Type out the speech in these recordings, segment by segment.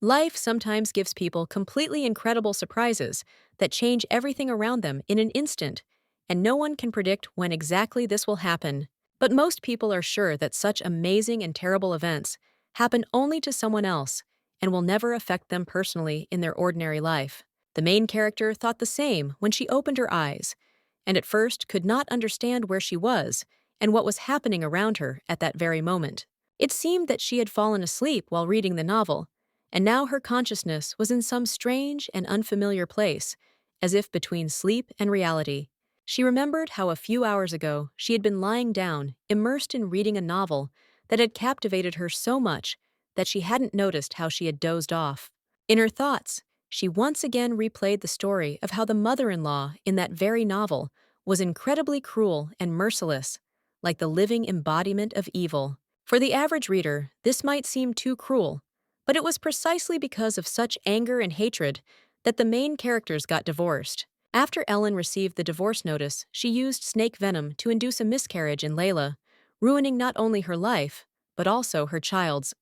Life sometimes gives people completely incredible surprises that change everything around them in an instant, and no one can predict when exactly this will happen. But most people are sure that such amazing and terrible events happen only to someone else and will never affect them personally in their ordinary life. The main character thought the same when she opened her eyes, and at first could not understand where she was and what was happening around her at that very moment. It seemed that she had fallen asleep while reading the novel, and now her consciousness was in some strange and unfamiliar place, as if between sleep and reality. She remembered how a few hours ago she had been lying down, immersed in reading a novel that had captivated her so much that she hadn't noticed how she had dozed off. In her thoughts, she once again replayed the story of how the mother-in-law in that very novel was incredibly cruel and merciless, like the living embodiment of evil. For the average reader, this might seem too cruel, but it was precisely because of such anger and hatred that the main characters got divorced. After Ellen received the divorce notice, she used snake venom to induce a miscarriage in Layla, ruining not only her life, but also her child's.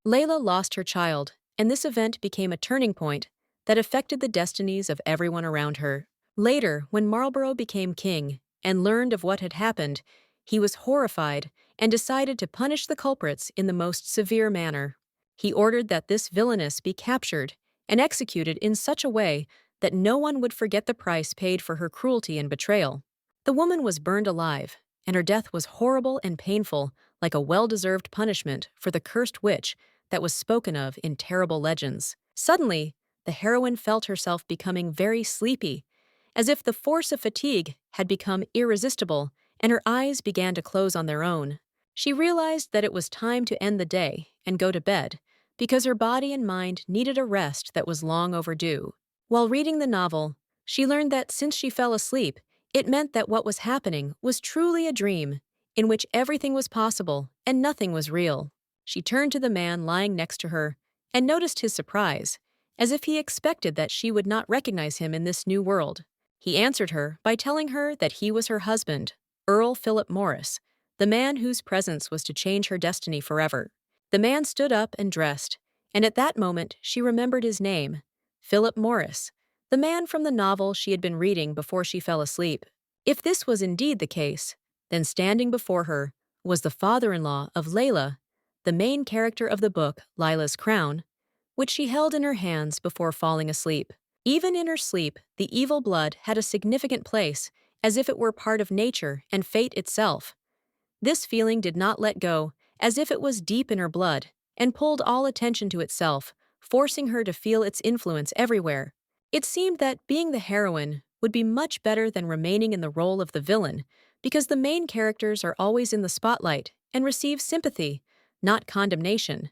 Layla lost her child, and this event became a turning point that affected the destinies of everyone around her. Later, when Marlborough became king and learned of what had happened, he was horrified and decided to punish the culprits in the most severe manner. He ordered that this villainess be captured and executed in such a way that no one would forget the price paid for her cruelty and betrayal. The woman was burned alive, and her death was horrible and painful, like a well-deserved punishment for the cursed witch that was spoken of in terrible legends. Suddenly, the heroine felt herself becoming very sleepy, as if the force of fatigue had become irresistible, and her eyes began to close on their own. She realized that it was time to end the day and go to bed, because her body and mind needed a rest that was long overdue. While reading the novel, she learned that since she fell asleep, it meant that what was happening was truly a dream, in which everything was possible and nothing was real. She turned to the man lying next to her and noticed his surprise, as if he expected that she would not recognize him in this new world. He answered her by telling her that he was her husband, Earl Philip Morris, the man whose presence was to change her destiny forever. The man stood up and dressed, and at that moment she remembered his name, Philip Morris, the man from the novel she had been reading before she fell asleep. If this was indeed the case, then standing before her was the father-in-law of Layla, the main character of the book Lila's Crown, which she held in her hands before falling asleep. Even in her sleep, the evil blood had a significant place, as if it were part of nature and fate itself. This feeling did not let go, as if it was deep in her blood, and pulled all attention to itself, forcing her to feel its influence everywhere. It seemed that being the heroine would be much better than remaining in the role of the villain, because the main characters are always in the spotlight and receive sympathy, not condemnation.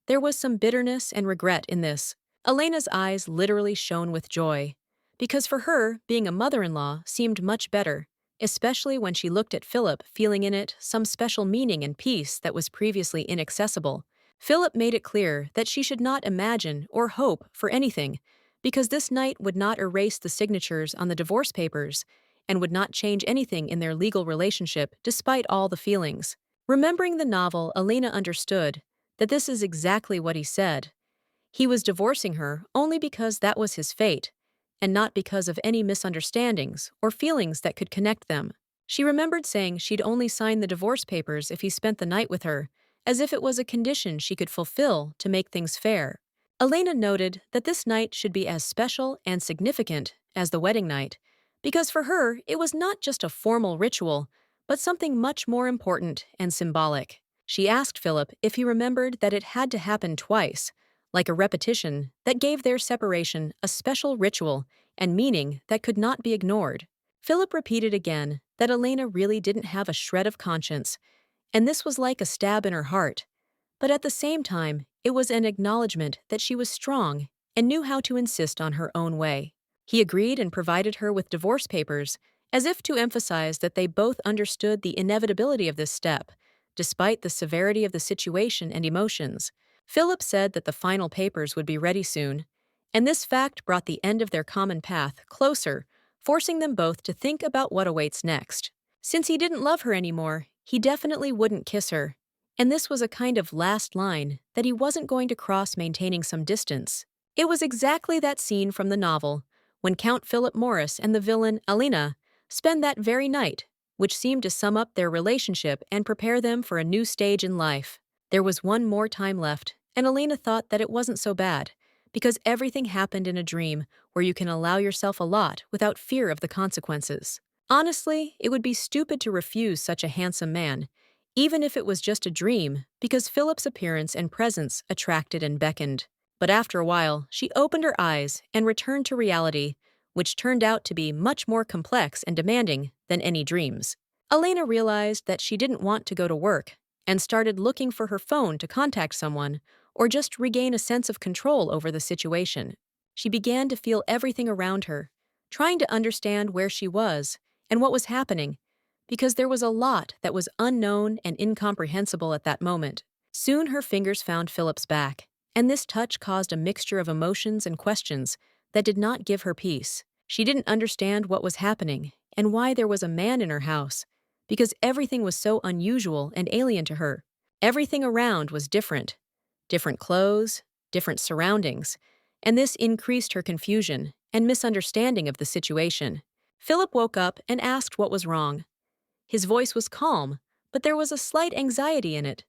There was some bitterness and regret in this. Elena's eyes literally shone with joy, because for her, being a mother-in-law seemed much better, especially when she looked at Philip, feeling in it some special meaning and peace that was previously inaccessible. Philip made it clear that she should not imagine or hope for anything, because this night would not erase the signatures on the divorce papers and would not change anything in their legal relationship despite all the feelings. Remembering the novel, Elena understood that this is exactly what he said. He was divorcing her only because that was his fate, and not because of any misunderstandings or feelings that could connect them. She remembered saying she'd only sign the divorce papers if he spent the night with her, as if it was a condition she could fulfill to make things fair. Elena noted that this night should be as special and significant as the wedding night, because for her it was not just a formal ritual, but something much more important and symbolic. She asked Philip if he remembered that it had to happen twice, like a repetition that gave their separation a special ritual and meaning that could not be ignored. Philip repeated again that Elena really didn't have a shred of conscience, and this was like a stab in her heart. But at the same time, it was an acknowledgement that she was strong and knew how to insist on her own way. He agreed and provided her with divorce papers, as if to emphasize that they both understood the inevitability of this step, despite the severity of the situation and emotions. Philip said that the final papers would be ready soon, and this fact brought the end of their common path closer, forcing them both to think about what awaits next. Since he didn't love her anymore, he definitely wouldn't kiss her, And this was a kind of last line that he wasn't going to cross maintaining some distance. It was exactly that scene from the novel, when Count Philip Morris and the villain, Alina, spend that very night, which seemed to sum up their relationship and prepare them for a new stage in life. There was one more time left, and Alina thought that it wasn't so bad, because everything happened in a dream where you can allow yourself a lot without fear of the consequences. Honestly, it would be stupid to refuse such a handsome man, even if it was just a dream, because Philip's appearance and presence attracted and beckoned. But after a while, she opened her eyes and returned to reality, which turned out to be much more complex and demanding than any dreams. Elena realized that she didn't want to go to work and started looking for her phone to contact someone or just regain a sense of control over the situation. She began to feel everything around her, trying to understand where she was and what was happening, because there was a lot that was unknown and incomprehensible at that moment. Soon her fingers found Philip's back, and this touch caused a mixture of emotions and questions that did not give her peace. She didn't understand what was happening and why there was a man in her house, because everything was so unusual and alien to her. Everything around was different. Different clothes, different surroundings, and this increased her confusion and misunderstanding of the situation. Philip woke up and asked what was wrong. His voice was calm, but there was a slight anxiety in it,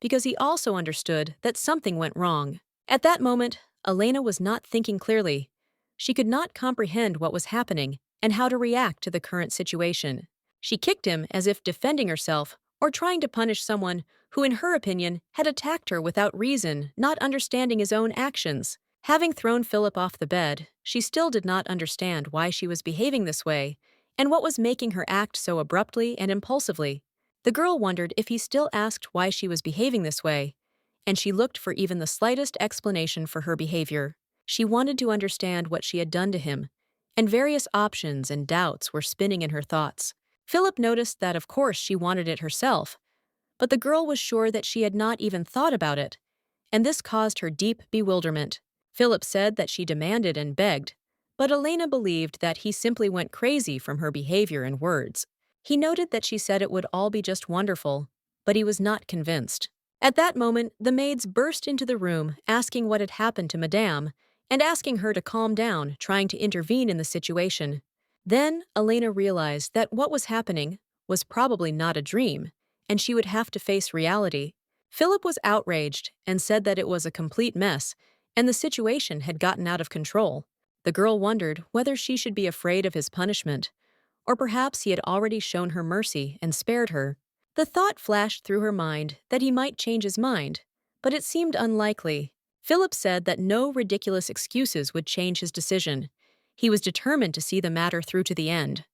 because he also understood that something went wrong. At that moment, Elena was not thinking clearly. She could not comprehend what was happening and how to react to the current situation. She kicked him as if defending herself or trying to punish someone who, in her opinion, had attacked her without reason, not understanding his own actions. Having thrown Philip off the bed, she still did not understand why she was behaving this way and what was making her act so abruptly and impulsively. The girl wondered if he still asked why she was behaving this way, and she looked for even the slightest explanation for her behavior. She wanted to understand what she had done to him, and various options and doubts were spinning in her thoughts. Philip noticed that of course she wanted it herself, but the girl was sure that she had not even thought about it, and this caused her deep bewilderment. Philip said that she demanded and begged, but Elena believed that he simply went crazy from her behavior and words. He noted that she said it would all be just wonderful, but he was not convinced. At that moment, the maids burst into the room asking what had happened to Madame and asking her to calm down, trying to intervene in the situation. Then Elena realized that what was happening was probably not a dream, and she would have to face reality. Philip was outraged and said that it was a complete mess, and the situation had gotten out of control. The girl wondered whether she should be afraid of his punishment, or perhaps he had already shown her mercy and spared her. The thought flashed through her mind that he might change his mind, but it seemed unlikely. Philip said that no ridiculous excuses would change his decision. He was determined to see the matter through to the end.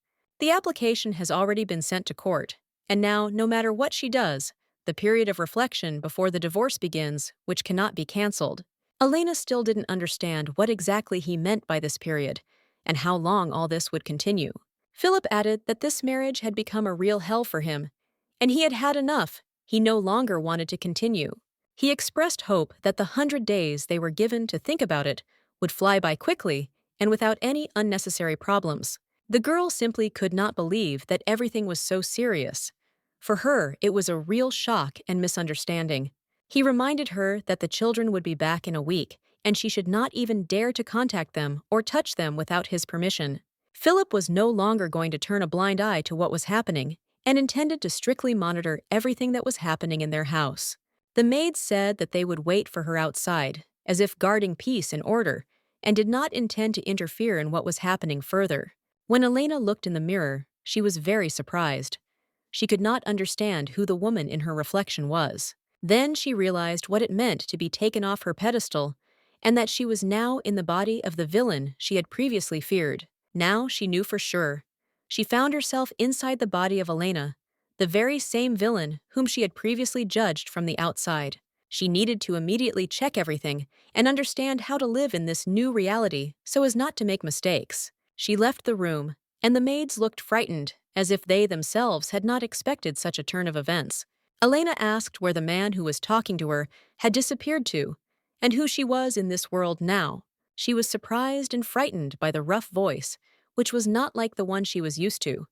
The application has already been sent to court, and now, no matter what she does, the period of reflection before the divorce begins, which cannot be cancelled. Elena still didn't understand what exactly he meant by this period, and how long all this would continue. Philip added that this marriage had become a real hell for him, and he had had enough. He no longer wanted to continue. He expressed hope that the 100 days they were given to think about it would fly by quickly and without any unnecessary problems. The girl simply could not believe that everything was so serious. For her, it was a real shock and misunderstanding. He reminded her that the children would be back in a week, and she should not even dare to contact them or touch them without his permission. Philip was no longer going to turn a blind eye to what was happening, and intended to strictly monitor everything that was happening in their house. The maids said that they would wait for her outside, as if guarding peace and order, and did not intend to interfere in what was happening further. When Elena looked in the mirror, she was very surprised. She could not understand who the woman in her reflection was. Then she realized what it meant to be taken off her pedestal, and that she was now in the body of the villain she had previously feared. Now she knew for sure. She found herself inside the body of Elena, the very same villain whom she had previously judged from the outside. She needed to immediately check everything and understand how to live in this new reality so as not to make mistakes. She left the room, and the maids looked frightened, as if they themselves had not expected such a turn of events. Elena asked where the man who was talking to her had disappeared to, and who she was in this world now. She was surprised and frightened by the rough voice, which was not like the one she was used to.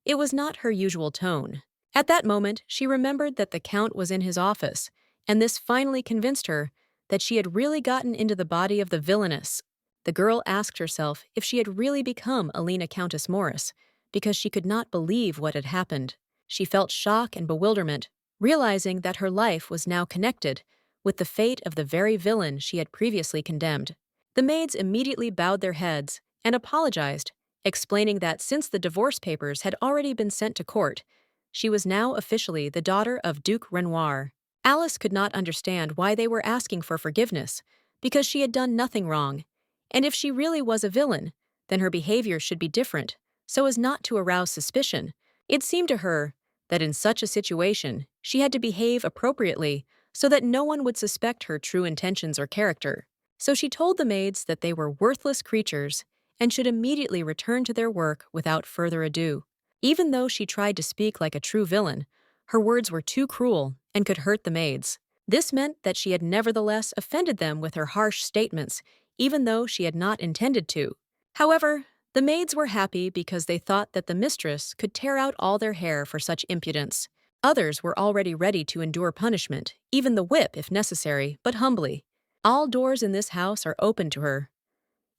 It was not her usual tone. At that moment, she remembered that the Count was in his office, and this finally convinced her that she had really gotten into the body of the Villainess. The girl asked herself if she had really become Alina Countess Morris, because she could not believe what had happened. She felt shock and bewilderment, realizing that her life was now connected with the fate of the very villain she had previously condemned. The maids immediately bowed their heads and apologized, explaining that since the divorce papers had already been sent to court, she was now officially the daughter of Duke Renoir. Alice could not understand why they were asking for forgiveness, because she had done nothing wrong, and if she really was a villain, then her behavior should be different, so as not to arouse suspicion. It seemed to her that in such a situation, she had to behave appropriately so that no one would suspect her true intentions or character. So she told the maids that they were worthless creatures and should immediately return to their work without further ado. Even though she tried to speak like a true villain, her words were too cruel and could hurt the maids. This meant that she had nevertheless offended them with her harsh statements, even though she had not intended to. However, the maids were happy because they thought that the mistress could tear out all their hair for such impudence. Others were already ready to endure punishment, even the whip if necessary, but humbly. All doors in this house are open to her.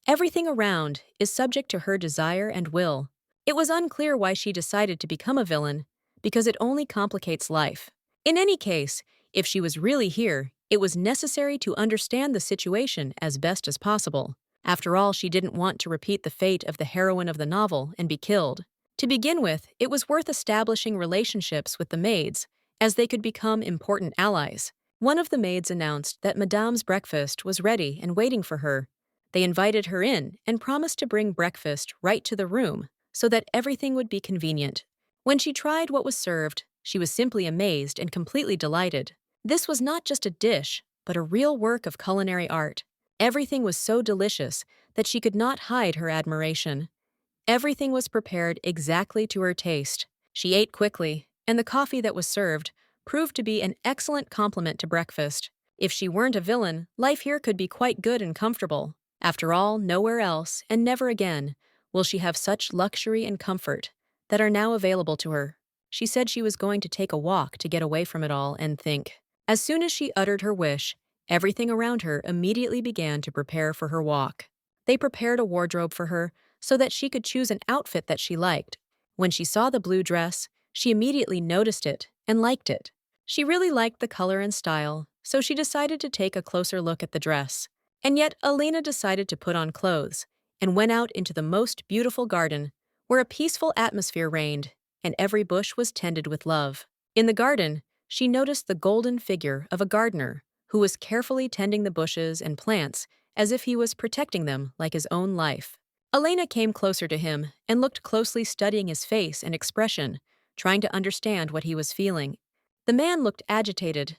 Everything around is subject to her desire and will. It was unclear why she decided to become a villain, because it only complicates life. In any case, if she was really here, it was necessary to understand the situation as best as possible. After all, she didn't want to repeat the fate of the heroine of the novel and be killed. To begin with, it was worth establishing relationships with the maids, as they could become important allies. One of the maids announced that Madame's breakfast was ready and waiting for her. They invited her in and promised to bring breakfast right to the room so that everything would be convenient. When she tried what was served, she was simply amazed and completely delighted. This was not just a dish, but a real work of culinary art. Everything was so delicious that she could not hide her admiration. Everything was prepared exactly to her taste. She ate quickly, and the coffee that was served proved to be an excellent complement to breakfast. If she weren't a villain, life here could be quite good and comfortable. After all, nowhere else, and never again, will she have such luxury and comfort that are now available to her. She said she was going to take a walk to get away from it all and think. As soon as she uttered her wish, everything around her immediately began to prepare for her walk. They prepared a wardrobe for her so that she could choose an outfit that she liked. When she saw the blue dress, she immediately noticed it and liked it. She really liked the color and style, so she decided to take a closer look at the dress. And yet, Alina decided to put on clothes and went out into the most beautiful garden, where a peaceful atmosphere reigned, and every bush was tended with love. In the garden, she noticed the golden figure of a gardener who was carefully tending the bushes and plants as if he was protecting them like his own life. Elena came closer to him and looked closely, studying his face and expression, trying to understand what he was feeling. The man looked agitated.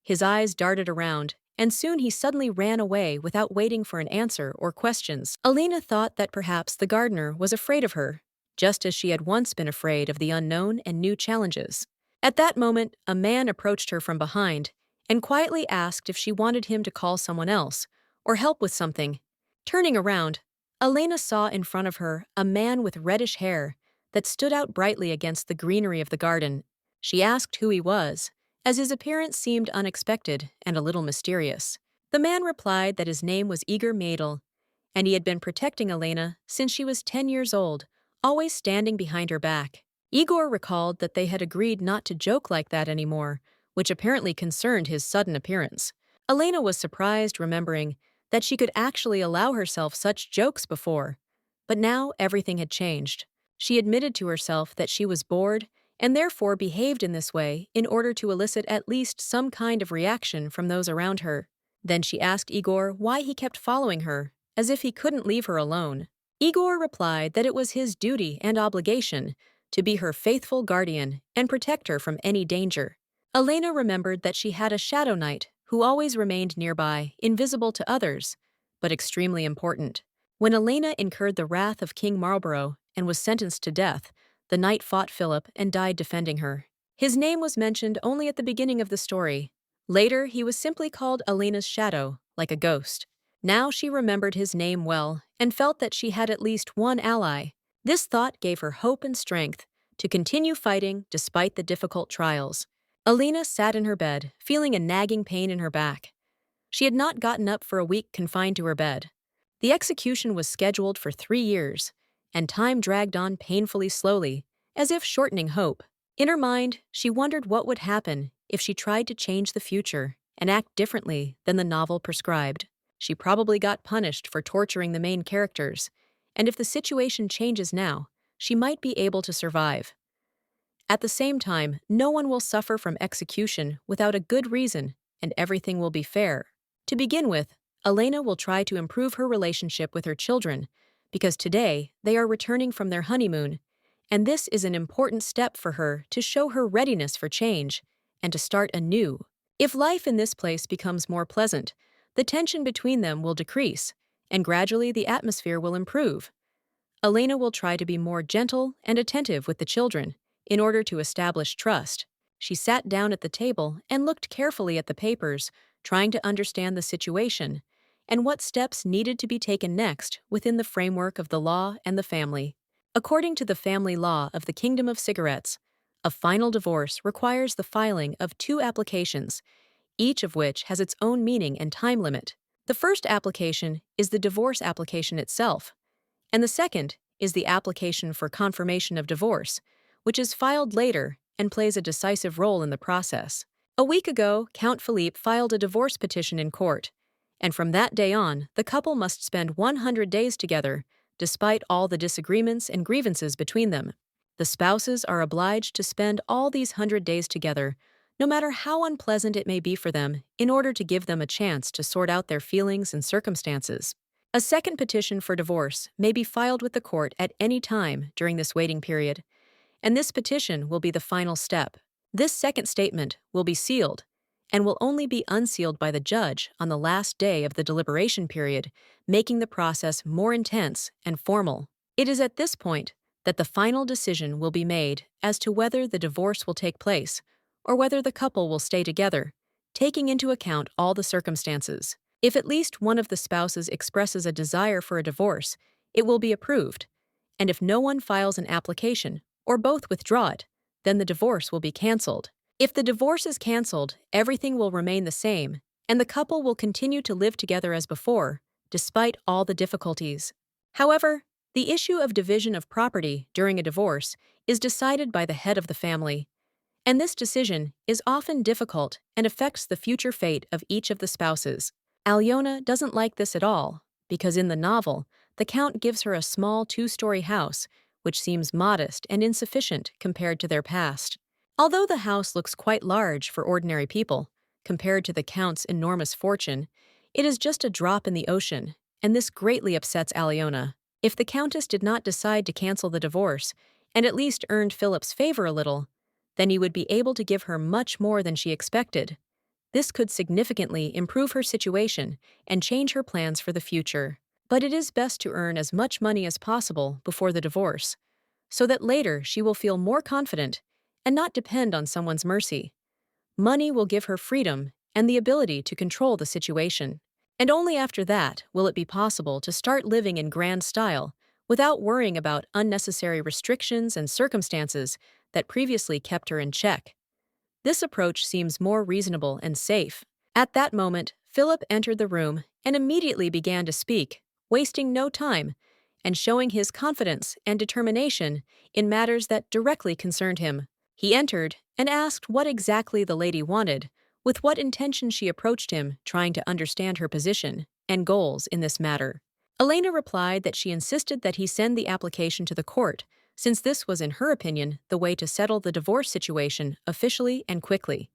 His eyes darted around, and soon he suddenly ran away without waiting for an answer or questions. Alina thought that perhaps the gardener was afraid of her, just as she had once been afraid of the unknown and new challenges. At that moment, a man approached her from behind and quietly asked if she wanted him to call someone else or help with something. Turning around, Elena saw in front of her a man with reddish hair that stood out brightly against the greenery of the garden. She asked who he was, as his appearance seemed unexpected and a little mysterious. The man replied that his name was Igor Madel, and he had been protecting Elena since she was 10 years old, always standing behind her back. Igor recalled that they had agreed not to joke like that anymore, which apparently concerned his sudden appearance. Elena was surprised, remembering that she could actually allow herself such jokes before. But now everything had changed. She admitted to herself that she was bored and therefore behaved in this way in order to elicit at least some kind of reaction from those around her. Then she asked Igor why he kept following her, as if he couldn't leave her alone. Igor replied that it was his duty and obligation to be her faithful guardian and protect her from any danger. Elena remembered that she had a shadow knight who always remained nearby, invisible to others, but extremely important. When Elena incurred the wrath of King Marlborough and was sentenced to death, the knight fought Philip and died defending her. His name was mentioned only at the beginning of the story. Later, he was simply called Elena's shadow, like a ghost. Now she remembered his name well and felt that she had at least one ally. This thought gave her hope and strength, to continue fighting despite the difficult trials. Alina sat in her bed, feeling a nagging pain in her back. She had not gotten up for a week, confined to her bed. The execution was scheduled for 3 years, and time dragged on painfully slowly, as if shortening hope. In her mind, she wondered what would happen if she tried to change the future and act differently than the novel prescribed. She probably got punished for torturing the main characters, and if the situation changes now, she might be able to survive. At the same time, no one will suffer from execution without a good reason, and everything will be fair. To begin with, Elena will try to improve her relationship with her children, because today they are returning from their honeymoon, and this is an important step for her to show her readiness for change and to start anew. If life in this place becomes more pleasant, the tension between them will decrease, and gradually the atmosphere will improve. Elena will try to be more gentle and attentive with the children in order to establish trust. She sat down at the table and looked carefully at the papers, trying to understand the situation and what steps needed to be taken next within the framework of the law and the family. According to the family law of the Kingdom of Cigarettes, a final divorce requires the filing of 2 applications, each of which has its own meaning and time limit. The first application is the divorce application itself, and the second is the application for confirmation of divorce, which is filed later and plays a decisive role in the process. A week ago, Count Philippe filed a divorce petition in court, and from that day on, the couple must spend 100 days together, despite all the disagreements and grievances between them. The spouses are obliged to spend all these 100 days together, no matter how unpleasant it may be for them, in order to give them a chance to sort out their feelings and circumstances. A second petition for divorce may be filed with the court at any time during this waiting period, and this petition will be the final step. This second statement will be sealed and will only be unsealed by the judge on the last day of the deliberation period, making the process more intense and formal. It is at this point that the final decision will be made as to whether the divorce will take place or whether the couple will stay together, taking into account all the circumstances. If at least one of the spouses expresses a desire for a divorce, it will be approved, and if no one files an application or both withdraw it, then the divorce will be canceled. If the divorce is canceled, everything will remain the same, and the couple will continue to live together as before, despite all the difficulties. However, the issue of division of property during a divorce is decided by the head of the family, and this decision is often difficult and affects the future fate of each of the spouses. Alyona doesn't like this at all, because in the novel, the Count gives her a small 2-story house, which seems modest and insufficient compared to their past. Although the house looks quite large for ordinary people, compared to the Count's enormous fortune, it is just a drop in the ocean, and this greatly upsets Alyona. If the Countess did not decide to cancel the divorce, and at least earned Philip's favor a little, then he would be able to give her much more than she expected. This could significantly improve her situation and change her plans for the future. But it is best to earn as much money as possible before the divorce, so that later she will feel more confident and not depend on someone's mercy. Money will give her freedom and the ability to control the situation. And only after that will it be possible to start living in grand style without worrying about unnecessary restrictions and circumstances that previously kept her in check. This approach seems more reasonable and safe. At that moment, Philip entered the room and immediately began to speak, wasting no time, and showing his confidence and determination in matters that directly concerned him. He entered and asked what exactly the lady wanted, with what intention she approached him, trying to understand her position and goals in this matter. Elena replied that she insisted that he send the application to the court, since this was, in her opinion, the way to settle the divorce situation officially and quickly.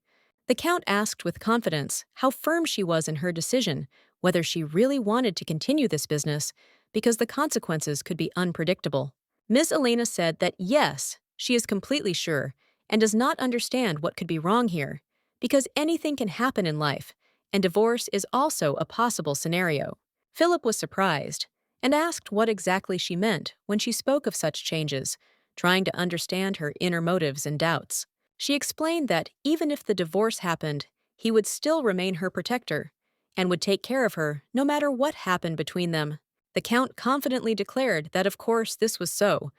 The Count asked with confidence how firm she was in her decision, whether she really wanted to continue this business, because the consequences could be unpredictable. Ms. Elena said that yes, she is completely sure, and does not understand what could be wrong here, because anything can happen in life, and divorce is also a possible scenario. Philip was surprised, and asked what exactly she meant when she spoke of such changes, trying to understand her inner motives and doubts. She explained that even if the divorce happened, he would still remain her protector, and would take care of her no matter what happened between them. The Count confidently declared that of course this was so,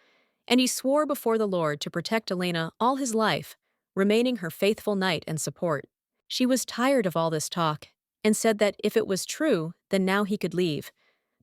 and he swore before the Lord to protect Elena all his life, remaining her faithful knight and support. She was tired of all this talk and said that if it was true, then now he could leave,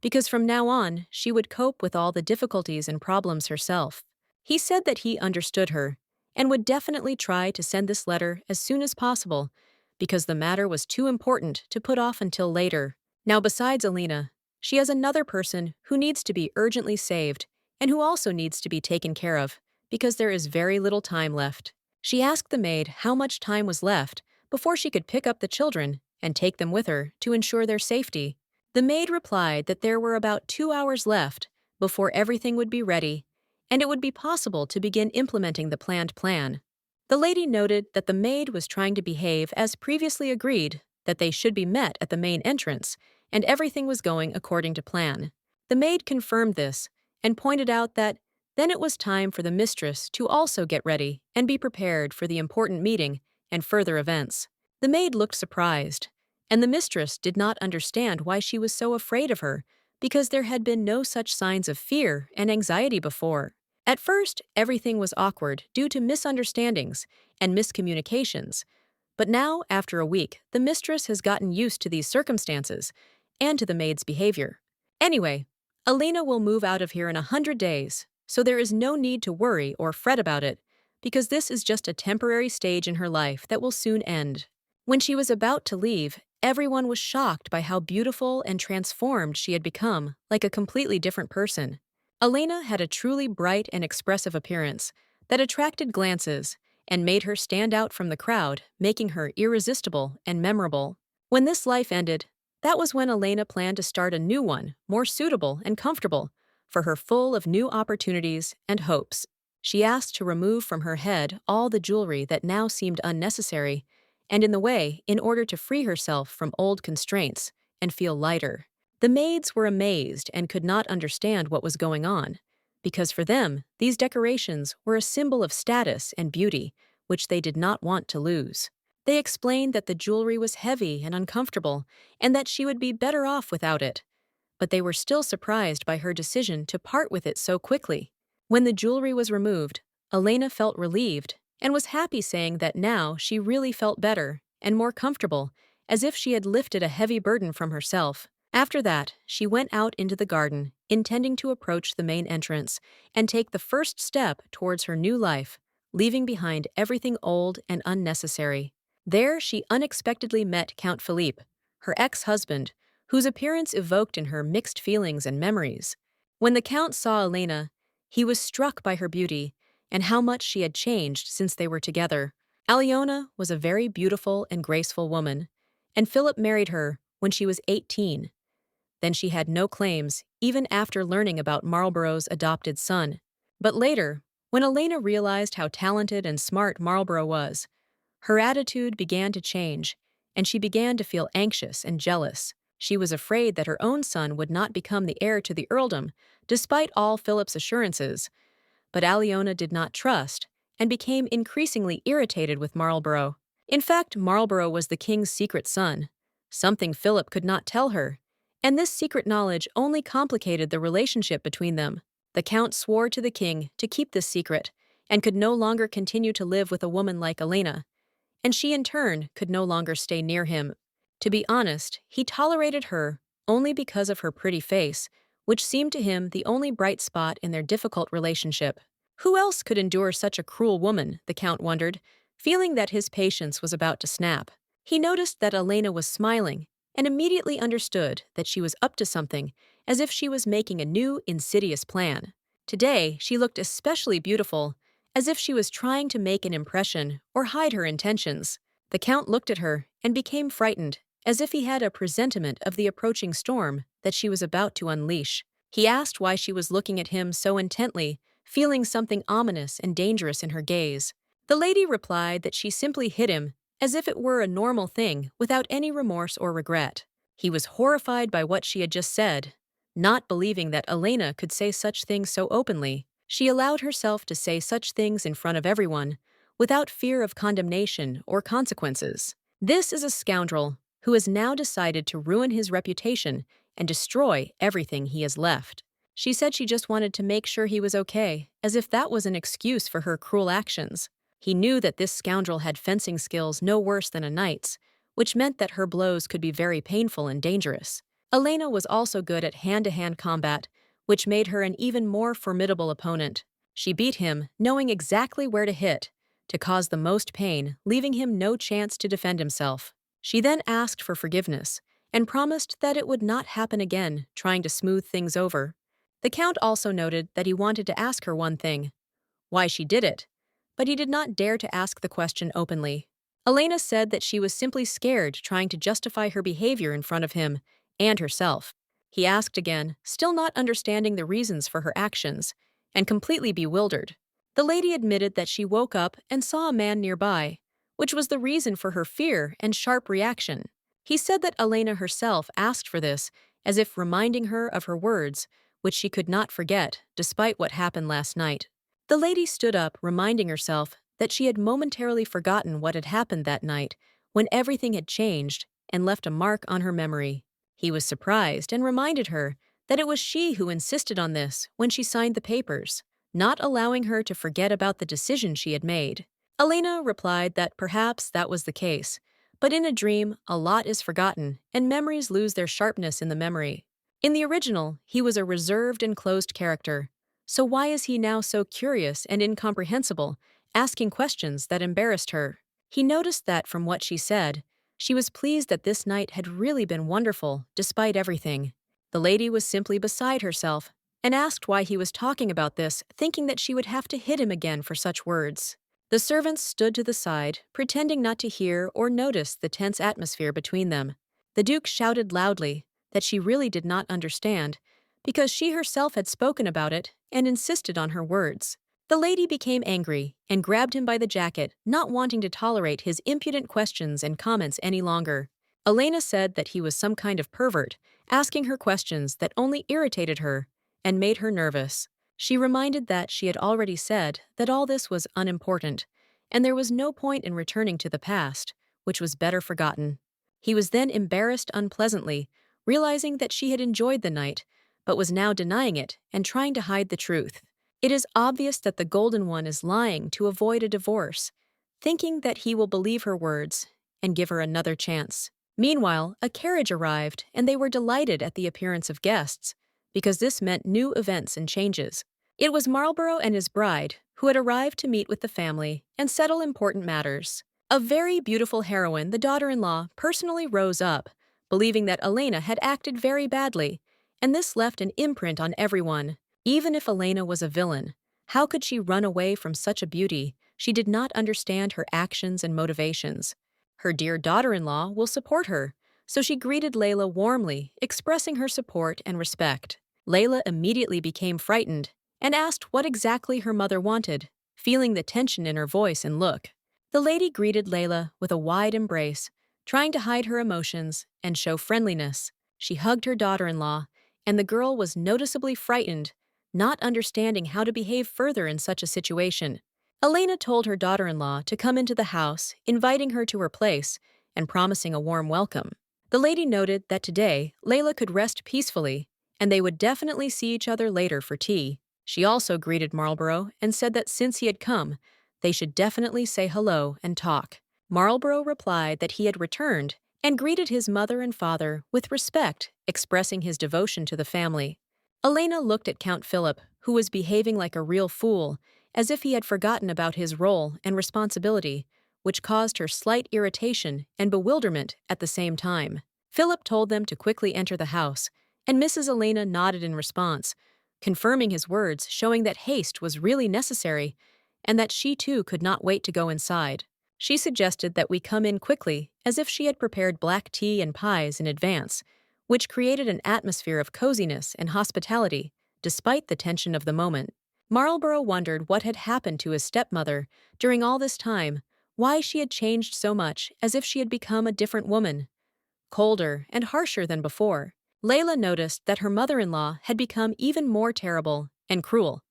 because from now on she would cope with all the difficulties and problems herself. He said that he understood her and would definitely try to send this letter as soon as possible, because the matter was too important to put off until later. Now, besides Elena, she has another person who needs to be urgently saved and who also needs to be taken care of, because there is very little time left. She asked the maid how much time was left before she could pick up the children and take them with her to ensure their safety. The maid replied that there were about 2 hours left before everything would be ready, and it would be possible to begin implementing the planned plan. The lady noted that the maid was trying to behave as previously agreed, that they should be met at the main entrance, and everything was going according to plan. The maid confirmed this and pointed out that then it was time for the mistress to also get ready and be prepared for the important meeting and further events. The maid looked surprised, and the mistress did not understand why she was so afraid of her, because there had been no such signs of fear and anxiety before. At first, everything was awkward due to misunderstandings and miscommunications, but now, after a week, the mistress has gotten used to these circumstances and to the maid's behavior. Anyway, Elena will move out of here in 100 days, so there is no need to worry or fret about it, because this is just a temporary stage in her life that will soon end. When she was about to leave, everyone was shocked by how beautiful and transformed she had become, like a completely different person. Elena had a truly bright and expressive appearance that attracted glances and made her stand out from the crowd, making her irresistible and memorable. When this life ended, that was when Elena planned to start a new one, more suitable and comfortable, for her, full of new opportunities and hopes. She asked to remove from her head all the jewelry that now seemed unnecessary and in the way, in order to free herself from old constraints and feel lighter. The maids were amazed and could not understand what was going on, because for them, these decorations were a symbol of status and beauty, which they did not want to lose. They explained that the jewelry was heavy and uncomfortable, and that she would be better off without it. But they were still surprised by her decision to part with it so quickly. When the jewelry was removed, Elena felt relieved and was happy, saying that now she really felt better and more comfortable, as if she had lifted a heavy burden from herself. After that, she went out into the garden, intending to approach the main entrance and take the first step towards her new life, leaving behind everything old and unnecessary. There she unexpectedly met Count Philippe, her ex-husband, whose appearance evoked in her mixed feelings and memories. When the Count saw Elena, he was struck by her beauty and how much she had changed since they were together. Aliona was a very beautiful and graceful woman, and Philip married her when she was 18. Then she had no claims, even after learning about Marlborough's adopted son. But later, when Elena realized how talented and smart Marlborough was, her attitude began to change, and she began to feel anxious and jealous. She was afraid that her own son would not become the heir to the earldom, despite all Philip's assurances. But Aliona did not trust, and became increasingly irritated with Marlborough. In fact, Marlborough was the king's secret son, something Philip could not tell her, and this secret knowledge only complicated the relationship between them. The Count swore to the king to keep this secret, and could no longer continue to live with a woman like Elena, and she in turn could no longer stay near him. To be honest, he tolerated her only because of her pretty face, which seemed to him the only bright spot in their difficult relationship. Who else could endure such a cruel woman, the Count wondered, feeling that his patience was about to snap. He noticed that Elena was smiling, and immediately understood that she was up to something, as if she was making a new, insidious plan. Today, she looked especially beautiful, as if she was trying to make an impression or hide her intentions. The Count looked at her and became frightened, as if he had a presentiment of the approaching storm that she was about to unleash. He asked why she was looking at him so intently, feeling something ominous and dangerous in her gaze. The lady replied that she simply hit him, as if it were a normal thing, without any remorse or regret. He was horrified by what she had just said, not believing that Elena could say such things so openly. She allowed herself to say such things in front of everyone, without fear of condemnation or consequences. This is a scoundrel who has now decided to ruin his reputation and destroy everything he has left. She said she just wanted to make sure he was okay, as if that was an excuse for her cruel actions. He knew that this scoundrel had fencing skills no worse than a knight's, which meant that her blows could be very painful and dangerous. Elena was also good at hand-to-hand combat, which made her an even more formidable opponent. She beat him, knowing exactly where to hit, to cause the most pain, leaving him no chance to defend himself. She then asked for forgiveness, and promised that it would not happen again, trying to smooth things over. The Count also noted that he wanted to ask her one thing: why she did it, but he did not dare to ask the question openly. Elena said that she was simply scared, trying to justify her behavior in front of him and herself. He asked again, still not understanding the reasons for her actions, and completely bewildered. The lady admitted that she woke up and saw a man nearby, which was the reason for her fear and sharp reaction. He said that Elena herself asked for this, as if reminding her of her words, which she could not forget, despite what happened last night. The lady stood up, reminding herself that she had momentarily forgotten what had happened that night, when everything had changed and left a mark on her memory. He was surprised and reminded her that it was she who insisted on this when she signed the papers, not allowing her to forget about the decision she had made. Elena replied that perhaps that was the case, but in a dream, a lot is forgotten and memories lose their sharpness in the memory. In the original, he was a reserved and closed character. So why is he now so curious and incomprehensible, asking questions that embarrassed her? He noticed that from what she said, she was pleased that this night had really been wonderful, despite everything. The lady was simply beside herself and asked why he was talking about this, thinking that she would have to hit him again for such words. The servants stood to the side, pretending not to hear or notice the tense atmosphere between them. The Duke shouted loudly that she really did not understand, because she herself had spoken about it and insisted on her words. The lady became angry and grabbed him by the jacket, not wanting to tolerate his impudent questions and comments any longer. Elena said that he was some kind of pervert, asking her questions that only irritated her and made her nervous. She reminded that she had already said that all this was unimportant, and there was no point in returning to the past, which was better forgotten. He was then embarrassed unpleasantly, realizing that she had enjoyed the night, but was now denying it and trying to hide the truth. It is obvious that the Golden One is lying to avoid a divorce, thinking that he will believe her words and give her another chance. Meanwhile, a carriage arrived, and they were delighted at the appearance of guests, because this meant new events and changes. It was Marlborough and his bride, who had arrived to meet with the family and settle important matters. A very beautiful heroine, the daughter-in-law, personally rose up, believing that Elena had acted very badly, and this left an imprint on everyone. Even if Elena was a villain, how could she run away from such a beauty? She did not understand her actions and motivations. Her dear daughter-in-law will support her, so she greeted Layla warmly, expressing her support and respect. Layla immediately became frightened and asked what exactly her mother wanted, feeling the tension in her voice and look. The lady greeted Layla with a wide embrace, trying to hide her emotions and show friendliness. She hugged her daughter-in-law, and the girl was noticeably frightened, not understanding how to behave further in such a situation. Elena told her daughter-in-law to come into the house, inviting her to her place and promising a warm welcome. The lady noted that today, Layla could rest peacefully, and they would definitely see each other later for tea. She also greeted Marlborough and said that since he had come, they should definitely say hello and talk. Marlborough replied that he had returned and greeted his mother and father with respect, expressing his devotion to the family. Elena looked at Count Philip, who was behaving like a real fool, as if he had forgotten about his role and responsibility, which caused her slight irritation and bewilderment at the same time. Philip told them to quickly enter the house, and Mrs. Elena nodded in response, confirming his words, showing that haste was really necessary and that she too could not wait to go inside. She suggested that we come in quickly, as if she had prepared black tea and pies in advance, which created an atmosphere of coziness and hospitality, despite the tension of the moment. Marlborough wondered what had happened to his stepmother during all this time, why she had changed so much, as if she had become a different woman, colder and harsher than before. Layla noticed that her mother-in-law had become even more terrible and cruel.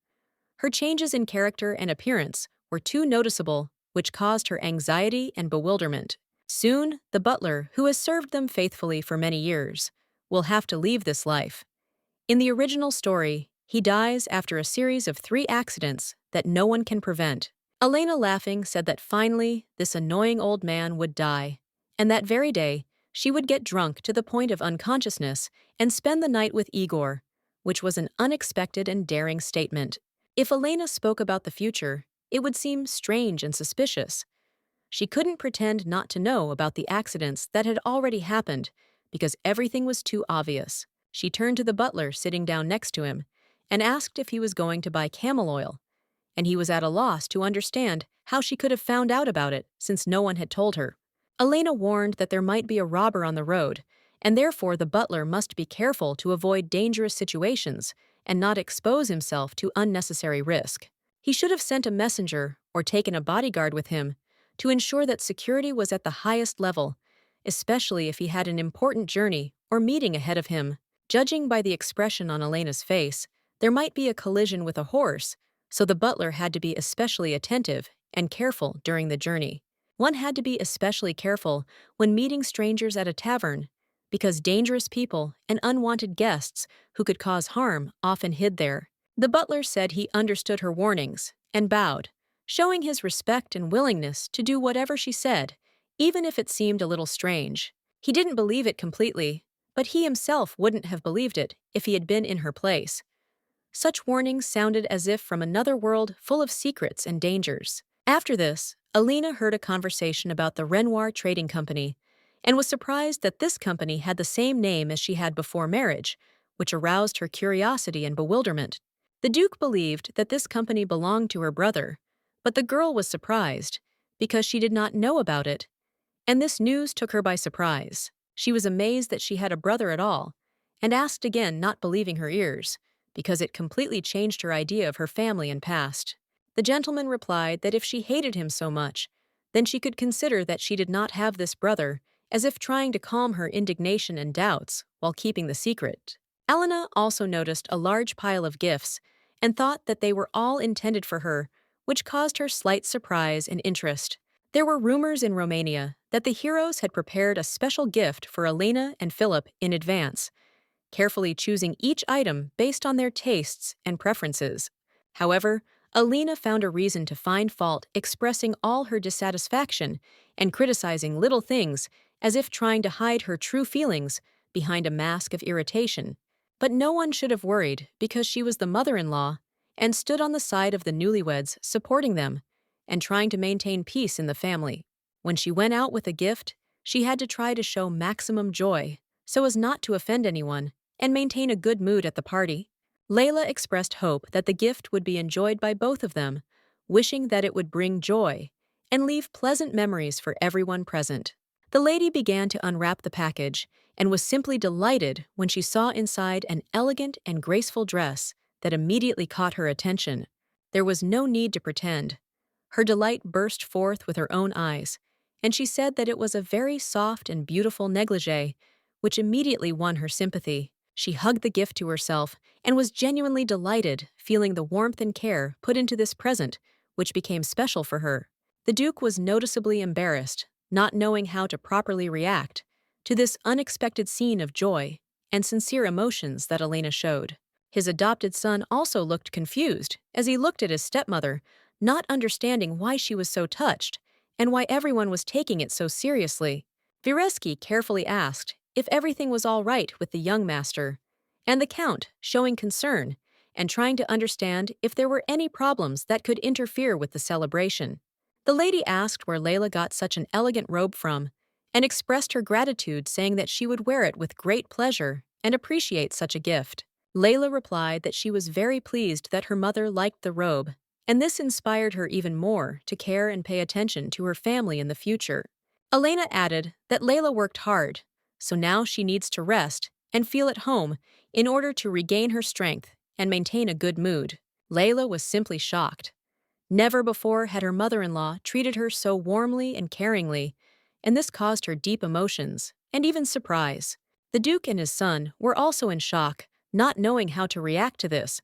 Her changes in character and appearance were too noticeable, which caused her anxiety and bewilderment. Soon, the butler, who has served them faithfully for many years, will have to leave this life. In the original story, He dies after a series of 3 accidents that no one can prevent. Elena, laughing, said that finally this annoying old man would die. And that very day, she would get drunk to the point of unconsciousness and spend the night with Igor, which was an unexpected and daring statement. If Elena spoke about the future, it would seem strange and suspicious. She couldn't pretend not to know about the accidents that had already happened because everything was too obvious. She turned to the butler sitting down next to him and asked if he was going to buy camel oil, and he was at a loss to understand how she could have found out about it since no one had told her. Elena warned that there might be a robber on the road, and therefore the butler must be careful to avoid dangerous situations and not expose himself to unnecessary risk. He should have sent a messenger or taken a bodyguard with him to ensure that security was at the highest level, especially if he had an important journey or meeting ahead of him. Judging by the expression on Elena's face, there might be a collision with a horse, so the butler had to be especially attentive and careful during the journey. One had to be especially careful when meeting strangers at a tavern, because dangerous people and unwanted guests who could cause harm often hid there. The butler said he understood her warnings and bowed, showing his respect and willingness to do whatever she said, even if it seemed a little strange. He didn't believe it completely, but he himself wouldn't have believed it if he had been in her place. Such warnings sounded as if from another world full of secrets and dangers. After this, Alina heard a conversation about the Renoir Trading Company and was surprised that this company had the same name as she had before marriage, which aroused her curiosity and bewilderment. The Duke believed that this company belonged to her brother, but the girl was surprised because she did not know about it, and this news took her by surprise. She was amazed that she had a brother at all, and asked again, not believing her ears, because it completely changed her idea of her family and past. The gentleman replied that if she hated him so much, then she could consider that she did not have this brother, as if trying to calm her indignation and doubts while keeping the secret. Elena also noticed a large pile of gifts and thought that they were all intended for her, which caused her slight surprise and interest. There were rumors in Romania that the heroes had prepared a special gift for Elena and Philip in advance, carefully choosing each item based on their tastes and preferences. However, Alina found a reason to find fault, expressing all her dissatisfaction and criticizing little things as if trying to hide her true feelings behind a mask of irritation. But no one should have worried because she was the mother-in-law and stood on the side of the newlyweds, supporting them and trying to maintain peace in the family. When she went out with a gift, she had to try to show maximum joy so as not to offend anyone and maintain a good mood at the party. Layla expressed hope that the gift would be enjoyed by both of them, wishing that it would bring joy and leave pleasant memories for everyone present. The lady began to unwrap the package and was simply delighted when she saw inside an elegant and graceful dress that immediately caught her attention. There was no need to pretend. Her delight burst forth with her own eyes, and she said that it was a very soft and beautiful negligee, which immediately won her sympathy. She hugged the gift to herself and was genuinely delighted, feeling the warmth and care put into this present, which became special for her. The Duke was noticeably embarrassed, not knowing how to properly react to this unexpected scene of joy and sincere emotions that Elena showed. His adopted son also looked confused as he looked at his stepmother, not understanding why she was so touched and why everyone was taking it so seriously. Vireski carefully asked if everything was all right with the young master, and the Count, showing concern and trying to understand if there were any problems that could interfere with the celebration. The lady asked where Layla got such an elegant robe from and expressed her gratitude, saying that she would wear it with great pleasure and appreciate such a gift. Layla replied that she was very pleased that her mother liked the robe, and this inspired her even more to care and pay attention to her family in the future. Elena added that Layla worked hard, so now she needs to rest and feel at home in order to regain her strength and maintain a good mood. Layla was simply shocked. Never before had her mother-in-law treated her so warmly and caringly, and this caused her deep emotions and even surprise. The Duke and his son were also in shock, not knowing how to react to this,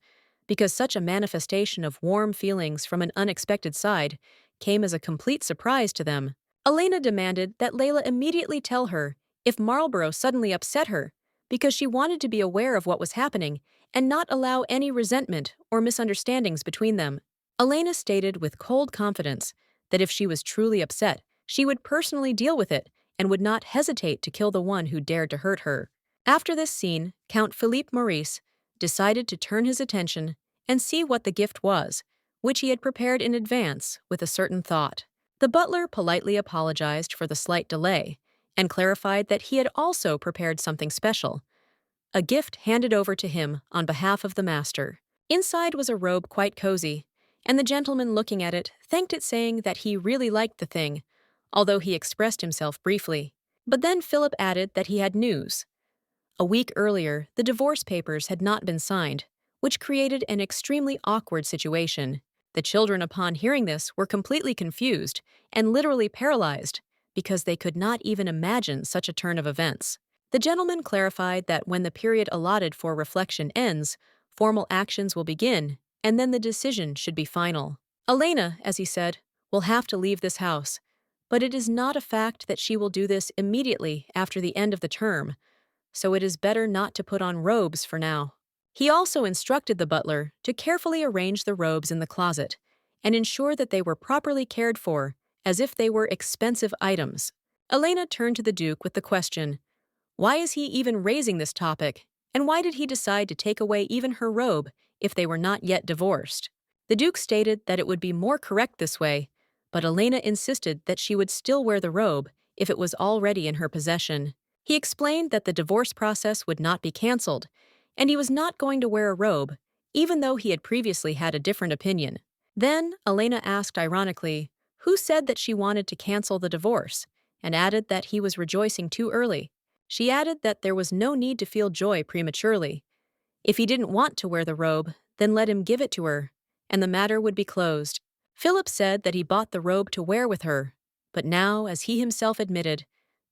because such a manifestation of warm feelings from an unexpected side came as a complete surprise to them. Elena demanded that Layla immediately tell her if Marlborough suddenly upset her, because she wanted to be aware of what was happening and not allow any resentment or misunderstandings between them. Elena stated with cold confidence that if she was truly upset, she would personally deal with it and would not hesitate to kill the one who dared to hurt her. After this scene, Count Philippe Maurice decided to turn his attention and see what the gift was, which he had prepared in advance with a certain thought. The butler politely apologized for the slight delay and clarified that he had also prepared something special, a gift handed over to him on behalf of the master. Inside was a robe quite cozy, and the gentleman looking at it thanked it, saying that he really liked the thing, although he expressed himself briefly. But then Philip added that he had news. A week earlier, the divorce papers had not been signed, which created an extremely awkward situation. The children, upon hearing this, were completely confused and literally paralyzed because they could not even imagine such a turn of events. The gentleman clarified that when the period allotted for reflection ends, formal actions will begin, and then the decision should be final. Elena, as he said, will have to leave this house, but it is not a fact that she will do this immediately after the end of the term, so it is better not to put on robes for now. He also instructed the butler to carefully arrange the robes in the closet and ensure that they were properly cared for, as if they were expensive items. Elena turned to the Duke with the question, why is he even raising this topic, and why did he decide to take away even her robe if they were not yet divorced? The Duke stated that it would be more correct this way, but Elena insisted that she would still wear the robe if it was already in her possession. He explained that the divorce process would not be cancelled, and he was not going to wear a robe, even though he had previously had a different opinion. Then Elena asked ironically, who said that she wanted to cancel the divorce, and added that he was rejoicing too early. She added that there was no need to feel joy prematurely. If he didn't want to wear the robe, then let him give it to her, and the matter would be closed. Philip said that he bought the robe to wear with her, but now, as he himself admitted,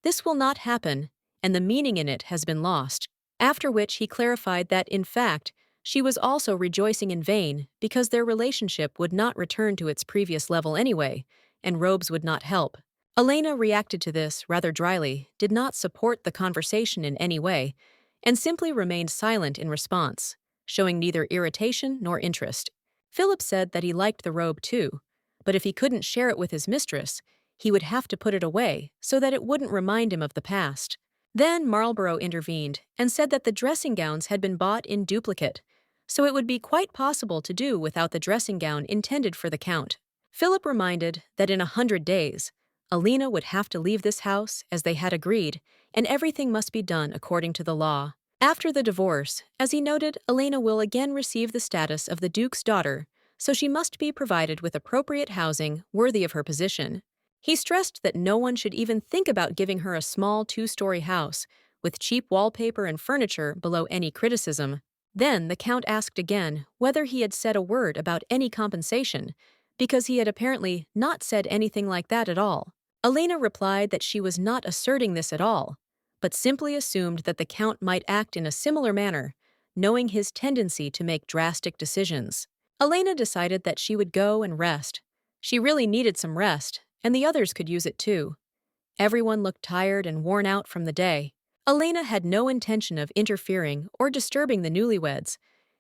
this will not happen, and the meaning in it has been lost. After which he clarified that, in fact, she was also rejoicing in vain because their relationship would not return to its previous level anyway, and robes would not help. Elena reacted to this rather dryly, did not support the conversation in any way, and simply remained silent in response, showing neither irritation nor interest. Philip said that he liked the robe too, but if he couldn't share it with his mistress, he would have to put it away so that it wouldn't remind him of the past. Then Marlborough intervened and said that the dressing gowns had been bought in duplicate, so it would be quite possible to do without the dressing gown intended for the Count. Philip reminded that in 100 days, Elena would have to leave this house as they had agreed, and everything must be done according to the law. After the divorce, as he noted, Elena will again receive the status of the Duke's daughter, so she must be provided with appropriate housing worthy of her position. He stressed that no one should even think about giving her a small 2-story house with cheap wallpaper and furniture below any criticism. Then the Count asked again whether he had said a word about any compensation, because he had apparently not said anything like that at all. Elena replied that she was not asserting this at all, but simply assumed that the Count might act in a similar manner, knowing his tendency to make drastic decisions. Elena decided that she would go and rest. She really needed some rest, and the others could use it too. Everyone looked tired and worn out from the day. Elena had no intention of interfering or disturbing the newlyweds,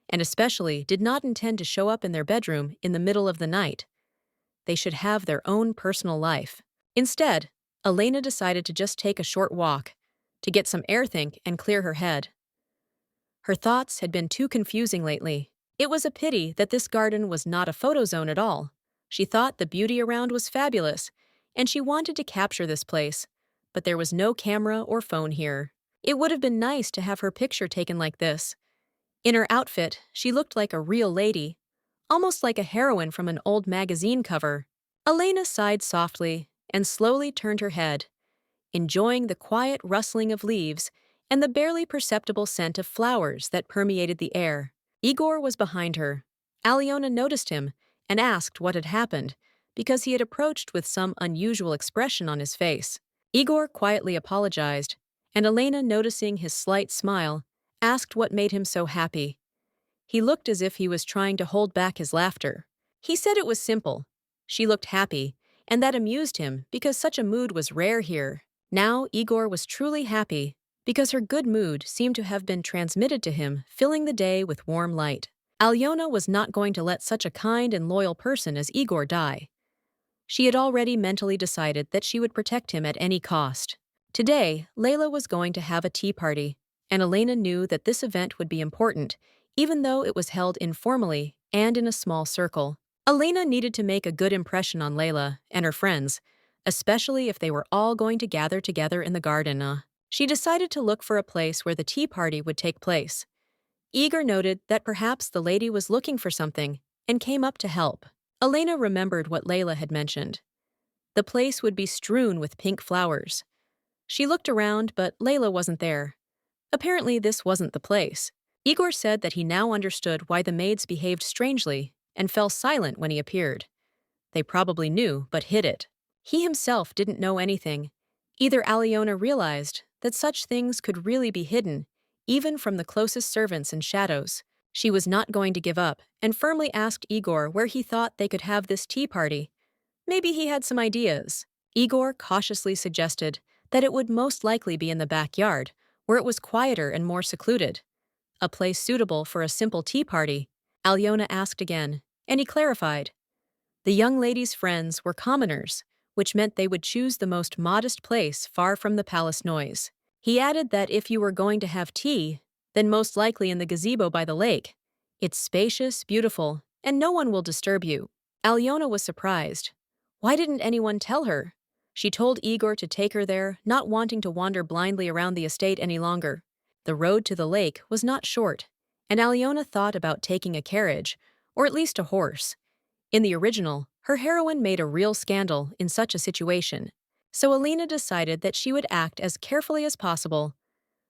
and especially did not intend to show up in their bedroom in the middle of the night. They should have their own personal life. Instead, Elena decided to just take a short walk, to get some air think and clear her head. Her thoughts had been too confusing lately. It was a pity that this garden was not a photo zone at all. She thought the beauty around was fabulous, and she wanted to capture this place, but there was no camera or phone here. It would have been nice to have her picture taken like this. In her outfit, she looked like a real lady, almost like a heroine from an old magazine cover. Elena sighed softly and slowly turned her head, enjoying the quiet rustling of leaves and the barely perceptible scent of flowers that permeated the air. Igor was behind her. Alyona noticed him and asked what had happened, because he had approached with some unusual expression on his face. Igor quietly apologized, and Elena, noticing his slight smile, asked what made him so happy. He looked as if he was trying to hold back his laughter. He said it was simple. She looked happy, and that amused him because such a mood was rare here. Now Igor was truly happy, because her good mood seemed to have been transmitted to him, filling the day with warm light. Alyona was not going to let such a kind and loyal person as Igor die. She had already mentally decided that she would protect him at any cost. Today, Layla was going to have a tea party, and Elena knew that this event would be important, even though it was held informally and in a small circle. Elena needed to make a good impression on Layla and her friends, especially if they were all going to gather together in the garden. She decided to look for a place where the tea party would take place. Igor noted that perhaps the lady was looking for something and came up to help. Elena remembered what Layla had mentioned. The place would be strewn with pink flowers. She looked around, but Layla wasn't there. Apparently, this wasn't the place. Igor said that he now understood why the maids behaved strangely and fell silent when he appeared. They probably knew, but hid it. He himself didn't know anything. Either Alyona realized that such things could really be hidden, even from the closest servants and shadows. She was not going to give up and firmly asked Igor where he thought they could have this tea party. Maybe he had some ideas. Igor cautiously suggested that it would most likely be in the backyard, where it was quieter and more secluded. A place suitable for a simple tea party, Alyona asked again, and he clarified. The young lady's friends were commoners, which meant they would choose the most modest place far from the palace noise. He added that if you were going to have tea, then most likely in the gazebo by the lake. It's spacious, beautiful, and no one will disturb you. Alyona was surprised. Why didn't anyone tell her? She told Igor to take her there, not wanting to wander blindly around the estate any longer. The road to the lake was not short, and Alyona thought about taking a carriage, or at least a horse. In the original, her heroine made a real scandal in such a situation, so Elena decided that she would act as carefully as possible.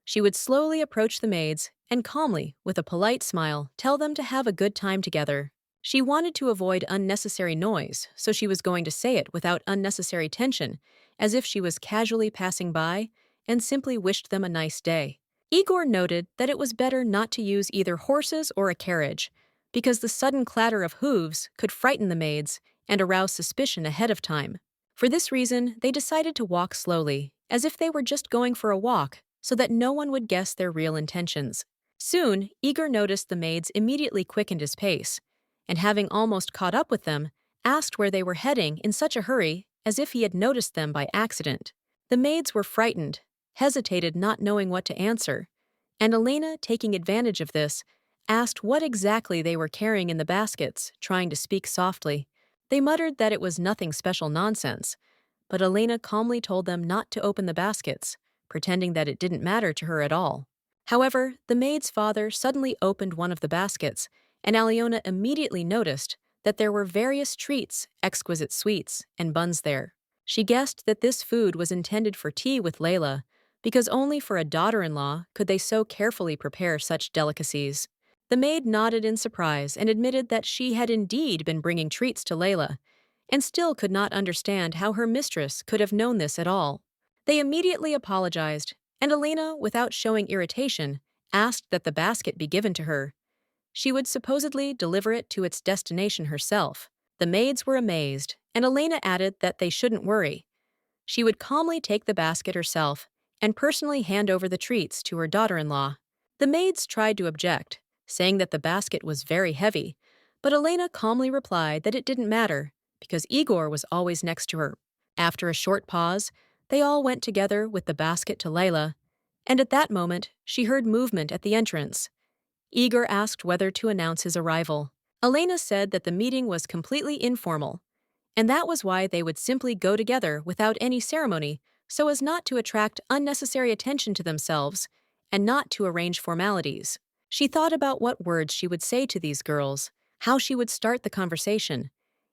She would slowly approach the maids and calmly, with a polite smile, tell them to have a good time together. She wanted to avoid unnecessary noise, so she was going to say it without unnecessary tension, as if she was casually passing by and simply wished them a nice day. Igor noted that it was better not to use either horses or a carriage, because the sudden clatter of hooves could frighten the maids and arouse suspicion ahead of time. For this reason, they decided to walk slowly, as if they were just going for a walk, so that no one would guess their real intentions. Soon, Igor noticed the maids immediately quickened his pace, and having almost caught up with them, asked where they were heading in such a hurry as if he had noticed them by accident. The maids were frightened, hesitated not knowing what to answer, and Elena, taking advantage of this, asked what exactly they were carrying in the baskets, trying to speak softly. They muttered that it was nothing special nonsense, but Elena calmly told them not to open the baskets, pretending that it didn't matter to her at all. However, the maid's father suddenly opened one of the baskets, and Alyona immediately noticed that there were various treats, exquisite sweets, and buns there. She guessed that this food was intended for tea with Layla, because only for a daughter-in-law could they so carefully prepare such delicacies. The maid nodded in surprise and admitted that she had indeed been bringing treats to Layla, and still could not understand how her mistress could have known this at all. They immediately apologized, and Elena, without showing irritation, asked that the basket be given to her. She would supposedly deliver it to its destination herself. The maids were amazed, and Elena added that they shouldn't worry. She would calmly take the basket herself and personally hand over the treats to her daughter-in-law. The maids tried to object, saying that the basket was very heavy, but Elena calmly replied that it didn't matter, because Igor was always next to her. After a short pause, they all went together with the basket to Layla, and at that moment, she heard movement at the entrance. Igor asked whether to announce his arrival. Elena said that the meeting was completely informal, and that was why they would simply go together without any ceremony, so as not to attract unnecessary attention to themselves and not to arrange formalities. She thought about what words she would say to these girls, how she would start the conversation,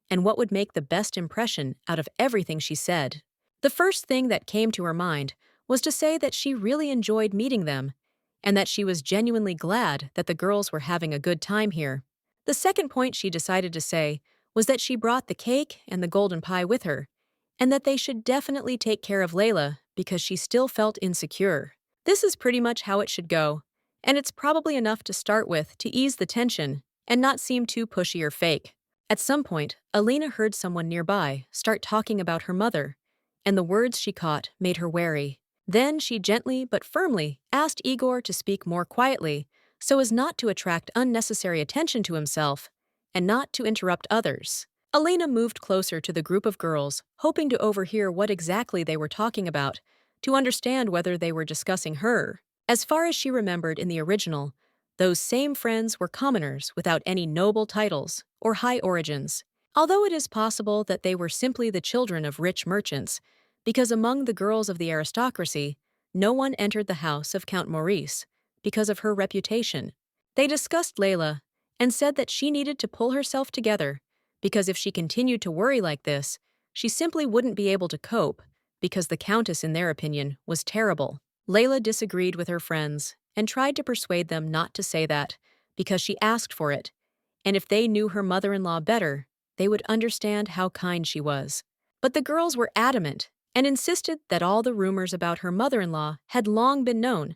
and what would make the best impression out of everything she said. The first thing that came to her mind was to say that she really enjoyed meeting them, and that she was genuinely glad that the girls were having a good time here. The second point she decided to say was that she brought the cake and the golden pie with her, and that they should definitely take care of Layla because she still felt insecure. This is pretty much how it should go, and it's probably enough to start with to ease the tension and not seem too pushy or fake. At some point, Elena heard someone nearby start talking about her mother, and the words she caught made her wary. Then she gently but firmly asked Igor to speak more quietly so as not to attract unnecessary attention to himself and not to interrupt others. Elena moved closer to the group of girls, hoping to overhear what exactly they were talking about, to understand whether they were discussing her. As far as she remembered in the original, those same friends were commoners without any noble titles or high origins. Although it is possible that they were simply the children of rich merchants, because among the girls of the aristocracy, no one entered the house of Count Maurice because of her reputation. They discussed Layla and said that she needed to pull herself together because if she continued to worry like this, she simply wouldn't be able to cope because the Countess, in their opinion, was terrible. Layla disagreed with her friends and tried to persuade them not to say that because she asked for it, and if they knew her mother-in-law better, they would understand how kind she was. But the girls were adamant and insisted that all the rumors about her mother-in-law had long been known,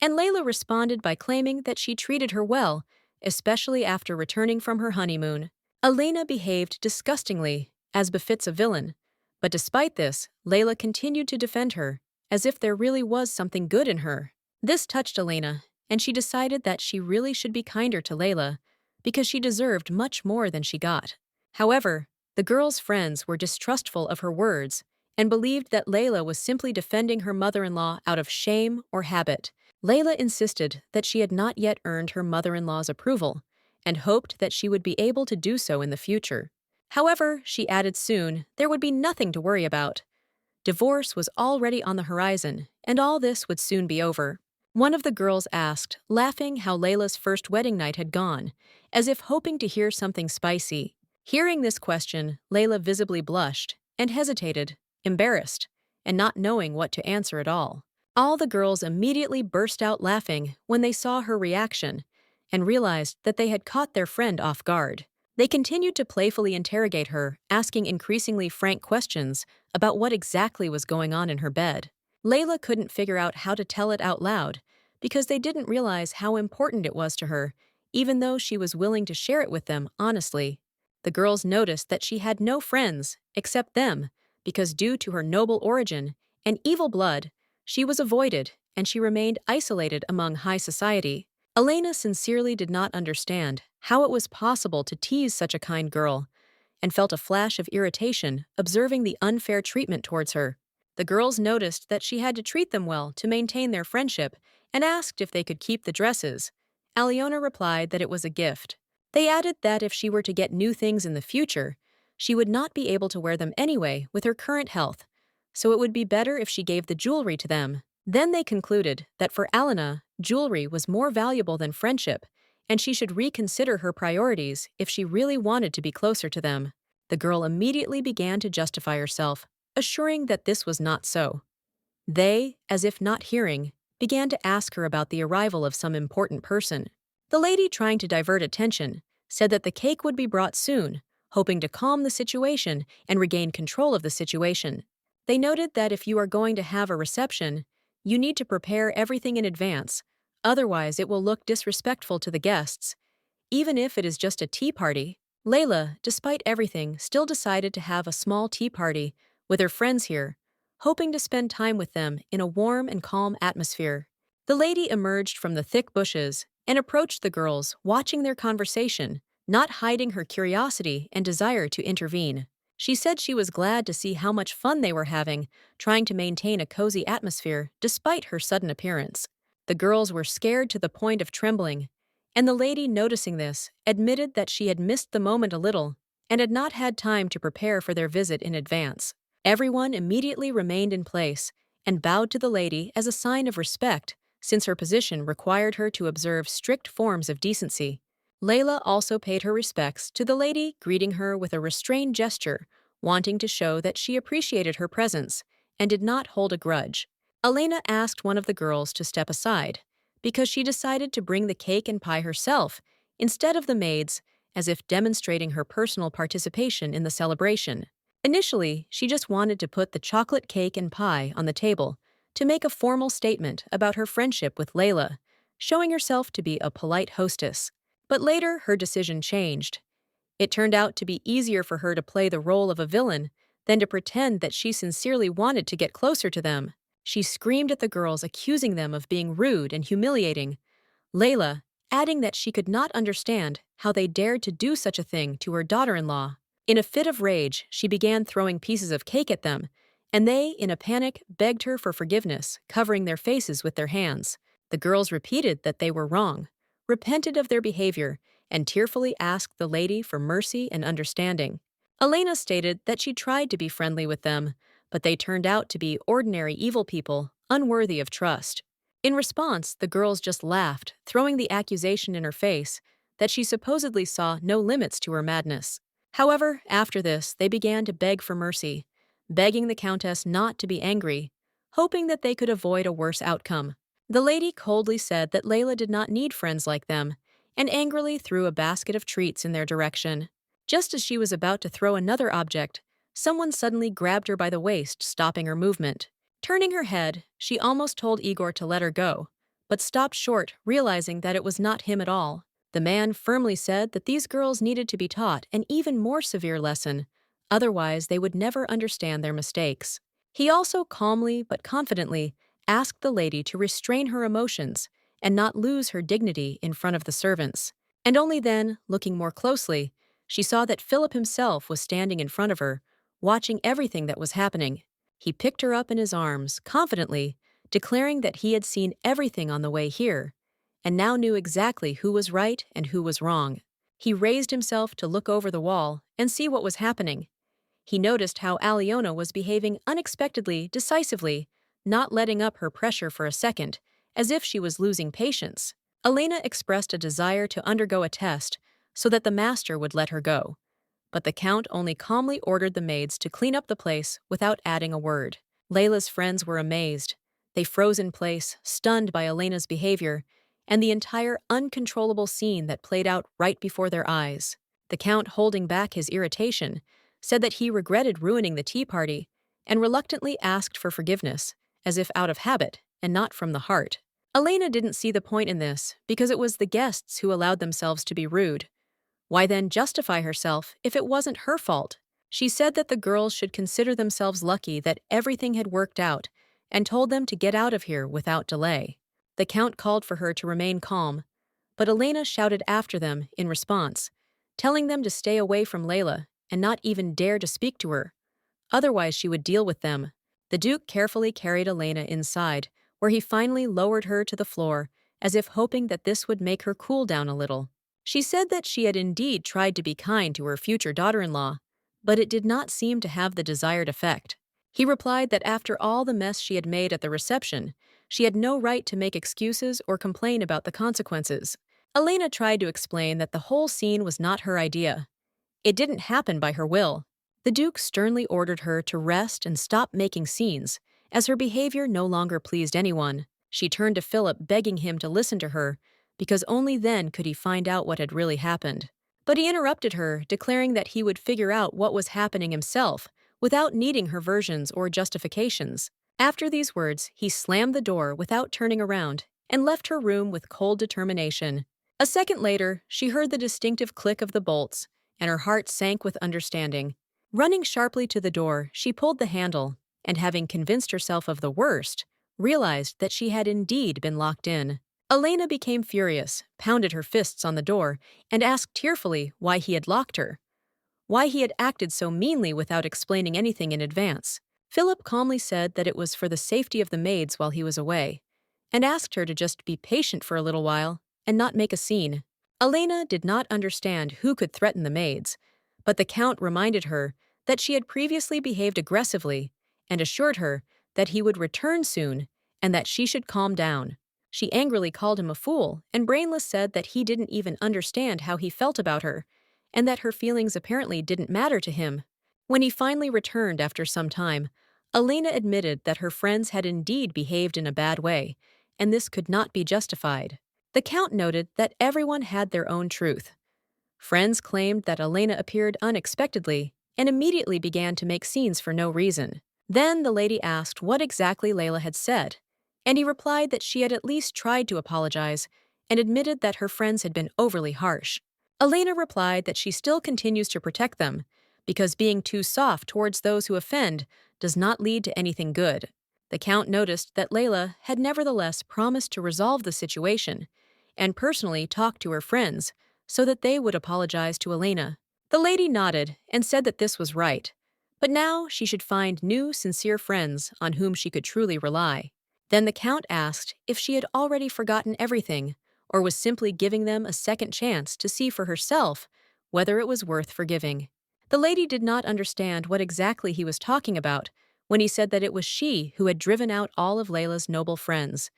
and Layla responded by claiming that she treated her well, especially after returning from her honeymoon. Elena behaved disgustingly, as befits a villain, but despite this, Layla continued to defend her, as if there really was something good in her. This touched Elena, and she decided that she really should be kinder to Layla, because she deserved much more than she got. However, the girl's friends were distrustful of her words and believed that Layla was simply defending her mother-in-law out of shame or habit. Layla insisted that she had not yet earned her mother-in-law's approval and hoped that she would be able to do so in the future. However, she added soon there would be nothing to worry about. Divorce was already on the horizon, and all this would soon be over. One of the girls asked, laughing, how Layla's first wedding night had gone, as if hoping to hear something spicy. Hearing this question, Layla visibly blushed and hesitated, embarrassed, and not knowing what to answer at all. All the girls immediately burst out laughing when they saw her reaction and realized that they had caught their friend off guard. They continued to playfully interrogate her, asking increasingly frank questions about what exactly was going on in her bed. Layla couldn't figure out how to tell it out loud because they didn't realize how important it was to her, even though she was willing to share it with them honestly. The girls noticed that she had no friends except them because due to her noble origin and evil blood, she was avoided and she remained isolated among high society. Elena sincerely did not understand how it was possible to tease such a kind girl and felt a flash of irritation observing the unfair treatment towards her. The girls noticed that she had to treat them well to maintain their friendship and asked if they could keep the dresses. Aliona replied that it was a gift. They added that if she were to get new things in the future, she would not be able to wear them anyway with her current health, so it would be better if she gave the jewelry to them. Then they concluded that for Alina, jewelry was more valuable than friendship, and she should reconsider her priorities if she really wanted to be closer to them. The girl immediately began to justify herself, assuring that this was not so. They, as if not hearing, began to ask her about the arrival of some important person. The lady, trying to divert attention, said that the cake would be brought soon, hoping to calm the situation and regain control of the situation. They noted that if you are going to have a reception, you need to prepare everything in advance, otherwise it will look disrespectful to the guests. Even if it is just a tea party, Layla, despite everything, still decided to have a small tea party with her friends here, hoping to spend time with them in a warm and calm atmosphere. The lady emerged from the thick bushes and approached the girls, watching their conversation, not hiding her curiosity and desire to intervene. She said she was glad to see how much fun they were having, trying to maintain a cozy atmosphere despite her sudden appearance. The girls were scared to the point of trembling, and the lady, noticing this, admitted that she had missed the moment a little and had not had time to prepare for their visit in advance. Everyone immediately remained in place and bowed to the lady as a sign of respect, since her position required her to observe strict forms of decency. Layla also paid her respects to the lady, greeting her with a restrained gesture, wanting to show that she appreciated her presence and did not hold a grudge. Elena asked one of the girls to step aside, because she decided to bring the cake and pie herself instead of the maids, as if demonstrating her personal participation in the celebration. Initially, she just wanted to put the chocolate cake and pie on the table to make a formal statement about her friendship with Layla, showing herself to be a polite hostess. But later, her decision changed. It turned out to be easier for her to play the role of a villain than to pretend that she sincerely wanted to get closer to them. She screamed at the girls, accusing them of being rude and humiliating. Layla, adding that she could not understand how they dared to do such a thing to her daughter-in-law. In a fit of rage, she began throwing pieces of cake at them, and they, in a panic, begged her for forgiveness, covering their faces with their hands. The girls repeated that they were wrong, repented of their behavior, and tearfully asked the lady for mercy and understanding. Elena stated that she tried to be friendly with them, but they turned out to be ordinary evil people, unworthy of trust. In response, the girls just laughed, throwing the accusation in her face that she supposedly saw no limits to her madness. However, after this, they began to beg for mercy, begging the Countess not to be angry, hoping that they could avoid a worse outcome. The lady coldly said that Layla did not need friends like them, and angrily threw a basket of treats in their direction. Just as she was about to throw another object, someone suddenly grabbed her by the waist, stopping her movement. Turning her head, she almost told Igor to let her go, but stopped short, realizing that it was not him at all. The man firmly said that these girls needed to be taught an even more severe lesson, otherwise they would never understand their mistakes. He also calmly but confidently asked the lady to restrain her emotions and not lose her dignity in front of the servants. And only then, looking more closely, she saw that Philip himself was standing in front of her, watching everything that was happening. He picked her up in his arms, confidently, declaring that he had seen everything on the way here, and now knew exactly who was right and who was wrong. He raised himself to look over the wall and see what was happening. He noticed how Aliona was behaving unexpectedly, decisively, not letting up her pressure for a second, as if she was losing patience. Elena expressed a desire to undergo a test so that the master would let her go, but the Count only calmly ordered the maids to clean up the place without adding a word. Layla's friends were amazed. They froze in place, stunned by Elena's behavior, and the entire uncontrollable scene that played out right before their eyes. The Count, holding back his irritation, said that he regretted ruining the tea party and reluctantly asked for forgiveness, as if out of habit and not from the heart. Elena didn't see the point in this because it was the guests who allowed themselves to be rude. Why then justify herself if it wasn't her fault? She said that the girls should consider themselves lucky that everything had worked out and told them to get out of here without delay. The Count called for her to remain calm, but Elena shouted after them in response, telling them to stay away from Layla and not even dare to speak to her. Otherwise, she would deal with them. The Duke carefully carried Elena inside, where he finally lowered her to the floor, as if hoping that this would make her cool down a little. She said that she had indeed tried to be kind to her future daughter-in-law, but it did not seem to have the desired effect. He replied that after all the mess she had made at the reception, she had no right to make excuses or complain about the consequences. Elena tried to explain that the whole scene was not her idea. It didn't happen by her will. The Duke sternly ordered her to rest and stop making scenes, as her behavior no longer pleased anyone. She turned to Philip, begging him to listen to her, because only then could he find out what had really happened. But he interrupted her, declaring that he would figure out what was happening himself, without needing her versions or justifications. After these words, he slammed the door without turning around and left her room with cold determination. A second later, she heard the distinctive click of the bolts, and her heart sank with understanding. Running sharply to the door, she pulled the handle, and having convinced herself of the worst, realized that she had indeed been locked in. Elena became furious, pounded her fists on the door, and asked tearfully why he had locked her, why he had acted so meanly without explaining anything in advance. Philip calmly said that it was for the safety of the maids while he was away, and asked her to just be patient for a little while and not make a scene. Elena did not understand who could threaten the maids, but the Count reminded her that she had previously behaved aggressively and assured her that he would return soon and that she should calm down. She angrily called him a fool, and Brainless said that he didn't even understand how he felt about her, and that her feelings apparently didn't matter to him. When he finally returned after some time, Elena admitted that her friends had indeed behaved in a bad way, and this could not be justified. The Count noted that everyone had their own truth. Friends claimed that Elena appeared unexpectedly and immediately began to make scenes for no reason. Then the lady asked what exactly Layla had said, and he replied that she had at least tried to apologize and admitted that her friends had been overly harsh. Elena replied that she still continues to protect them, because being too soft towards those who offend does not lead to anything good. The Count noticed that Layla had nevertheless promised to resolve the situation and personally talk to her friends so that they would apologize to Elena. The lady nodded and said that this was right, but now she should find new, sincere friends on whom she could truly rely. Then the Count asked if she had already forgotten everything or was simply giving them a second chance to see for herself whether it was worth forgiving. The lady did not understand what exactly he was talking about when he said that it was she who had driven out all of Layla's noble friends.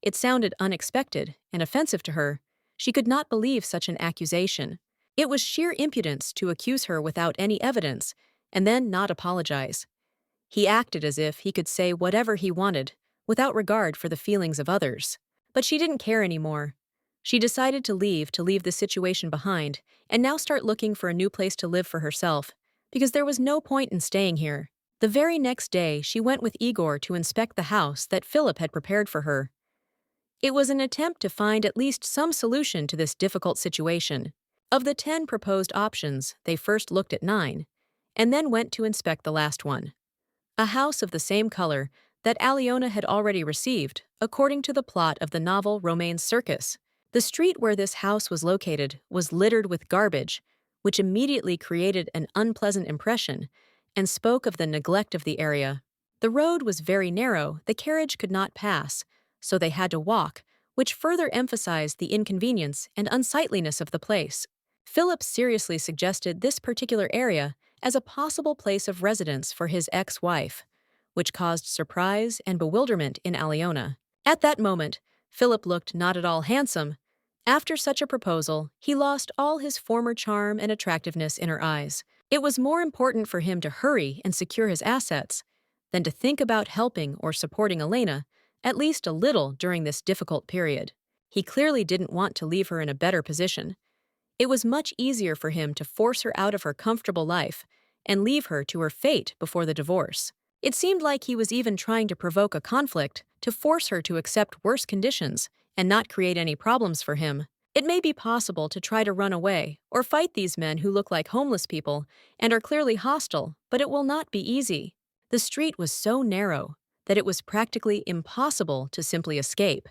It sounded unexpected and offensive to her. She could not believe such an accusation. It was sheer impudence to accuse her without any evidence and then not apologize. He acted as if he could say whatever he wanted, without regard for the feelings of others. But she didn't care anymore. She decided to leave the situation behind, and now start looking for a new place to live for herself, because there was no point in staying here. The very next day, she went with Igor to inspect the house that Philip had prepared for her. It was an attempt to find at least some solution to this difficult situation. Of the 10 proposed options, they first looked at 9, and then went to inspect the last one. A house of the same color that Aliona had already received, according to the plot of the novel Romaine's Circus. The street where this house was located was littered with garbage, which immediately created an unpleasant impression and spoke of the neglect of the area. The road was very narrow, the carriage could not pass, so they had to walk, which further emphasized the inconvenience and unsightliness of the place. Philip seriously suggested this particular area as a possible place of residence for his ex-wife, which caused surprise and bewilderment in Aliona. At that moment, Philip looked not at all handsome. After such a proposal, he lost all his former charm and attractiveness in her eyes. It was more important for him to hurry and secure his assets than to think about helping or supporting Elena, at least a little during this difficult period. He clearly didn't want to leave her in a better position. It was much easier for him to force her out of her comfortable life and leave her to her fate before the divorce. It seemed like he was even trying to provoke a conflict to force her to accept worse conditions and not create any problems for him. It may be possible to try to run away or fight these men who look like homeless people and are clearly hostile, but it will not be easy. The street was so narrow that it was practically impossible to simply escape.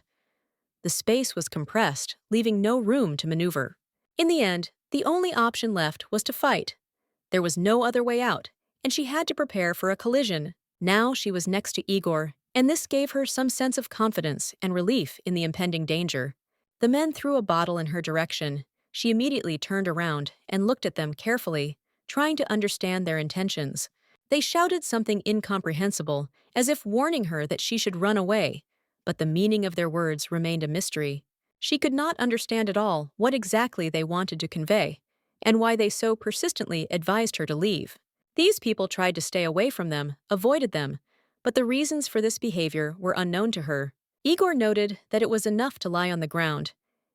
The space was compressed, leaving no room to maneuver. In the end, the only option left was to fight. There was no other way out, and she had to prepare for a collision. Now she was next to Igor, and this gave her some sense of confidence and relief in the impending danger. The men threw a bottle in her direction. She immediately turned around and looked at them carefully, trying to understand their intentions. They shouted something incomprehensible, as if warning her that she should run away, but the meaning of their words remained a mystery. She could not understand at all what exactly they wanted to convey, and why they so persistently advised her to leave. These people tried to stay away from them, avoided them, but the reasons for this behavior were unknown to her. Igor noted that it was enough to lie on the ground,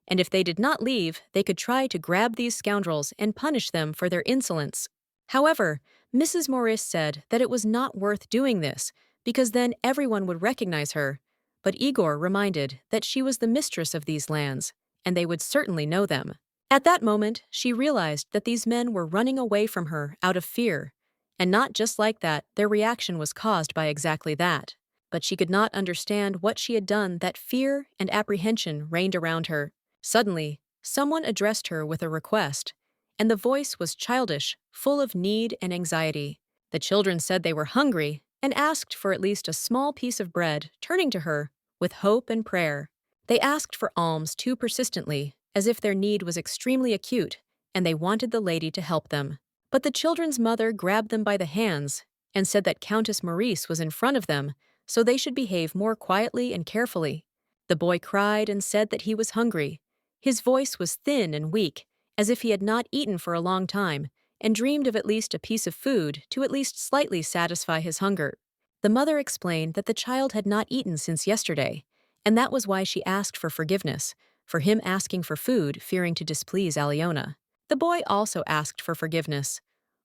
and if they did not leave, they could try to grab these scoundrels and punish them for their insolence. However, Mrs. Morris said that it was not worth doing this, because then everyone would recognize her, but Igor reminded that she was the mistress of these lands, and they would certainly know them. At that moment, she realized that these men were running away from her out of fear, and not just like that, their reaction was caused by exactly that. But she could not understand what she had done that fear and apprehension reigned around her. Suddenly, someone addressed her with a request, and the voice was childish, full of need and anxiety. The children said they were hungry and asked for at least a small piece of bread, turning to her with hope and prayer. They asked for alms too persistently, as if their need was extremely acute, and they wanted the lady to help them. But the children's mother grabbed them by the hands and said that Countess Maurice was in front of them, so they should behave more quietly and carefully. The boy cried and said that he was hungry. His voice was thin and weak, as if he had not eaten for a long time, and dreamed of at least a piece of food to at least slightly satisfy his hunger. The mother explained that the child had not eaten since yesterday, and that was why she asked for forgiveness, for him asking for food, fearing to displease Aliona. The boy also asked for forgiveness.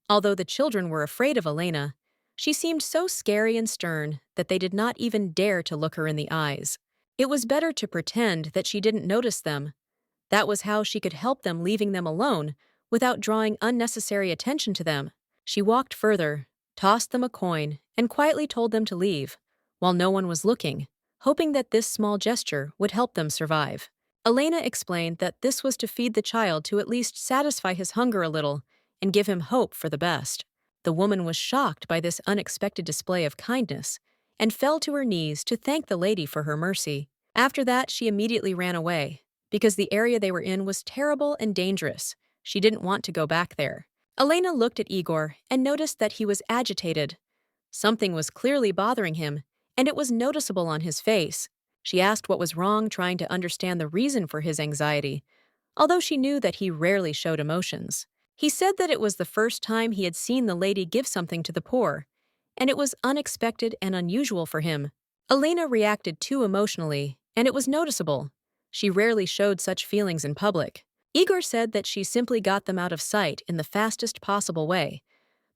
Although the children were afraid of Elena, she seemed so scary and stern that they did not even dare to look her in the eyes. It was better to pretend that she didn't notice them. That was how she could help them, leaving them alone without drawing unnecessary attention to them. She walked further, tossed them a coin, and quietly told them to leave, while no one was looking, hoping that this small gesture would help them survive. Elena explained that this was to feed the child to at least satisfy his hunger a little and give him hope for the best. The woman was shocked by this unexpected display of kindness and fell to her knees to thank the lady for her mercy. After that, she immediately ran away because the area they were in was terrible and dangerous. She didn't want to go back there. Elena looked at Igor and noticed that he was agitated. Something was clearly bothering him, and it was noticeable on his face. She asked what was wrong, trying to understand the reason for his anxiety, although she knew that he rarely showed emotions. He said that it was the first time he had seen the lady give something to the poor, and it was unexpected and unusual for him. Elena reacted too emotionally, and it was noticeable. She rarely showed such feelings in public. Igor said that she simply got them out of sight in the fastest possible way,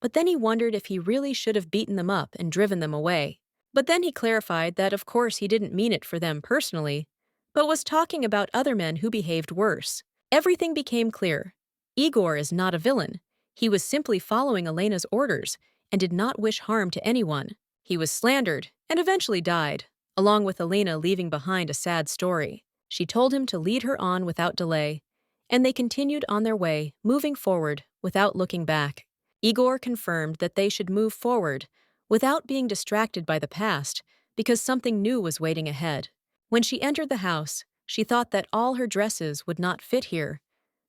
but then he wondered if he really should have beaten them up and driven them away. But then he clarified that of course he didn't mean it for them personally, but was talking about other men who behaved worse. Everything became clear. Igor is not a villain. He was simply following Elena's orders and did not wish harm to anyone. He was slandered and eventually died, along with Elena leaving behind a sad story. She told him to lead her on without delay, and they continued on their way, moving forward without looking back. Igor confirmed that they should move forward without being distracted by the past because something new was waiting ahead. When she entered the house, she thought that all her dresses would not fit here.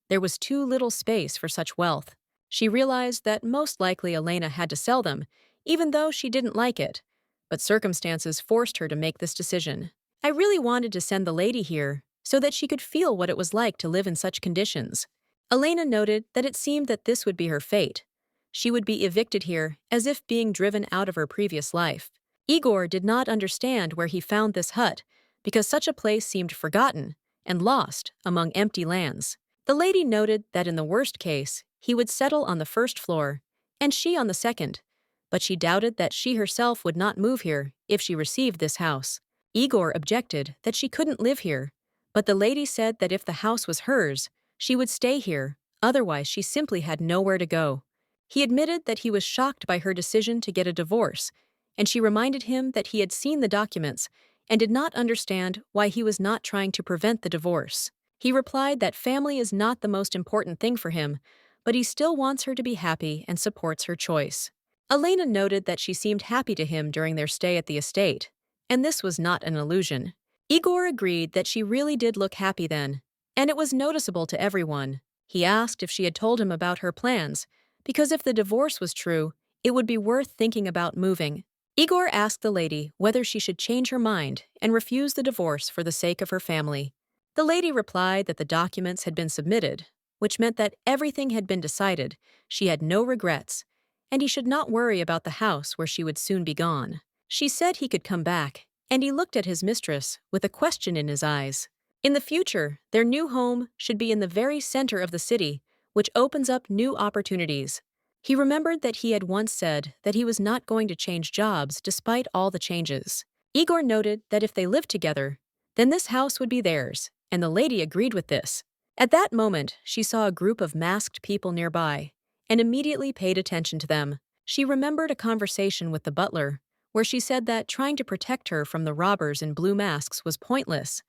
There was too little space for such wealth. She realized that most likely Elena had to sell them, even though she didn't like it. But circumstances forced her to make this decision. I really wanted to send the lady here so that she could feel what it was like to live in such conditions. Elena noted that it seemed that this would be her fate. She would be evicted here as if being driven out of her previous life. Igor did not understand where he found this hut because such a place seemed forgotten and lost among empty lands. The lady noted that in the worst case, he would settle on the first floor and she on the second, but she doubted that she herself would not move here if she received this house. Igor objected that she couldn't live here, but the lady said that if the house was hers, she would stay here, otherwise she simply had nowhere to go. He admitted that he was shocked by her decision to get a divorce, and she reminded him that he had seen the documents and did not understand why he was not trying to prevent the divorce. He replied that family is not the most important thing for him, but he still wants her to be happy and supports her choice. Elena noted that she seemed happy to him during their stay at the estate, and this was not an illusion. Igor agreed that she really did look happy then, and it was noticeable to everyone. He asked if she had told him about her plans, because if the divorce was true, it would be worth thinking about moving. Igor asked the lady whether she should change her mind and refuse the divorce for the sake of her family. The lady replied that the documents had been submitted, which meant that everything had been decided, she had no regrets, and he should not worry about the house where she would soon be gone. She said he could come back, and he looked at his mistress with a question in his eyes. In the future, their new home should be in the very center of the city, which opens up new opportunities. He remembered that he had once said that he was not going to change jobs despite all the changes. Igor noted that if they lived together, then this house would be theirs, and the lady agreed with this. At that moment, she saw a group of masked people nearby and immediately paid attention to them. She remembered a conversation with the butler where she said that trying to protect her from the robbers in blue masks was pointless.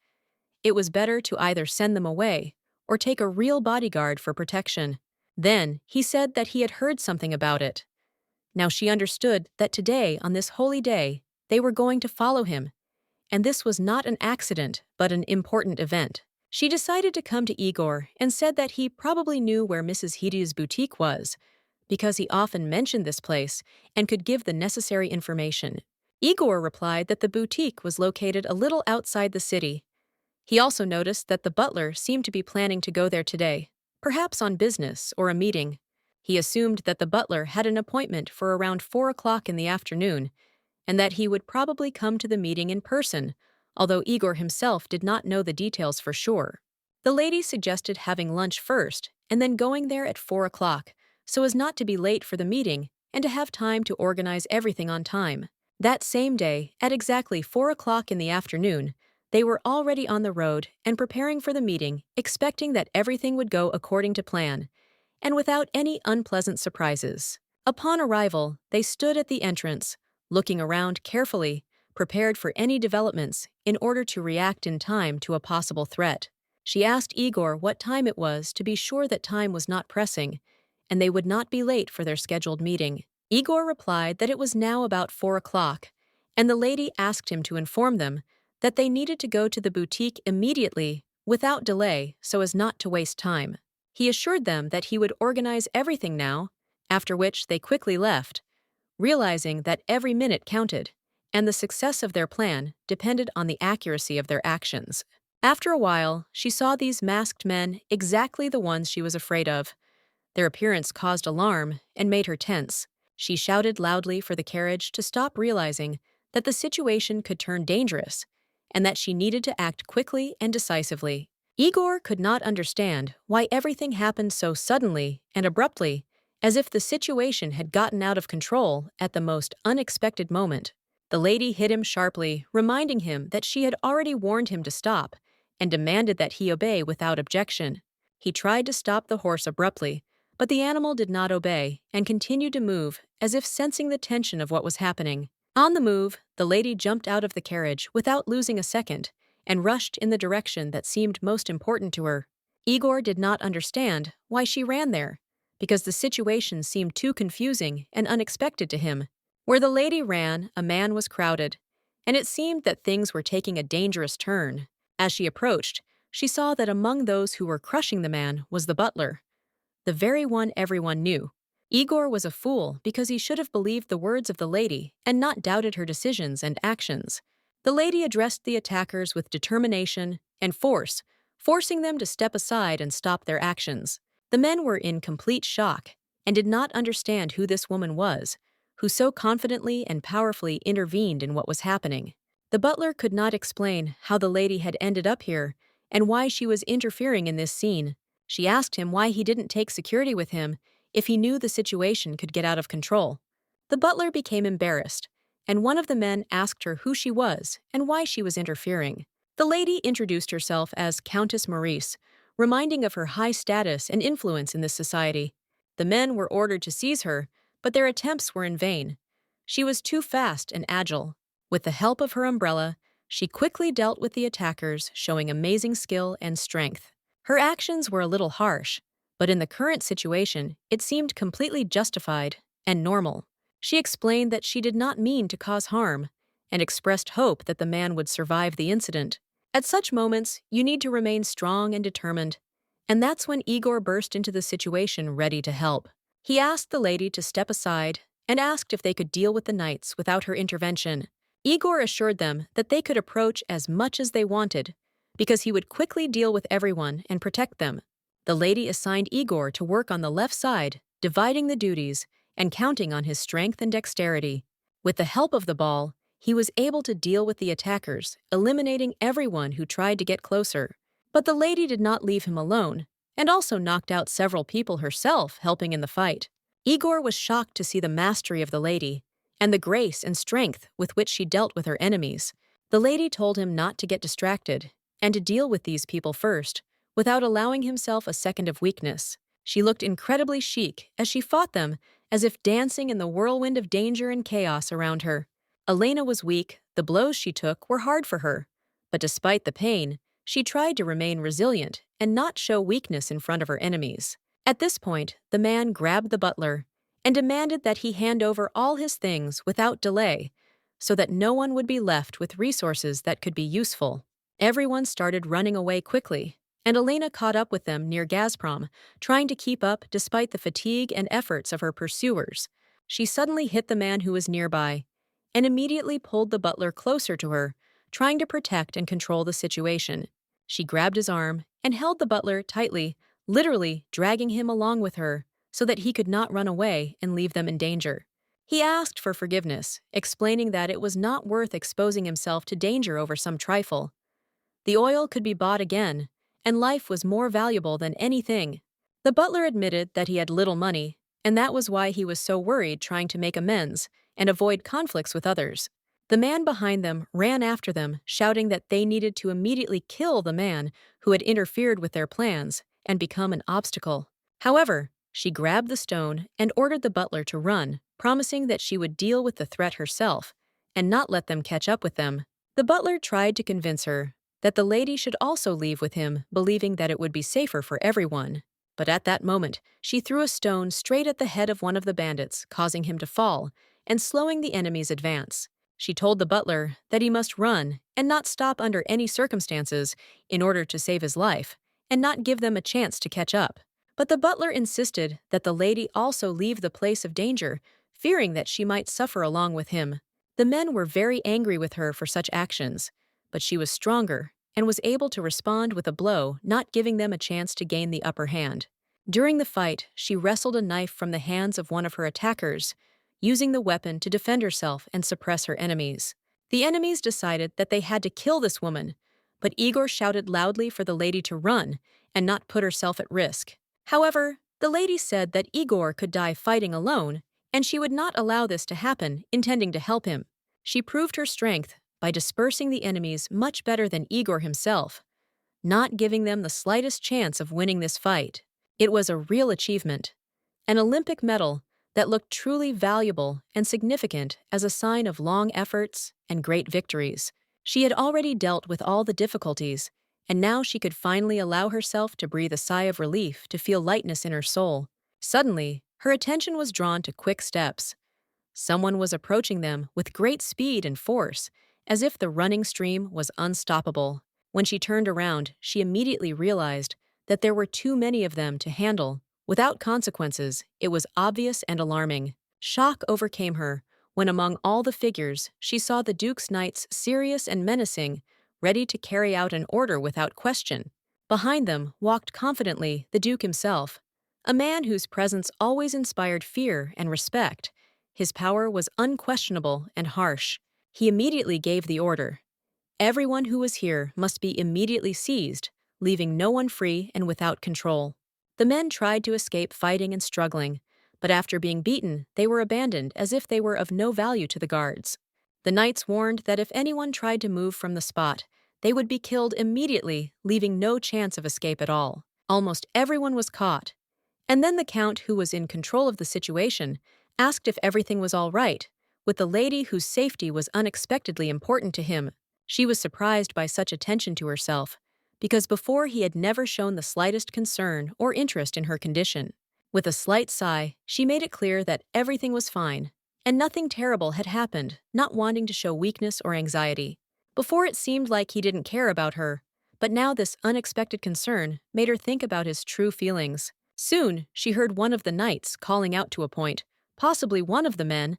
It was better to either send them away or take a real bodyguard for protection. Then, he said that he had heard something about it. Now she understood that today, on this holy day, they were going to follow him. And this was not an accident, but an important event. She decided to come to Igor and said that he probably knew where Mrs. Hidi's boutique was, because he often mentioned this place and could give the necessary information. Igor replied that the boutique was located a little outside the city. He also noticed that the butler seemed to be planning to go there today, perhaps on business or a meeting. He assumed that the butler had an appointment for around 4 o'clock in the afternoon, and that he would probably come to the meeting in person, although Igor himself did not know the details for sure. The lady suggested having lunch first and then going there at 4 o'clock, so as not to be late for the meeting and to have time to organize everything on time. That same day, at exactly 4 o'clock in the afternoon, they were already on the road and preparing for the meeting, expecting that everything would go according to plan, and without any unpleasant surprises. Upon arrival, they stood at the entrance, looking around carefully, prepared for any developments in order to react in time to a possible threat. She asked Igor what time it was to be sure that time was not pressing, and they would not be late for their scheduled meeting. Igor replied that it was now about 4 o'clock, and the lady asked him to inform them that they needed to go to the boutique immediately without delay so as not to waste time. He assured them that he would organize everything now, after which they quickly left, realizing that every minute counted, and the success of their plan depended on the accuracy of their actions. After a while, she saw these masked men exactly the ones she was afraid of. Their appearance caused alarm and made her tense. She shouted loudly for the carriage to stop, realizing that the situation could turn dangerous and that she needed to act quickly and decisively. Igor could not understand why everything happened so suddenly and abruptly, as if the situation had gotten out of control at the most unexpected moment. The lady hit him sharply, reminding him that she had already warned him to stop and demanded that he obey without objection. He tried to stop the horse abruptly, but the animal did not obey and continued to move, as if sensing the tension of what was happening. On the move, the lady jumped out of the carriage without losing a second and rushed in the direction that seemed most important to her. Igor did not understand why she ran there, because the situation seemed too confusing and unexpected to him. Where the lady ran, a man was crowded, and it seemed that things were taking a dangerous turn. As she approached, she saw that among those who were crushing the man was the butler, the very one everyone knew. Igor was a fool because he should have believed the words of the lady and not doubted her decisions and actions. The lady addressed the attackers with determination and force, forcing them to step aside and stop their actions. The men were in complete shock and did not understand who this woman was, who so confidently and powerfully intervened in what was happening. The butler could not explain how the lady had ended up here and why she was interfering in this scene. She asked him why he didn't take security with him if he knew the situation could get out of control. The butler became embarrassed, and one of the men asked her who she was and why she was interfering. The lady introduced herself as Countess Maurice, reminding of her high status and influence in this society. The men were ordered to seize her, but their attempts were in vain. She was too fast and agile. With the help of her umbrella, she quickly dealt with the attackers, showing amazing skill and strength. Her actions were a little harsh, but in the current situation, it seemed completely justified and normal. She explained that she did not mean to cause harm and expressed hope that the man would survive the incident. At such moments, you need to remain strong and determined, and that's when Igor burst into the situation ready to help. He asked the lady to step aside and asked if they could deal with the knights without her intervention. Igor assured them that they could approach as much as they wanted, because he would quickly deal with everyone and protect them. The lady assigned Igor to work on the left side, dividing the duties and counting on his strength and dexterity. With the help of the ball, he was able to deal with the attackers, eliminating everyone who tried to get closer. But the lady did not leave him alone, and also knocked out several people herself, helping in the fight. Igor was shocked to see the mastery of the lady and the grace and strength with which she dealt with her enemies. The lady told him not to get distracted and to deal with these people first, without allowing himself a second of weakness. She looked incredibly chic as she fought them, as if dancing in the whirlwind of danger and chaos around her. Elena was weak, the blows she took were hard for her, but despite the pain, she tried to remain resilient and not show weakness in front of her enemies. At this point, the man grabbed the butler and demanded that he hand over all his things without delay, so that no one would be left with resources that could be useful. Everyone started running away quickly, and Elena caught up with them near Gazprom, trying to keep up despite the fatigue and efforts of her pursuers. She suddenly hit the man who was nearby, and immediately pulled the butler closer to her, trying to protect and control the situation. She grabbed his arm and held the butler tightly, literally dragging him along with her so that he could not run away and leave them in danger. He asked for forgiveness, explaining that it was not worth exposing himself to danger over some trifle. The oil could be bought again, and life was more valuable than anything. The butler admitted that he had little money, and that was why he was so worried, trying to make amends and avoid conflicts with others. The man behind them ran after them, shouting that they needed to immediately kill the man who had interfered with their plans and become an obstacle. However, she grabbed the stone and ordered the butler to run, promising that she would deal with the threat herself and not let them catch up with them. The butler tried to convince her that the lady should also leave with him, believing that it would be safer for everyone. But at that moment, she threw a stone straight at the head of one of the bandits, causing him to fall and slowing the enemy's advance. She told the butler that he must run and not stop under any circumstances in order to save his life, and not give them a chance to catch up. But the butler insisted that the lady also leave the place of danger, fearing that she might suffer along with him. The men were very angry with her for such actions, but she was stronger and was able to respond with a blow, not giving them a chance to gain the upper hand. During the fight, she wrestled a knife from the hands of one of her attackers, using the weapon to defend herself and suppress her enemies. The enemies decided that they had to kill this woman, but Igor shouted loudly for the lady to run and not put herself at risk. However, the lady said that Igor could die fighting alone, and she would not allow this to happen, intending to help him. She proved her strength by dispersing the enemies much better than Igor himself, not giving them the slightest chance of winning this fight. It was a real achievement, an Olympic medal that looked truly valuable and significant as a sign of long efforts and great victories. She had already dealt with all the difficulties, and now she could finally allow herself to breathe a sigh of relief, to feel lightness in her soul. Suddenly, her attention was drawn to quick steps. Someone was approaching them with great speed and force, as if the running stream was unstoppable. When she turned around, she immediately realized that there were too many of them to handle. Without consequences, it was obvious and alarming. Shock overcame her when among all the figures she saw the Duke's knights, serious and menacing, ready to carry out an order without question. Behind them walked confidently the Duke himself, a man whose presence always inspired fear and respect. His power was unquestionable and harsh. He immediately gave the order. Everyone who was here must be immediately seized, leaving no one free and without control. The men tried to escape fighting and struggling, but after being beaten, they were abandoned as if they were of no value to the guards. The knights warned that if anyone tried to move from the spot, they would be killed immediately, leaving no chance of escape at all. Almost everyone was caught. And then the count, who was in control of the situation, asked if everything was all right, with the lady whose safety was unexpectedly important to him. She was surprised by such attention to herself, because before he had never shown the slightest concern or interest in her condition. With a slight sigh, she made it clear that everything was fine, and nothing terrible had happened, not wanting to show weakness or anxiety. Before it seemed like he didn't care about her, but now this unexpected concern made her think about his true feelings. Soon, she heard one of the knights calling out to a point, possibly one of the men,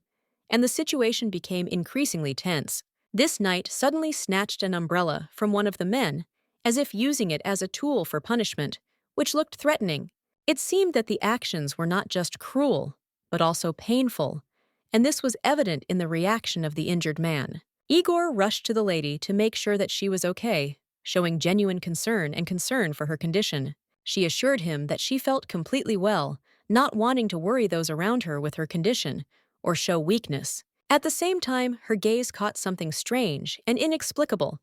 and the situation became increasingly tense. This knight suddenly snatched an umbrella from one of the men, as if using it as a tool for punishment, which looked threatening. It seemed that the actions were not just cruel, but also painful, and this was evident in the reaction of the injured man. Igor rushed to the lady to make sure that she was okay, showing genuine concern for her condition. She assured him that she felt completely well, not wanting to worry those around her with her condition or show weakness. At the same time, her gaze caught something strange and inexplicable,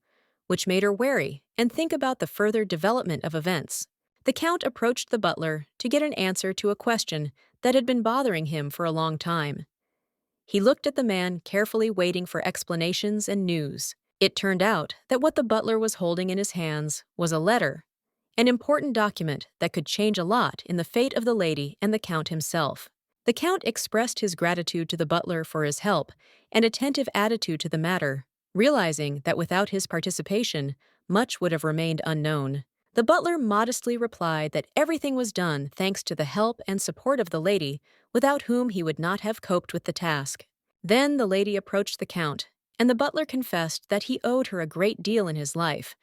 which made her wary and think about the further development of events. The count approached the butler to get an answer to a question that had been bothering him for a long time. He looked at the man, carefully waiting for explanations and news. It turned out that what the butler was holding in his hands was a letter, an important document that could change a lot in the fate of the lady and the count himself. The count expressed his gratitude to the butler for his help and attentive attitude to the matter, realizing that without his participation, much would have remained unknown. The butler modestly replied that everything was done thanks to the help and support of the lady, without whom he would not have coped with the task. Then the lady approached the count, and the butler confessed that he owed her a great deal in his life,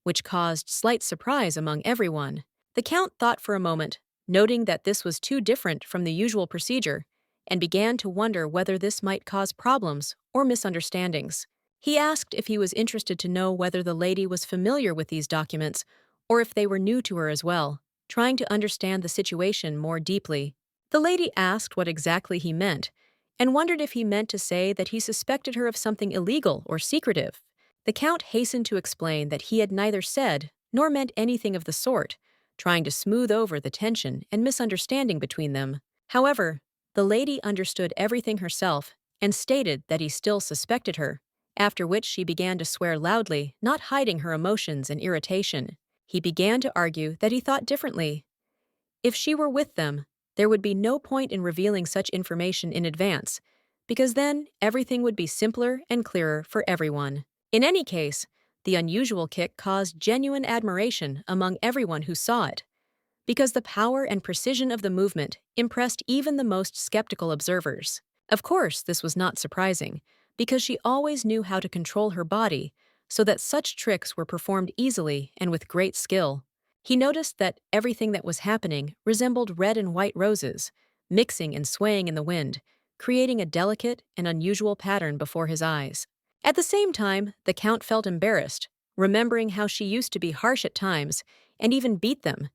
which caused slight surprise among everyone. The count thought for a moment, noting that this was too different from the usual procedure, and began to wonder whether this might cause problems or misunderstandings. He asked if he was interested to know whether the lady was familiar with these documents or if they were new to her as well, trying to understand the situation more deeply. The lady asked what exactly he meant, and wondered if he meant to say that he suspected her of something illegal or secretive. The count hastened to explain that he had neither said nor meant anything of the sort, trying to smooth over the tension and misunderstanding between them. However, the lady understood everything herself and stated that he still suspected her, after which she began to swear loudly, not hiding her emotions and irritation. He began to argue that he thought differently. If she were with them, there would be no point in revealing such information in advance, because then everything would be simpler and clearer for everyone. In any case, the unusual kick caused genuine admiration among everyone who saw it, because the power and precision of the movement impressed even the most skeptical observers. Of course, this was not surprising, because she always knew how to control her body so that such tricks were performed easily and with great skill. He noticed that everything that was happening resembled red and white roses, mixing and swaying in the wind, creating a delicate and unusual pattern before his eyes. At the same time, the Count felt embarrassed, remembering how she used to be harsh at times and even beat them,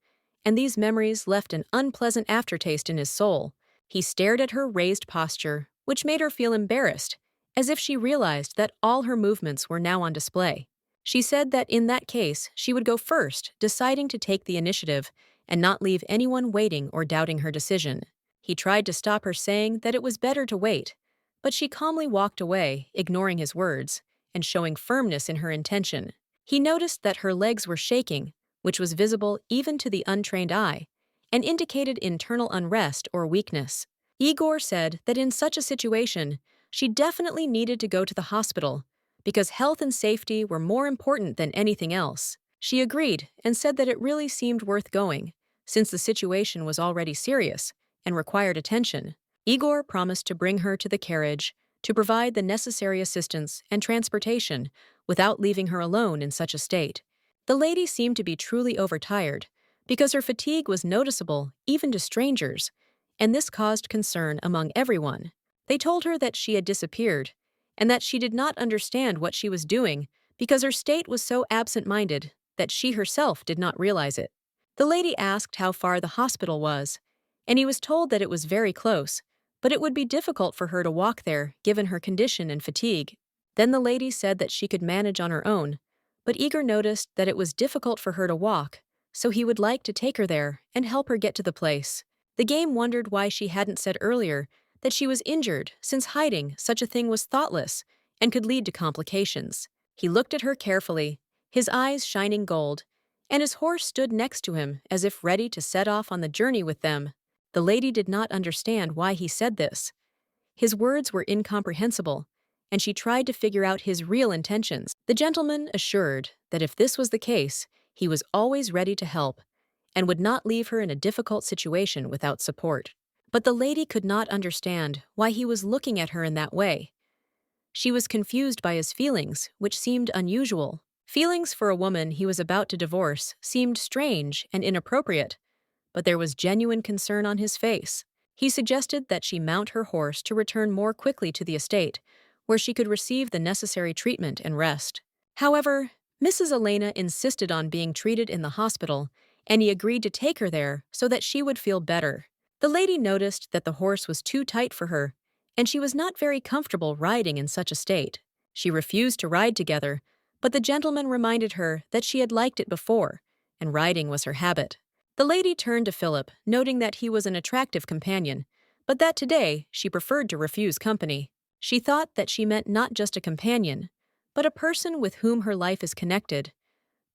and these memories left an unpleasant aftertaste in his soul. He stared at her raised posture, which made her feel embarrassed, as if she realized that all her movements were now on display. She said that in that case, she would go first, deciding to take the initiative and not leave anyone waiting or doubting her decision. He tried to stop her, saying that it was better to wait, but she calmly walked away, ignoring his words and showing firmness in her intention. He noticed that her legs were shaking, which was visible even to the untrained eye, and indicated internal unrest or weakness. Igor said that in such a situation, she definitely needed to go to the hospital, because health and safety were more important than anything else. She agreed and said that it really seemed worth going, since the situation was already serious and required attention. Igor promised to bring her to the carriage, to provide the necessary assistance and transportation without leaving her alone in such a state. The lady seemed to be truly overtired, because her fatigue was noticeable even to strangers, and this caused concern among everyone. They told her that she had disappeared, and that she did not understand what she was doing because her state was so absent-minded that she herself did not realize it. The lady asked how far the hospital was, and he was told that it was very close, but it would be difficult for her to walk there given her condition and fatigue. Then the lady said that she could manage on her own, but Igor noticed that it was difficult for her to walk, so he would like to take her there and help her get to the place. The game wondered why she hadn't said earlier that she was injured, since hiding such a thing was thoughtless and could lead to complications. He looked at her carefully, his eyes shining gold, and his horse stood next to him as if ready to set off on the journey with them. The lady did not understand why he said this. His words were incomprehensible, and she tried to figure out his real intentions. The gentleman assured that if this was the case, he was always ready to help and would not leave her in a difficult situation without support. But the lady could not understand why he was looking at her in that way. She was confused by his feelings, which seemed unusual. Feelings for a woman he was about to divorce seemed strange and inappropriate, but there was genuine concern on his face. He suggested that she mount her horse to return more quickly to the estate, where she could receive the necessary treatment and rest. However, Mrs. Elena insisted on being treated in the hospital, and he agreed to take her there so that she would feel better. The lady noticed that the horse was too tight for her, and she was not very comfortable riding in such a state. She refused to ride together, but the gentleman reminded her that she had liked it before, and riding was her habit. The lady turned to Philip, noting that he was an attractive companion, but that today she preferred to refuse company. She thought that she meant not just a companion, but a person with whom her life is connected.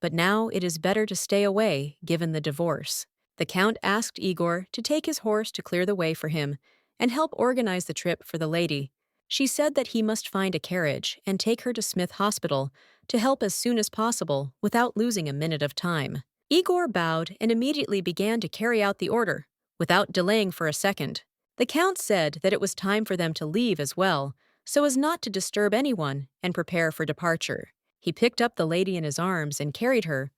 But now it is better to stay away, given the divorce. The Count asked Igor to take his horse to clear the way for him and help organize the trip for the lady. She said that he must find a carriage and take her to Smith Hospital to help as soon as possible without losing a minute of time. Igor bowed and immediately began to carry out the order, without delaying for a second. The Count said that it was time for them to leave as well, so as not to disturb anyone and prepare for departure. He picked up the lady in his arms and carried her,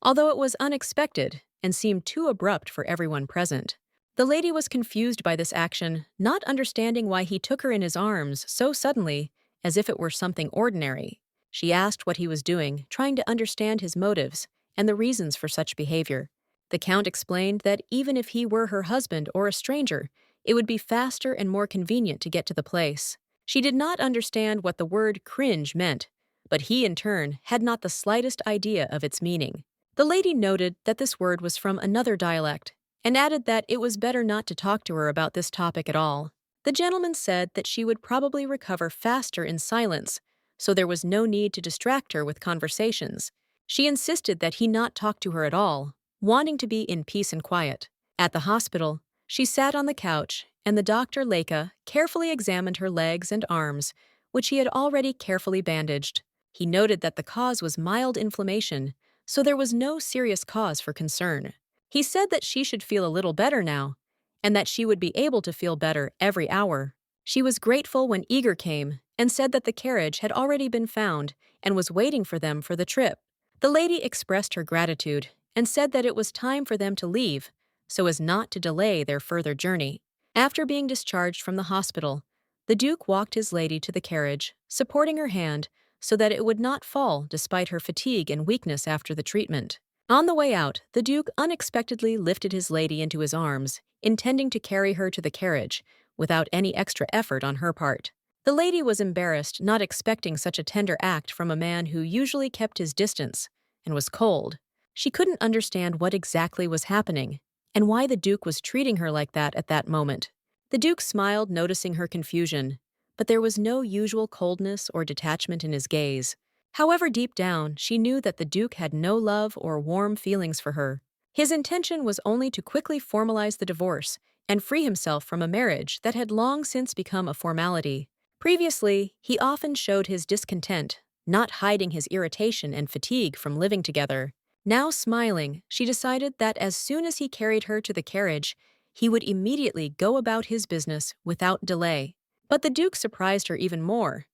although it was unexpected and seemed too abrupt for everyone present. The lady was confused by this action, not understanding why he took her in his arms so suddenly, as if it were something ordinary. She asked what he was doing, trying to understand his motives and the reasons for such behavior. The Count explained that even if he were her husband or a stranger, it would be faster and more convenient to get to the place. She did not understand what the word cringe meant, but he in turn had not the slightest idea of its meaning. The lady noted that this word was from another dialect and added that it was better not to talk to her about this topic at all. The gentleman said that she would probably recover faster in silence, so there was no need to distract her with conversations. She insisted that he not talk to her at all, wanting to be in peace and quiet. At the hospital, she sat on the couch, and the doctor Leica carefully examined her legs and arms, which he had already carefully bandaged. He noted that the cause was mild inflammation, so there was no serious cause for concern. He said that she should feel a little better now, and that she would be able to feel better every hour. She was grateful when Igor came and said that the carriage had already been found and was waiting for them for the trip. The lady expressed her gratitude and said that it was time for them to leave, so as not to delay their further journey. After being discharged from the hospital, the Duke walked his lady to the carriage, supporting her hand so that it would not fall despite her fatigue and weakness after the treatment. On the way out, the Duke unexpectedly lifted his lady into his arms, intending to carry her to the carriage, without any extra effort on her part. The lady was embarrassed, not expecting such a tender act from a man who usually kept his distance, and was cold. She couldn't understand what exactly was happening, and why the Duke was treating her like that at that moment. The Duke smiled, noticing her confusion, but there was no usual coldness or detachment in his gaze. However, deep down, she knew that the Duke had no love or warm feelings for her. His intention was only to quickly formalize the divorce and free himself from a marriage that had long since become a formality. Previously, he often showed his discontent, not hiding his irritation and fatigue from living together. Now smiling, she decided that as soon as he carried her to the carriage, he would immediately go about his business without delay. But the Duke surprised her even more.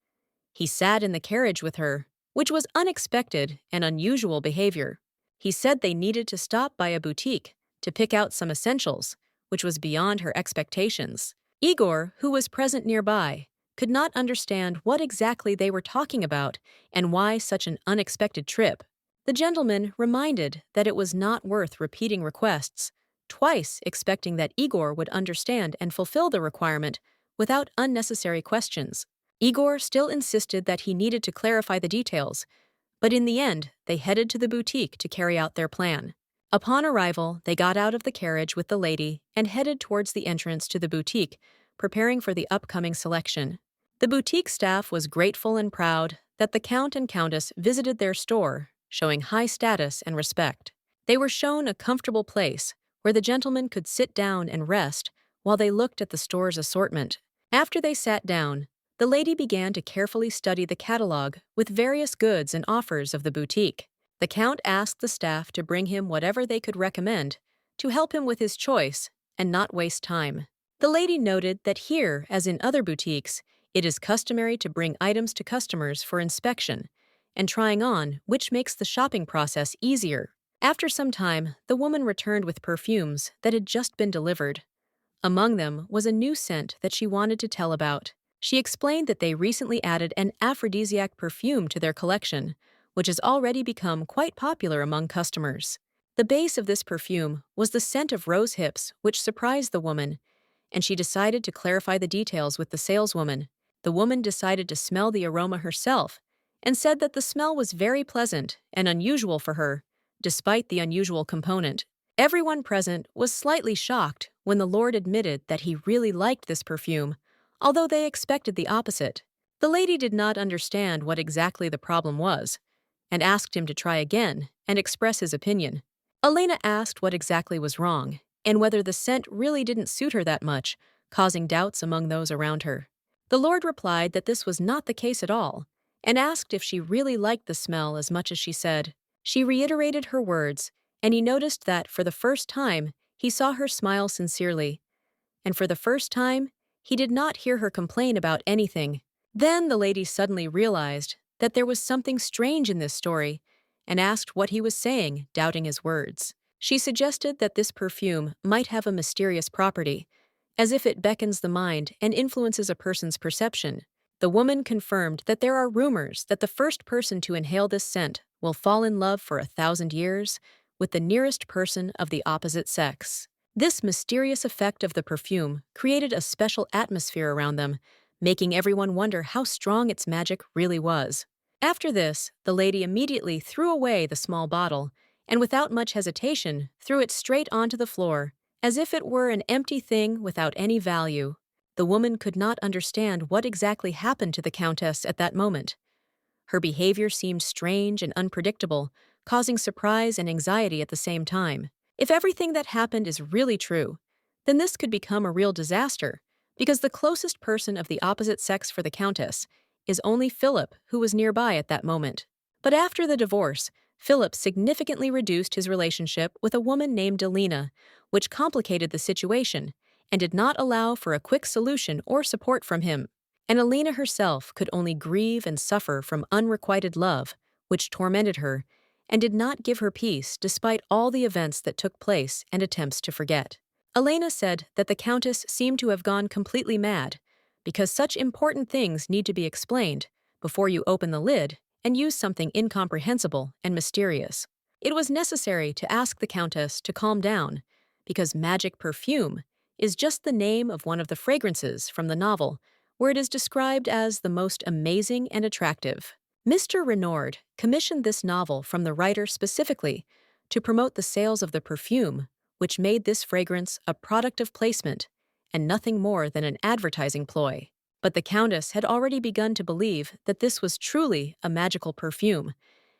He sat in the carriage with her, which was unexpected and unusual behavior. He said they needed to stop by a boutique to pick out some essentials, which was beyond her expectations. Igor, who was present nearby, could not understand what exactly they were talking about and why such an unexpected trip. The gentleman reminded that it was not worth repeating requests, twice expecting that Igor would understand and fulfill the requirement without unnecessary questions. Igor still insisted that he needed to clarify the details, but in the end, they headed to the boutique to carry out their plan. Upon arrival, they got out of the carriage with the lady and headed towards the entrance to the boutique, preparing for the upcoming selection. The boutique staff was grateful and proud that the Count and Countess visited their store, showing high status and respect. They were shown a comfortable place where the gentlemen could sit down and rest while they looked at the store's assortment. After they sat down, the lady began to carefully study the catalog with various goods and offers of the boutique. The Count asked the staff to bring him whatever they could recommend to help him with his choice and not waste time. The lady noted that here, as in other boutiques, it is customary to bring items to customers for inspection and trying on, which makes the shopping process easier. After some time, the woman returned with perfumes that had just been delivered. Among them was a new scent that she wanted to tell about. She explained that they recently added an aphrodisiac perfume to their collection, which has already become quite popular among customers. The base of this perfume was the scent of rose hips, which surprised the woman, and she decided to clarify the details with the saleswoman. The woman decided to smell the aroma herself and said that the smell was very pleasant and unusual for her, despite the unusual component. Everyone present was slightly shocked when the Lord admitted that he really liked this perfume, although they expected the opposite. The lady did not understand what exactly the problem was, and asked him to try again and express his opinion. Elena asked what exactly was wrong, and whether the scent really didn't suit her that much, causing doubts among those around her. The Lord replied that this was not the case at all, and asked if she really liked the smell as much as she said. She reiterated her words, and he noticed that, for the first time, he saw her smile sincerely, and for the first time, he did not hear her complain about anything. Then the lady suddenly realized that there was something strange in this story, and asked what he was saying, doubting his words. She suggested that this perfume might have a mysterious property, as if it beckons the mind and influences a person's perception. The woman confirmed that there are rumors that the first person to inhale this scent will fall in love for 1,000 years with the nearest person of the opposite sex. This mysterious effect of the perfume created a special atmosphere around them, making everyone wonder how strong its magic really was. After this, the lady immediately threw away the small bottle and, without much hesitation, threw it straight onto the floor, as if it were an empty thing without any value. The woman could not understand what exactly happened to the Countess at that moment. Her behavior seemed strange and unpredictable, causing surprise and anxiety at the same time. If everything that happened is really true, then this could become a real disaster, because the closest person of the opposite sex for the Countess is only Philip, who was nearby at that moment. But after the divorce, Philip significantly reduced his relationship with a woman named Alina, which complicated the situation and did not allow for a quick solution or support from him. And Alina herself could only grieve and suffer from unrequited love, which tormented her, and did not give her peace despite all the events that took place and attempts to forget. Elena said that the Countess seemed to have gone completely mad, because such important things need to be explained before you open the lid and use something incomprehensible and mysterious. It was necessary to ask the Countess to calm down, because magic perfume is just the name of one of the fragrances from the novel, where it is described as the most amazing and attractive. Mr. Renaud commissioned this novel from the writer specifically to promote the sales of the perfume, which made this fragrance a product of placement and nothing more than an advertising ploy. But the Countess had already begun to believe that this was truly a magical perfume,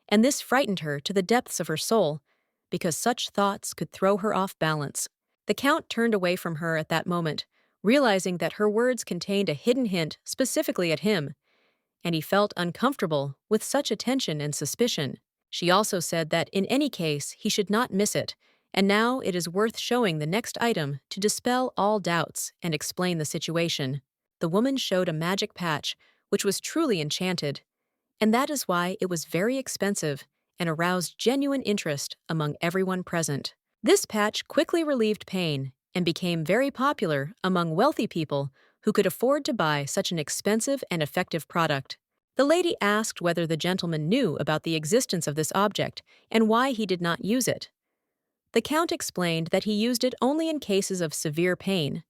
and this frightened her to the depths of her soul, because such thoughts could throw her off balance. The Count turned away from her at that moment, realizing that her words contained a hidden hint specifically at him, and he felt uncomfortable with such attention and suspicion. She also said that in any case he should not miss it, and now it is worth showing the next item to dispel all doubts and explain the situation. The woman showed a magic patch, which was truly enchanted, and that is why it was very expensive and aroused genuine interest among everyone present. This patch quickly relieved pain and became very popular among wealthy people who could afford to buy such an expensive and effective product. The lady asked whether the gentleman knew about the existence of this object and why he did not use it. The Count explained that he used it only in cases of severe pain.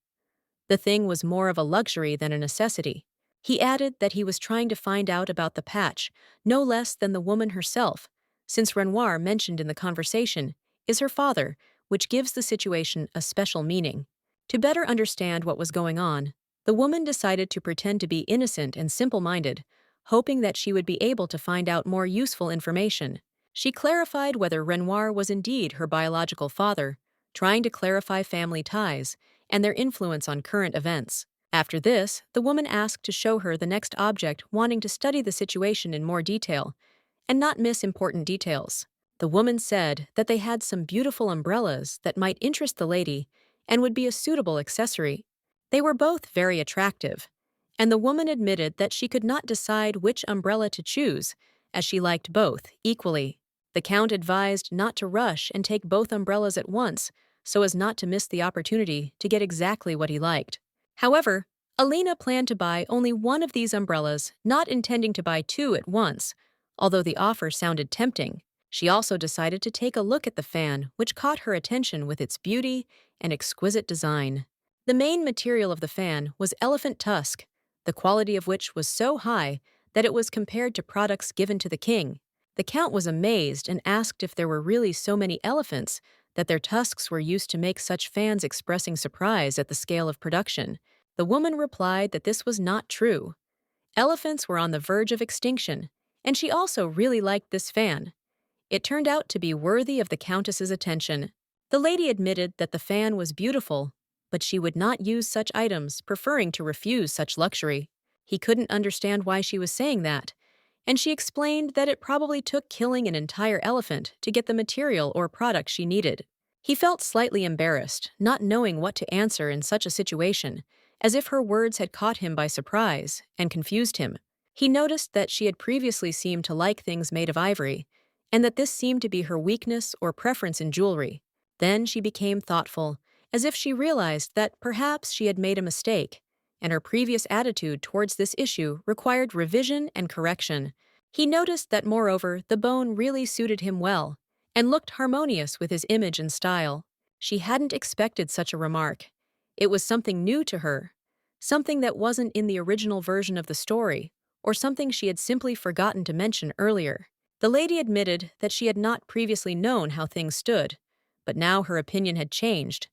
The thing was more of a luxury than a necessity. He added that he was trying to find out about the patch, no less than the woman herself, since Renoir, mentioned in the conversation, is her father, which gives the situation a special meaning. To better understand what was going on, the woman decided to pretend to be innocent and simple-minded, hoping that she would be able to find out more useful information. She clarified whether Renoir was indeed her biological father, trying to clarify family ties and their influence on current events. After this, the woman asked to show her the next object, wanting to study the situation in more detail and not miss important details. The woman said that they had some beautiful umbrellas that might interest the lady and would be a suitable accessory. They were both very attractive, and the woman admitted that she could not decide which umbrella to choose, as she liked both equally. The Count advised not to rush and take both umbrellas at once, so as not to miss the opportunity to get exactly what he liked. However, Alina planned to buy only one of these umbrellas, not intending to buy two at once, although the offer sounded tempting. She also decided to take a look at the fan, which caught her attention with its beauty and exquisite design. The main material of the fan was elephant tusk, the quality of which was so high that it was compared to products given to the king. The Count was amazed and asked if there were really so many elephants that their tusks were used to make such fans, expressing surprise at the scale of production. The woman replied that this was not true. Elephants were on the verge of extinction, and she also really liked this fan. It turned out to be worthy of the Countess's attention. The lady admitted that the fan was beautiful, but she would not use such items, preferring to refuse such luxury. He couldn't understand why she was saying that, and she explained that it probably took killing an entire elephant to get the material or product she needed. He felt slightly embarrassed, not knowing what to answer in such a situation, as if her words had caught him by surprise and confused him. He noticed that she had previously seemed to like things made of ivory, and that this seemed to be her weakness or preference in jewelry. Then she became thoughtful, as if she realized that perhaps she had made a mistake, and her previous attitude towards this issue required revision and correction. He noticed that, moreover, the bone really suited him well and looked harmonious with his image and style. She hadn't expected such a remark. It was something new to her, something that wasn't in the original version of the story, or something she had simply forgotten to mention earlier. The lady admitted that she had not previously known how things stood, but now her opinion had changed.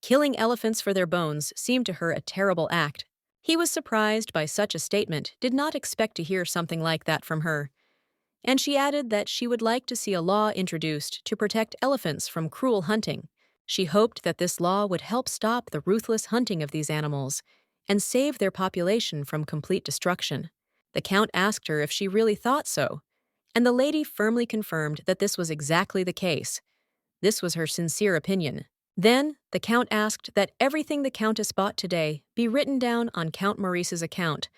Killing elephants for their bones seemed to her a terrible act. He was surprised by such a statement, did not expect to hear something like that from her, and she added that she would like to see a law introduced to protect elephants from cruel hunting. She hoped that this law would help stop the ruthless hunting of these animals and save their population from complete destruction. The Count asked her if she really thought so, and the lady firmly confirmed that this was exactly the case. This was her sincere opinion. Then, the Count asked that everything the Countess bought today be written down on Count Maurice's account,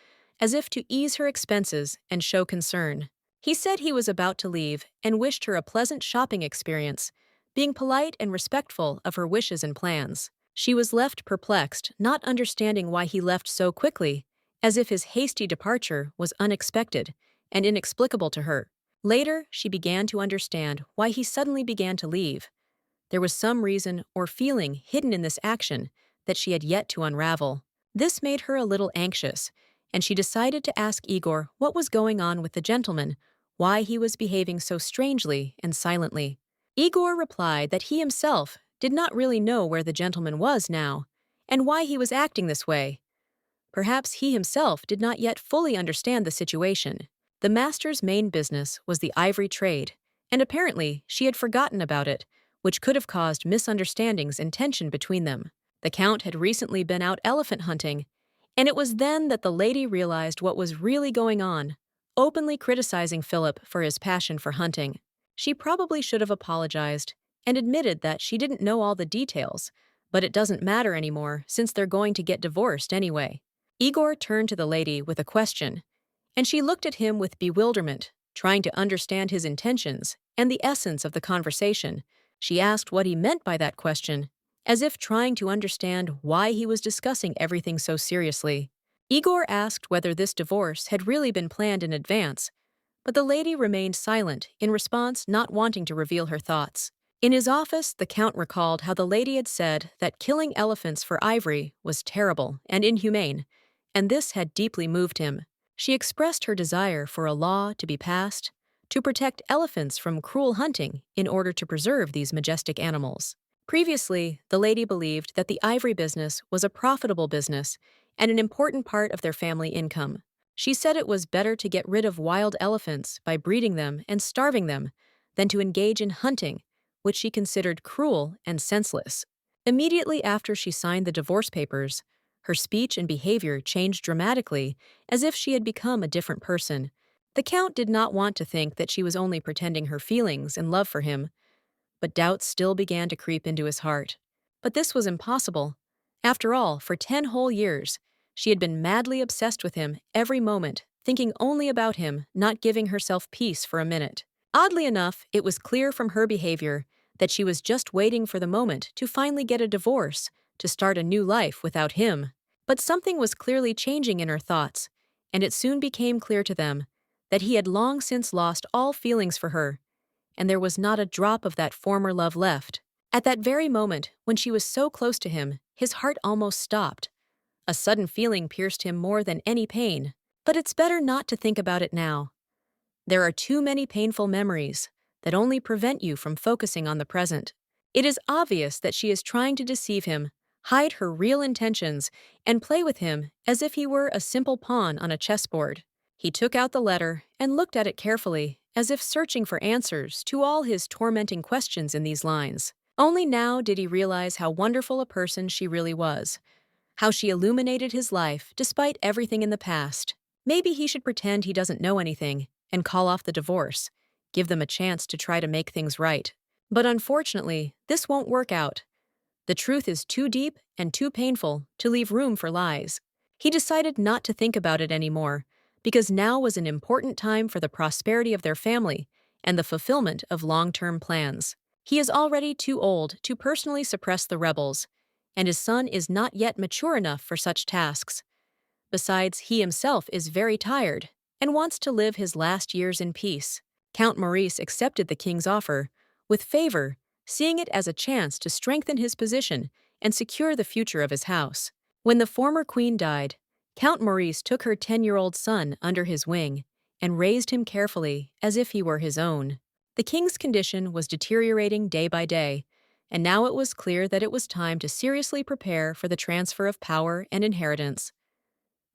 as if to ease her expenses and show concern. He said he was about to leave and wished her a pleasant shopping experience, being polite and respectful of her wishes and plans. She was left perplexed, not understanding why he left so quickly, as if his hasty departure was unexpected and inexplicable to her. Later, she began to understand why he suddenly began to leave. There was some reason or feeling hidden in this action that she had yet to unravel. This made her a little anxious, and she decided to ask Igor what was going on with the gentleman, why he was behaving so strangely and silently. Igor replied that he himself did not really know where the gentleman was now, and why he was acting this way. Perhaps he himself did not yet fully understand the situation. The master's main business was the ivory trade, and apparently she had forgotten about it, which could have caused misunderstandings and tension between them. The Count had recently been out elephant hunting, and it was then that the lady realized what was really going on, openly criticizing Philip for his passion for hunting. She probably should have apologized and admitted that she didn't know all the details, but it doesn't matter anymore since they're going to get divorced anyway. Igor turned to the lady with a question, and she looked at him with bewilderment, trying to understand his intentions and the essence of the conversation. She asked what he meant by that question, as if trying to understand why he was discussing everything so seriously. Igor asked whether this divorce had really been planned in advance, but the lady remained silent in response, not wanting to reveal her thoughts. In his office, the Count recalled how the lady had said that killing elephants for ivory was terrible and inhumane, and this had deeply moved him. She expressed her desire for a law to be passed to protect elephants from cruel hunting in order to preserve these majestic animals. Previously, the lady believed that the ivory business was a profitable business and an important part of their family income. She said it was better to get rid of wild elephants by breeding them and starving them than to engage in hunting, which she considered cruel and senseless. Immediately after she signed the divorce papers, her speech and behavior changed dramatically, as if she had become a different person. The Count did not want to think that she was only pretending her feelings and love for him, but doubts still began to creep into his heart. But this was impossible. After all, for 10 whole years, she had been madly obsessed with him every moment, thinking only about him, not giving herself peace for a minute. Oddly enough, it was clear from her behavior that she was just waiting for the moment to finally get a divorce, to start a new life without him. But something was clearly changing in her thoughts, and it soon became clear to them that he had long since lost all feelings for her, and there was not a drop of that former love left. At that very moment, when she was so close to him, his heart almost stopped. A sudden feeling pierced him more than any pain. But it's better not to think about it now. There are too many painful memories that only prevent you from focusing on the present. It is obvious that she is trying to deceive him, hide her real intentions, and play with him as if he were a simple pawn on a chessboard. He took out the letter and looked at it carefully, as if searching for answers to all his tormenting questions in these lines. Only now did he realize how wonderful a person she really was, how she illuminated his life despite everything in the past. Maybe he should pretend he doesn't know anything and call off the divorce, give them a chance to try to make things right. But unfortunately, this won't work out. The truth is too deep and too painful to leave room for lies. He decided not to think about it anymore, because now was an important time for the prosperity of their family and the fulfillment of long-term plans. He is already too old to personally suppress the rebels, and his son is not yet mature enough for such tasks. Besides, he himself is very tired and wants to live his last years in peace. Count Maurice accepted the king's offer with favor, seeing it as a chance to strengthen his position and secure the future of his house. When the former queen died, Count Maurice took her 10-year-old son under his wing and raised him carefully as if he were his own. The king's condition was deteriorating day by day, and now it was clear that it was time to seriously prepare for the transfer of power and inheritance.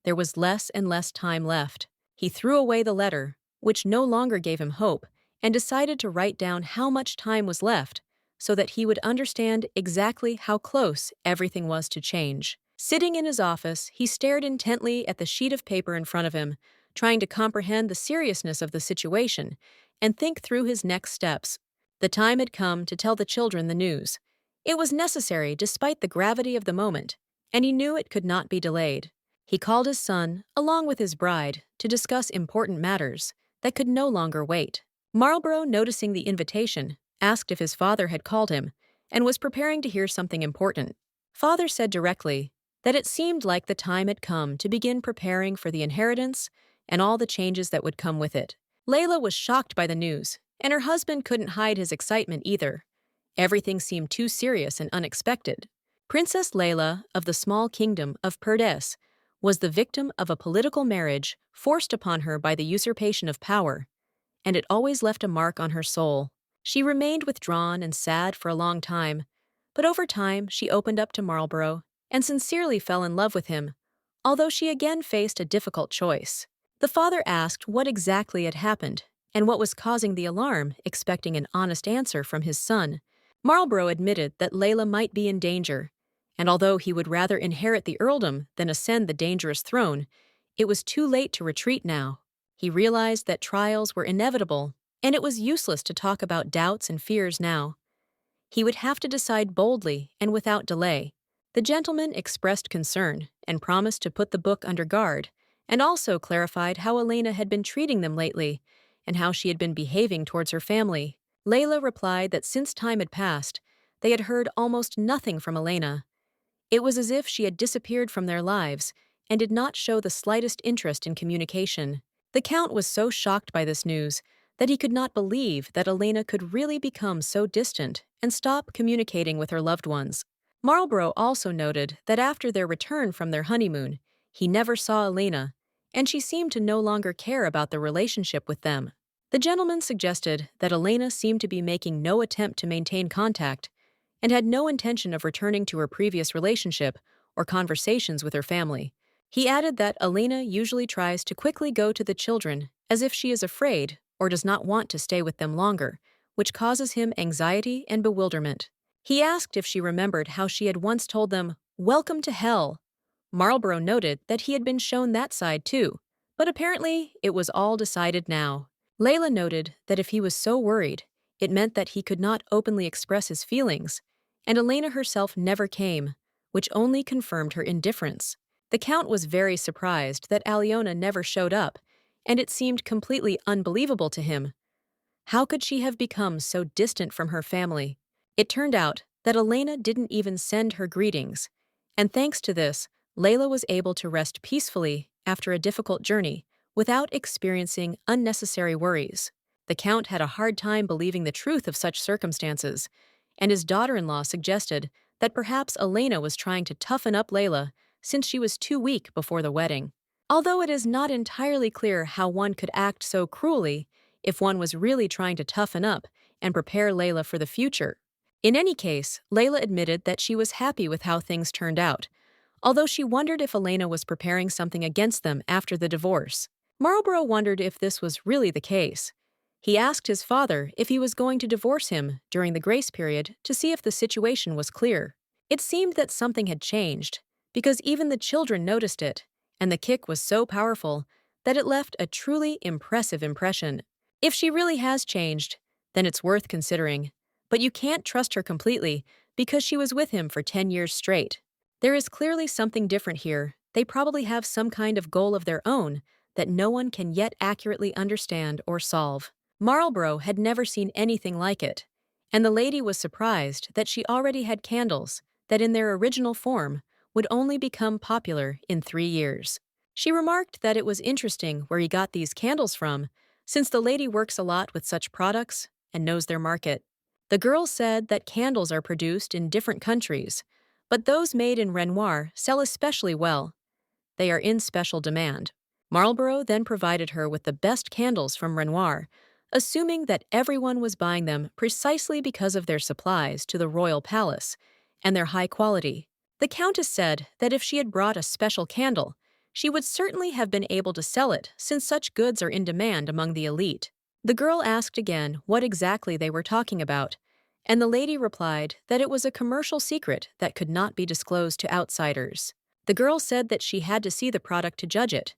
There was less and less time left. He threw away the letter, which no longer gave him hope, and decided to write down how much time was left so that he would understand exactly how close everything was to change. Sitting in his office, he stared intently at the sheet of paper in front of him, trying to comprehend the seriousness of the situation and think through his next steps. The time had come to tell the children the news. It was necessary despite the gravity of the moment, and he knew it could not be delayed. He called his son, along with his bride, to discuss important matters that could no longer wait. Marlborough, noticing the invitation, asked if his father had called him and was preparing to hear something important. Father said directly that it seemed like the time had come to begin preparing for the inheritance and all the changes that would come with it. Layla was shocked by the news, and her husband couldn't hide his excitement either. Everything seemed too serious and unexpected. Princess Layla of the small kingdom of Perdes was the victim of a political marriage forced upon her by the usurpation of power, and it always left a mark on her soul. She remained withdrawn and sad for a long time, but over time she opened up to Marlborough and sincerely fell in love with him, although she again faced a difficult choice. The father asked what exactly had happened and what was causing the alarm, expecting an honest answer from his son. Marlborough admitted that Layla might be in danger, and although he would rather inherit the earldom than ascend the dangerous throne, it was too late to retreat now. He realized that trials were inevitable, and it was useless to talk about doubts and fears now. He would have to decide boldly and without delay. The gentleman expressed concern and promised to put the book under guard, and also clarified how Elena had been treating them lately and how she had been behaving towards her family. Layla replied that since time had passed, they had heard almost nothing from Elena. It was as if she had disappeared from their lives and did not show the slightest interest in communication. The Count was so shocked by this news that he could not believe that Elena could really become so distant and stop communicating with her loved ones. Marlborough also noted that after their return from their honeymoon, he never saw Elena, and she seemed to no longer care about the relationship with them. The gentleman suggested that Elena seemed to be making no attempt to maintain contact and had no intention of returning to her previous relationship or conversations with her family. He added that Elena usually tries to quickly go to the children as if she is afraid or does not want to stay with them longer, which causes him anxiety and bewilderment. He asked if she remembered how she had once told them, "Welcome to hell." Marlborough noted that he had been shown that side too, but apparently it was all decided now. Layla noted that if he was so worried, it meant that he could not openly express his feelings, and Elena herself never came, which only confirmed her indifference. The Count was very surprised that Aliona never showed up, and it seemed completely unbelievable to him. How could she have become so distant from her family? It turned out that Elena didn't even send her greetings, and thanks to this, Layla was able to rest peacefully after a difficult journey without experiencing unnecessary worries. The Count had a hard time believing the truth of such circumstances, and his daughter-in-law suggested that perhaps Elena was trying to toughen up Layla since she was too weak before the wedding. Although it is not entirely clear how one could act so cruelly if one was really trying to toughen up and prepare Layla for the future. In any case, Layla admitted that she was happy with how things turned out, although she wondered if Elena was preparing something against them after the divorce. Marlborough wondered if this was really the case. He asked his father if he was going to divorce him during the grace period to see if the situation was clear. It seemed that something had changed, because even the children noticed it, and the kick was so powerful that it left a truly impressive impression. If she really has changed, then it's worth considering, but you can't trust her completely because she was with him for 10 years straight. There is clearly something different here. They probably have some kind of goal of their own that no one can yet accurately understand or solve. Marlborough had never seen anything like it, and the lady was surprised that she already had candles that in their original form would only become popular in 3 years. She remarked that it was interesting where he got these candles from, since the lady works a lot with such products and knows their market. The girl said that candles are produced in different countries, but those made in Renoir sell especially well. They are in special demand. Marlborough then provided her with the best candles from Renoir, assuming that everyone was buying them precisely because of their supplies to the royal palace and their high quality. The countess said that if she had brought a special candle, she would certainly have been able to sell it since such goods are in demand among the elite. The girl asked again what exactly they were talking about, and the lady replied that it was a commercial secret that could not be disclosed to outsiders. The girl said that she had to see the product to judge it,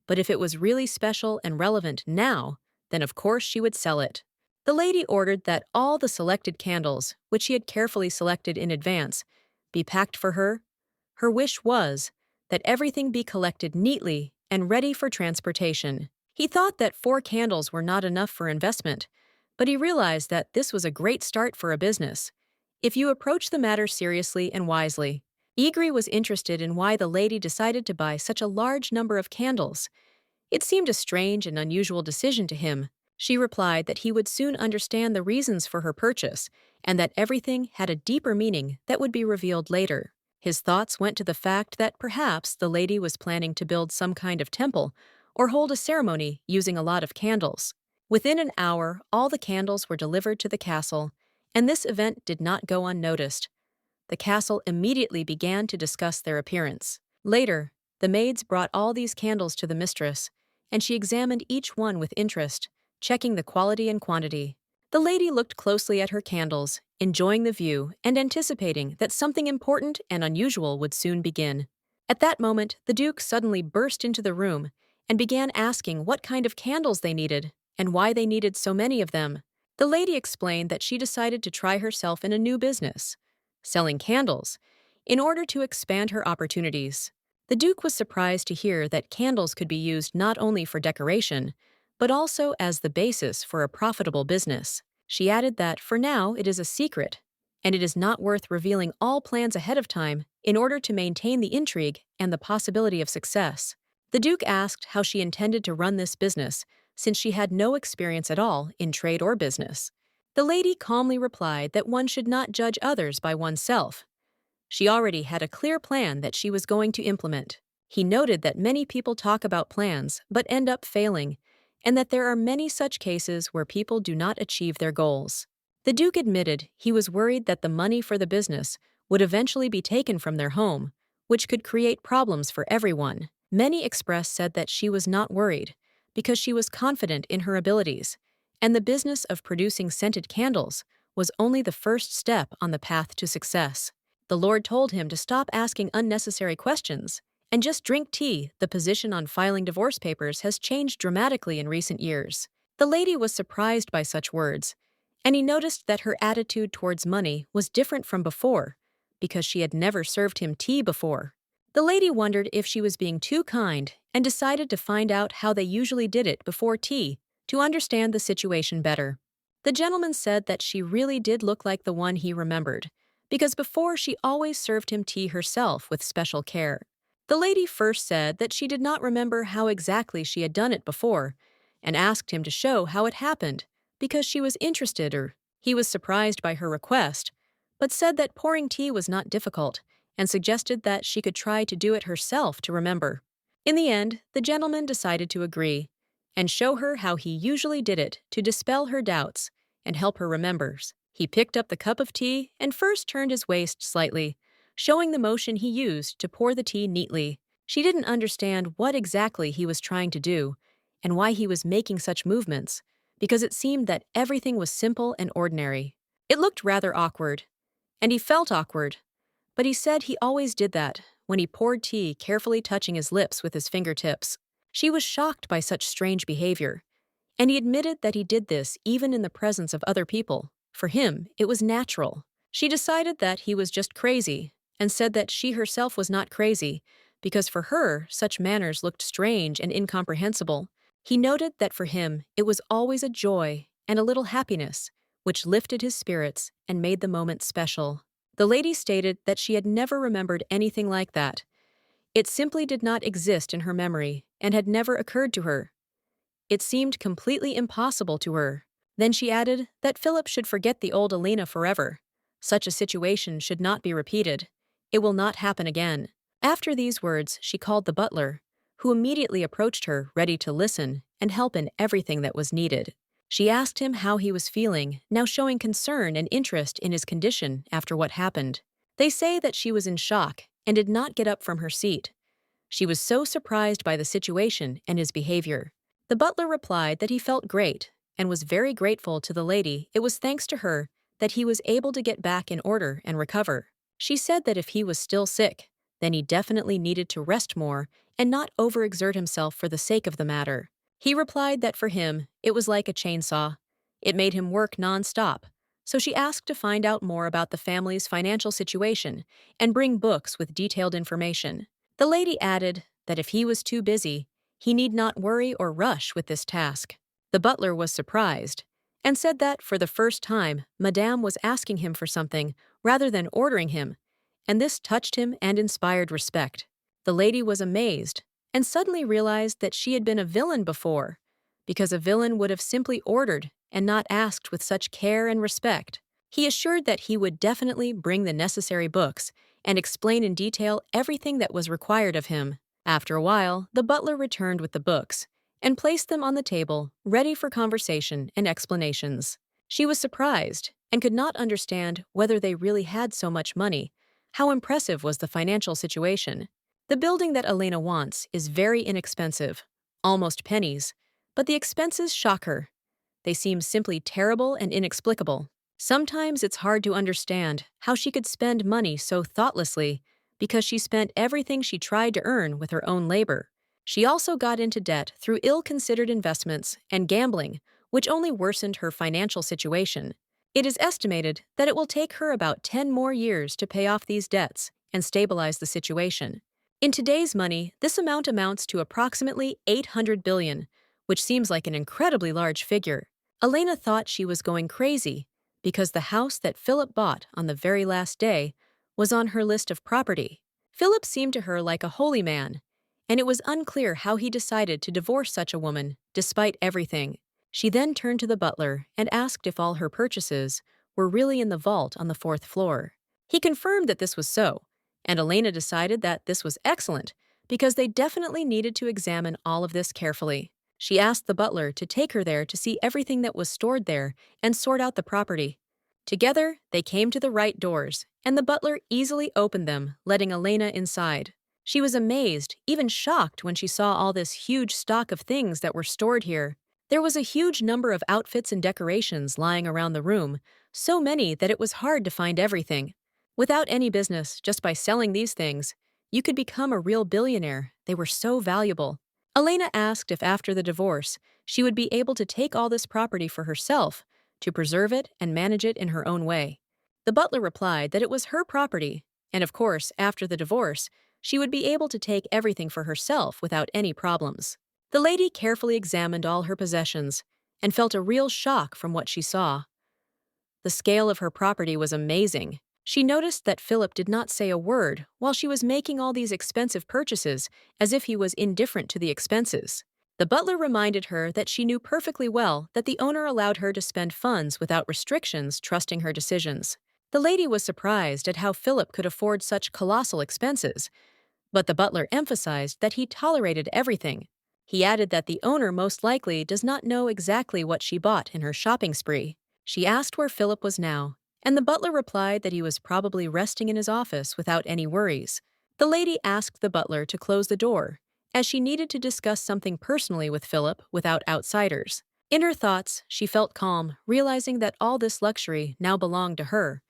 but if it was really special and relevant now, then of course she would sell it. The lady ordered that all the selected candles, which she had carefully selected in advance, be packed for her. Her wish was that everything be collected neatly and ready for transportation. He thought that 4 candles were not enough for investment, but he realized that this was a great start for a business, if you approach the matter seriously and wisely. Egri was interested in why the lady decided to buy such a large number of candles. It seemed a strange and unusual decision to him. She replied that he would soon understand the reasons for her purchase and that everything had a deeper meaning that would be revealed later. His thoughts went to the fact that perhaps the lady was planning to build some kind of temple or hold a ceremony using a lot of candles. Within an hour, all the candles were delivered to the castle, and this event did not go unnoticed. The castle immediately began to discuss their appearance. Later, the maids brought all these candles to the mistress, and she examined each one with interest, checking the quality and quantity. The lady looked closely at her candles, enjoying the view and anticipating that something important and unusual would soon begin. At that moment, the Duke suddenly burst into the room and began asking what kind of candles they needed and why they needed so many of them. The lady explained that she decided to try herself in a new business, selling candles, in order to expand her opportunities. The Duke was surprised to hear that candles could be used not only for decoration, but also as the basis for a profitable business. She added that for now it is a secret, and it is not worth revealing all plans ahead of time in order to maintain the intrigue and the possibility of success. The Duke asked how she intended to run this business, since she had no experience at all in trade or business. The lady calmly replied that one should not judge others by oneself. She already had a clear plan that she was going to implement. He noted that many people talk about plans but end up failing, and that there are many such cases where people do not achieve their goals. The Duke admitted he was worried that the money for the business would eventually be taken from their home, which could create problems for everyone. Many Express said that she was not worried, because she was confident in her abilities, and the business of producing scented candles was only the first step on the path to success. The Lord told him to stop asking unnecessary questions and just drink tea. The position on filing divorce papers has changed dramatically in recent years. The lady was surprised by such words, and he noticed that her attitude towards money was different from before, because she had never served him tea before. The lady wondered if she was being too kind and decided to find out how they usually did it before tea to understand the situation better. The gentleman said that she really did look like the one he remembered, because before she always served him tea herself with special care. The lady first said that she did not remember how exactly she had done it before, and asked him to show how it happened, because she was interested. He was surprised by her request, but said that pouring tea was not difficult, and suggested that she could try to do it herself to remember. In the end, the gentleman decided to agree, and show her how he usually did it to dispel her doubts and help her remember. He picked up the cup of tea and first turned his waist slightly, showing the motion he used to pour the tea neatly. She didn't understand what exactly he was trying to do and why he was making such movements, because it seemed that everything was simple and ordinary. It looked rather awkward, and he felt awkward, but he said he always did that when he poured tea, carefully touching his lips with his fingertips. She was shocked by such strange behavior, and he admitted that he did this even in the presence of other people. For him, it was natural. She decided that he was just crazy, and said that she herself was not crazy, because for her, such manners looked strange and incomprehensible. He noted that for him, it was always a joy and a little happiness, which lifted his spirits and made the moment special. The lady stated that she had never remembered anything like that. It simply did not exist in her memory and had never occurred to her. It seemed completely impossible to her. Then she added that Philip should forget the old Alina forever. Such a situation should not be repeated. It will not happen again. After these words, she called the butler, who immediately approached her, ready to listen and help in everything that was needed. She asked him how he was feeling, now showing concern and interest in his condition after what happened. They say that she was in shock and did not get up from her seat. She was so surprised by the situation and his behavior. The butler replied that he felt great and was very grateful to the lady. It was thanks to her that he was able to get back in order and recover. She said that if he was still sick, then he definitely needed to rest more and not overexert himself for the sake of the matter. He replied that for him, it was like a chainsaw. It made him work non-stop. So she asked to find out more about the family's financial situation and bring books with detailed information. The lady added that if he was too busy, he need not worry or rush with this task. The butler was surprised and said that for the first time, Madame was asking him for something rather than ordering him, and this touched him and inspired respect. The lady was amazed and suddenly realized that she had been a villain before, because a villain would have simply ordered and not asked with such care and respect. He assured that he would definitely bring the necessary books and explain in detail everything that was required of him. After a while, the butler returned with the books and placed them on the table, ready for conversation and explanations. She was surprised and could not understand whether they really had so much money. How impressive was the financial situation? The building that Elena wants is very inexpensive, almost pennies, but the expenses shock her. They seem simply terrible and inexplicable. Sometimes it's hard to understand how she could spend money so thoughtlessly because she spent everything she tried to earn with her own labor. She also got into debt through ill-considered investments and gambling, which only worsened her financial situation. It is estimated that it will take her about 10 more years to pay off these debts and stabilize the situation. In today's money, this amount amounts to approximately 800 billion, which seems like an incredibly large figure. Elena thought she was going crazy because the house that Philip bought on the very last day was on her list of property. Philip seemed to her like a holy man, and it was unclear how he decided to divorce such a woman, despite everything. She then turned to the butler and asked if all her purchases were really in the vault on the 4th floor. He confirmed that this was so, and Elena decided that this was excellent because they definitely needed to examine all of this carefully. She asked the butler to take her there to see everything that was stored there and sort out the property. Together, they came to the right doors, and the butler easily opened them, letting Elena inside. She was amazed, even shocked when she saw all this huge stock of things that were stored here. There was a huge number of outfits and decorations lying around the room, so many that it was hard to find everything. Without any business, just by selling these things, you could become a real billionaire. They were so valuable. Elena asked if after the divorce, she would be able to take all this property for herself, to preserve it and manage it in her own way. The butler replied that it was her property, and of course, after the divorce, she would be able to take everything for herself without any problems. The lady carefully examined all her possessions and felt a real shock from what she saw. The scale of her property was amazing. She noticed that Philip did not say a word while she was making all these expensive purchases, as if he was indifferent to the expenses. The butler reminded her that she knew perfectly well that the owner allowed her to spend funds without restrictions, trusting her decisions. The lady was surprised at how Philip could afford such colossal expenses, but the butler emphasized that he tolerated everything. He added that the owner most likely does not know exactly what she bought in her shopping spree. She asked where Philip was now, and the butler replied that he was probably resting in his office without any worries. The lady asked the butler to close the door, as she needed to discuss something personally with Philip without outsiders. In her thoughts, she felt calm, realizing that all this luxury now belonged to her,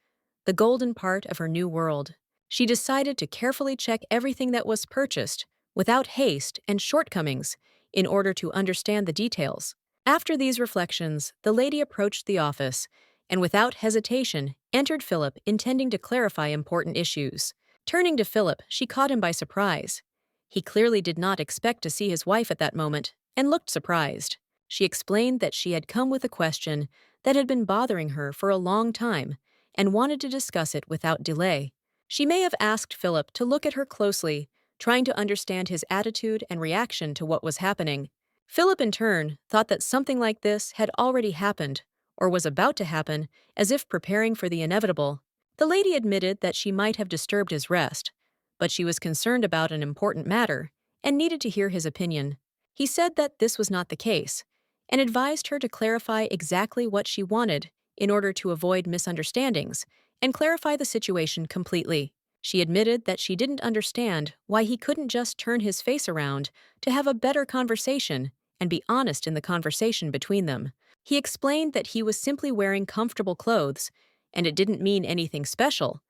the golden part of her new world. She decided to carefully check everything that was purchased, without haste and shortcomings, in order to understand the details. After these reflections, the lady approached the office and without hesitation entered Philip, intending to clarify important issues. Turning to Philip, she caught him by surprise. He clearly did not expect to see his wife at that moment and looked surprised. She explained that she had come with a question that had been bothering her for a long time and wanted to discuss it without delay. She may have asked Philip to look at her closely, trying to understand his attitude and reaction to what was happening. Philip, in turn, thought that something like this had already happened, or was about to happen, as if preparing for the inevitable. The lady admitted that she might have disturbed his rest, but she was concerned about an important matter and needed to hear his opinion. He said that this was not the case, and advised her to clarify exactly what she wanted in order to avoid misunderstandings and clarify the situation completely. She admitted that she didn't understand why he couldn't just turn his face around to have a better conversation and be honest in the conversation between them. He explained that he was simply wearing comfortable clothes, and it didn't mean anything special.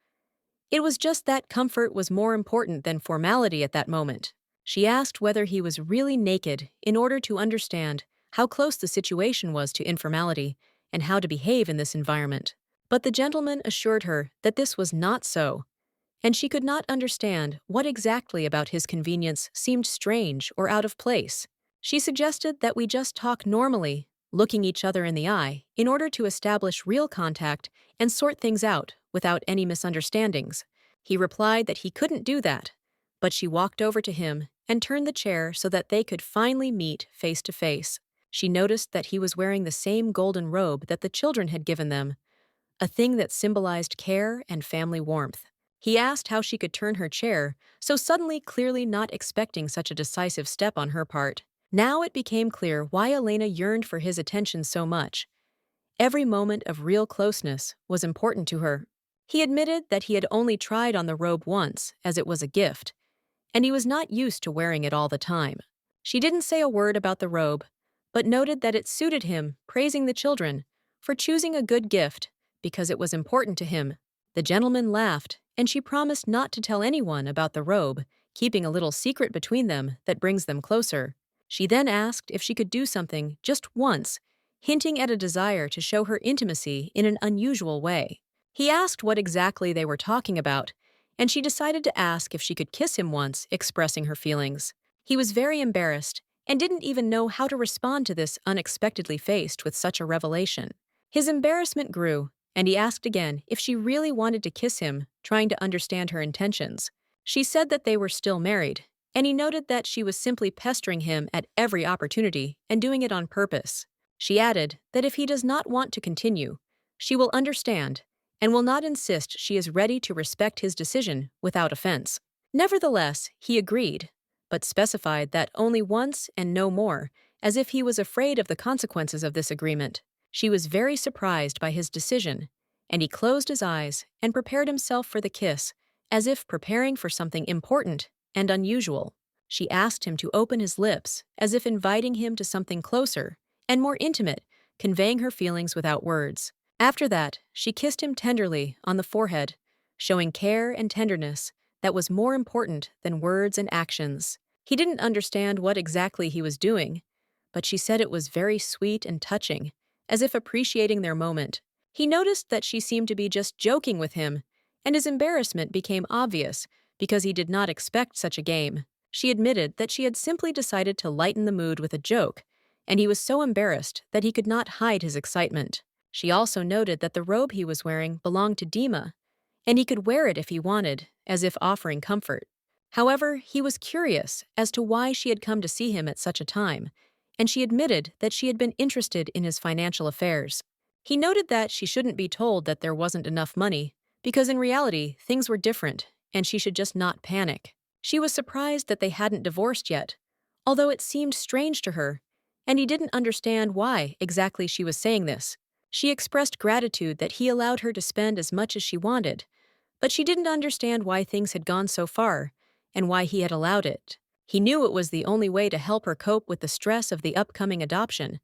It was just that comfort was more important than formality at that moment. She asked whether he was really naked in order to understand how close the situation was to informality and how to behave in this environment. But the gentleman assured her that this was not so, and she could not understand what exactly about his convenience seemed strange or out of place. She suggested that we just talk normally, looking each other in the eye, in order to establish real contact and sort things out without any misunderstandings. He replied that he couldn't do that, but she walked over to him and turned the chair so that they could finally meet face to face. She noticed that he was wearing the same golden robe that the children had given them, a thing that symbolized care and family warmth. He asked how she could turn her chair, so suddenly clearly not expecting such a decisive step on her part. Now it became clear why Elena yearned for his attention so much. Every moment of real closeness was important to her. He admitted that he had only tried on the robe once, as it was a gift, and he was not used to wearing it all the time. She didn't say a word about the robe, but noted that it suited him, praising the children for choosing a good gift because it was important to him. The gentleman laughed, and she promised not to tell anyone about the robe, keeping a little secret between them that brings them closer. She then asked if she could do something just once, hinting at a desire to show her intimacy in an unusual way. He asked what exactly they were talking about, and she decided to ask if she could kiss him once, expressing her feelings. He was very embarrassed and didn't even know how to respond to this unexpectedly faced with such a revelation. His embarrassment grew, and he asked again if she really wanted to kiss him, trying to understand her intentions. She said that they were still married, and he noted that she was simply pestering him at every opportunity and doing it on purpose. She added that if he does not want to continue, she will understand and will not insist. She is ready to respect his decision without offense. Nevertheless, he agreed, but specified that only once and no more, as if he was afraid of the consequences of this agreement. She was very surprised by his decision, and he closed his eyes and prepared himself for the kiss, as if preparing for something important and unusual. She asked him to open his lips, as if inviting him to something closer and more intimate, conveying her feelings without words. After that, she kissed him tenderly on the forehead, showing care and tenderness that was more important than words and actions. He didn't understand what exactly he was doing, but she said it was very sweet and touching, as if appreciating their moment. He noticed that she seemed to be just joking with him, and his embarrassment became obvious because he did not expect such a game. She admitted that she had simply decided to lighten the mood with a joke, and he was so embarrassed that he could not hide his excitement. She also noted that the robe he was wearing belonged to Dima, and he could wear it if he wanted, as if offering comfort. However, he was curious as to why she had come to see him at such a time, and she admitted that she had been interested in his financial affairs. He noted that she shouldn't be told that there wasn't enough money, because in reality, things were different, and she should just not panic. She was surprised that they hadn't divorced yet, although it seemed strange to her, and he didn't understand why exactly she was saying this. She expressed gratitude that he allowed her to spend as much as she wanted, but she didn't understand why things had gone so far and why he had allowed it. He knew it was the only way to help her cope with the stress of the upcoming adoption,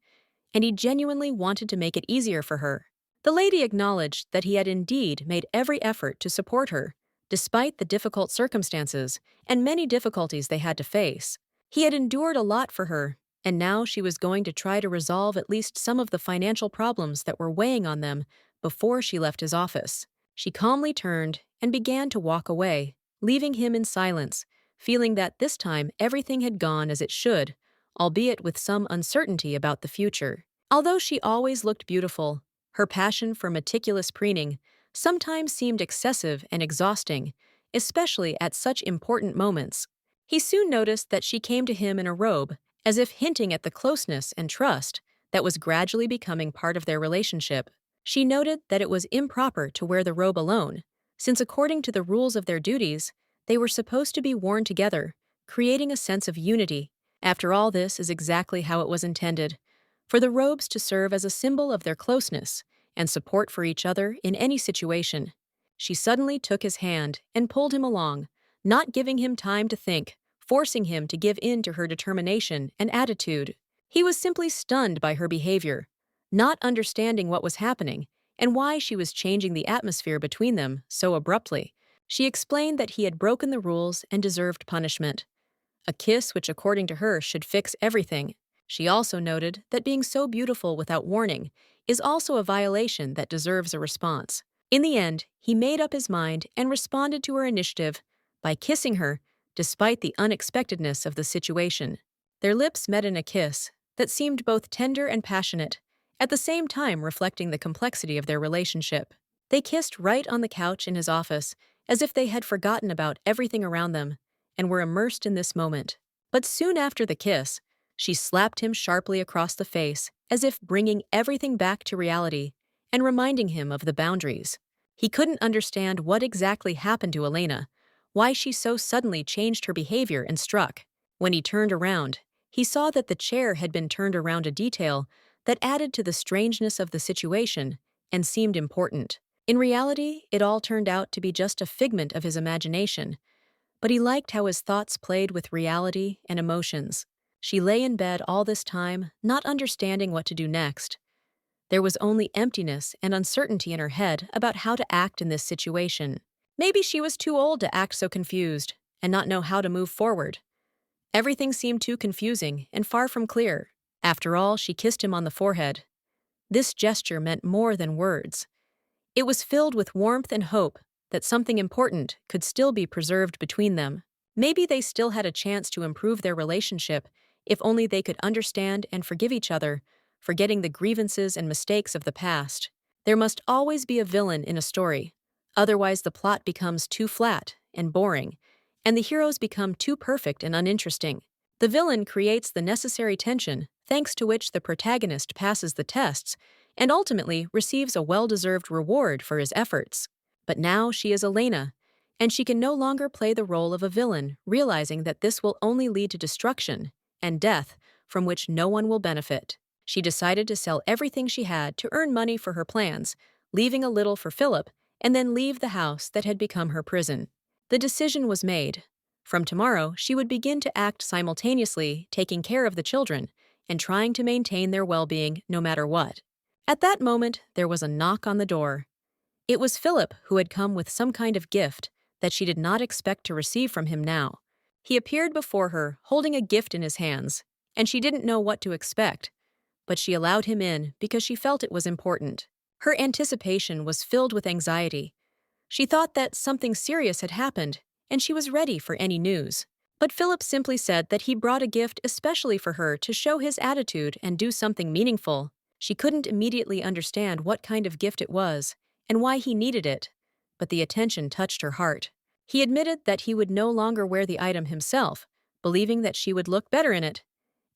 and he genuinely wanted to make it easier for her. The lady acknowledged that he had indeed made every effort to support her, despite the difficult circumstances and many difficulties they had to face. He had endured a lot for her, and now she was going to try to resolve at least some of the financial problems that were weighing on them before she left his office. She calmly turned and began to walk away, leaving him in silence, feeling that this time everything had gone as it should, albeit with some uncertainty about the future. Although she always looked beautiful, her passion for meticulous preening sometimes seemed excessive and exhausting, especially at such important moments. He soon noticed that she came to him in a robe, as if hinting at the closeness and trust that was gradually becoming part of their relationship. She noted that it was improper to wear the robe alone, since according to the rules of their duties, they were supposed to be worn together, creating a sense of unity. After all, this is exactly how it was intended. for the robes to serve as a symbol of their closeness and support for each other in any situation. She suddenly took his hand and pulled him along, not giving him time to think, forcing him to give in to her determination and attitude. He was simply stunned by her behavior, not understanding what was happening and why she was changing the atmosphere between them so abruptly. She explained that he had broken the rules and deserved punishment, a kiss which according to her should fix everything. She also noted that being so beautiful without warning is also a violation that deserves a response. In the end, he made up his mind and responded to her initiative by kissing her despite the unexpectedness of the situation. Their lips met in a kiss that seemed both tender and passionate, at the same time reflecting the complexity of their relationship. They kissed right on the couch in his office, as if they had forgotten about everything around them and were immersed in this moment. But soon after the kiss, she slapped him sharply across the face, as if bringing everything back to reality and reminding him of the boundaries. He couldn't understand what exactly happened to Elena, why she so suddenly changed her behavior and struck. When he turned around, he saw that the chair had been turned around, a detail that added to the strangeness of the situation and seemed important. In reality, it all turned out to be just a figment of his imagination, but he liked how his thoughts played with reality and emotions. She lay in bed all this time, not understanding what to do next. There was only emptiness and uncertainty in her head about how to act in this situation. Maybe she was too old to act so confused and not know how to move forward. Everything seemed too confusing and far from clear. After all, she kissed him on the forehead. This gesture meant more than words. It was filled with warmth and hope that something important could still be preserved between them. Maybe they still had a chance to improve their relationship if only they could understand and forgive each other, forgetting the grievances and mistakes of the past. There must always be a villain in a story. Otherwise, the plot becomes too flat and boring, and the heroes become too perfect and uninteresting. The villain creates the necessary tension, thanks to which the protagonist passes the tests and ultimately receives a well-deserved reward for his efforts. But now she is Elena, and she can no longer play the role of a villain, realizing that this will only lead to destruction and death from which no one will benefit. She decided to sell everything she had to earn money for her plans, leaving a little for Philip, and then leave the house that had become her prison. The decision was made. From tomorrow, she would begin to act simultaneously, taking care of the children and trying to maintain their well-being no matter what. At that moment, there was a knock on the door. It was Philip, who had come with some kind of gift that she did not expect to receive from him now. He appeared before her, holding a gift in his hands, and she didn't know what to expect, but she allowed him in because she felt it was important. Her anticipation was filled with anxiety. She thought that something serious had happened, and she was ready for any news. But Philip simply said that he brought a gift especially for her to show his attitude and do something meaningful. She couldn't immediately understand what kind of gift it was and why he needed it, but the attention touched her heart. He admitted that he would no longer wear the item himself, believing that she would look better in it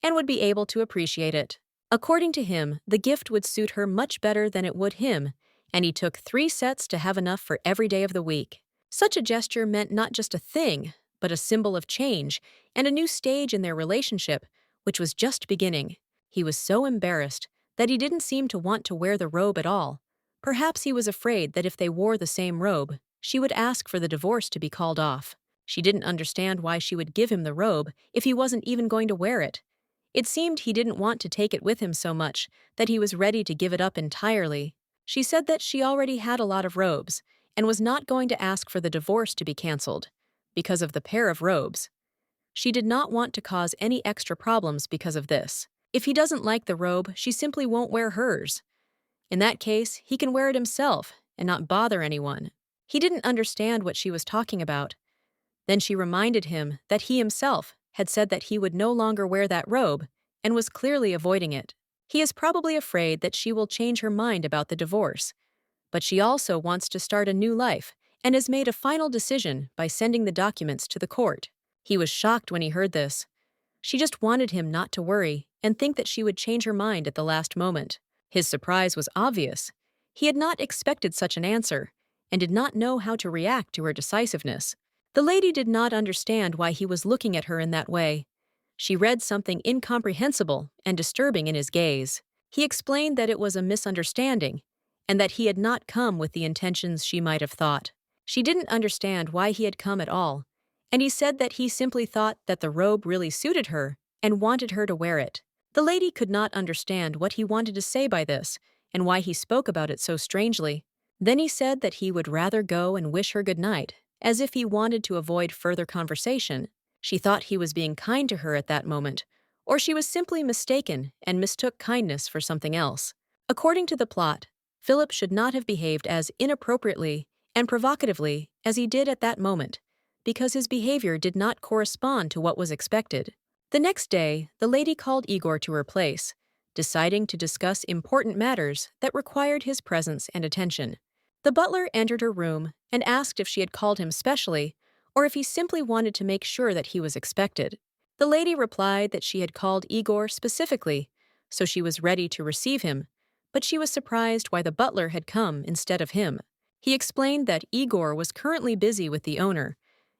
and would be able to appreciate it. According to him, the gift would suit her much better than it would him, and he took 3 sets to have enough for every day of the week. Such a gesture meant not just a thing, but a symbol of change and a new stage in their relationship, which was just beginning. He was so embarrassed that he didn't seem to want to wear the robe at all. Perhaps he was afraid that if they wore the same robe, she would ask for the divorce to be called off. She didn't understand why she would give him the robe if he wasn't even going to wear it. It seemed he didn't want to take it with him so much that he was ready to give it up entirely. She said that she already had a lot of robes and was not going to ask for the divorce to be canceled because of the pair of robes. She did not want to cause any extra problems because of this. If he doesn't like the robe, she simply won't wear hers. In that case, he can wear it himself and not bother anyone. He didn't understand what she was talking about. Then she reminded him that he himself had said that he would no longer wear that robe and was clearly avoiding it. He is probably afraid that she will change her mind about the divorce, but she also wants to start a new life and has made a final decision by sending the documents to the court. He was shocked when he heard this. She just wanted him not to worry and think that she would change her mind at the last moment. His surprise was obvious. He had not expected such an answer and did not know how to react to her decisiveness. The lady did not understand why he was looking at her in that way. She read something incomprehensible and disturbing in his gaze. He explained that it was a misunderstanding and that he had not come with the intentions she might have thought. She didn't understand why he had come at all, and he said that he simply thought that the robe really suited her and wanted her to wear it. The lady could not understand what he wanted to say by this and why he spoke about it so strangely. Then he said that he would rather go and wish her good night, as if he wanted to avoid further conversation. She thought he was being kind to her at that moment, or she was simply mistaken and mistook kindness for something else. According to the plot, Philip should not have behaved as inappropriately and provocatively as he did at that moment, because his behavior did not correspond to what was expected. The next day, the lady called Igor to her place, deciding to discuss important matters that required his presence and attention. The butler entered her room and asked if she had called him specially or if he simply wanted to make sure that he was expected. The lady replied that she had called Igor specifically, so she was ready to receive him, but she was surprised why the butler had come instead of him. He explained that Igor was currently busy with the owner,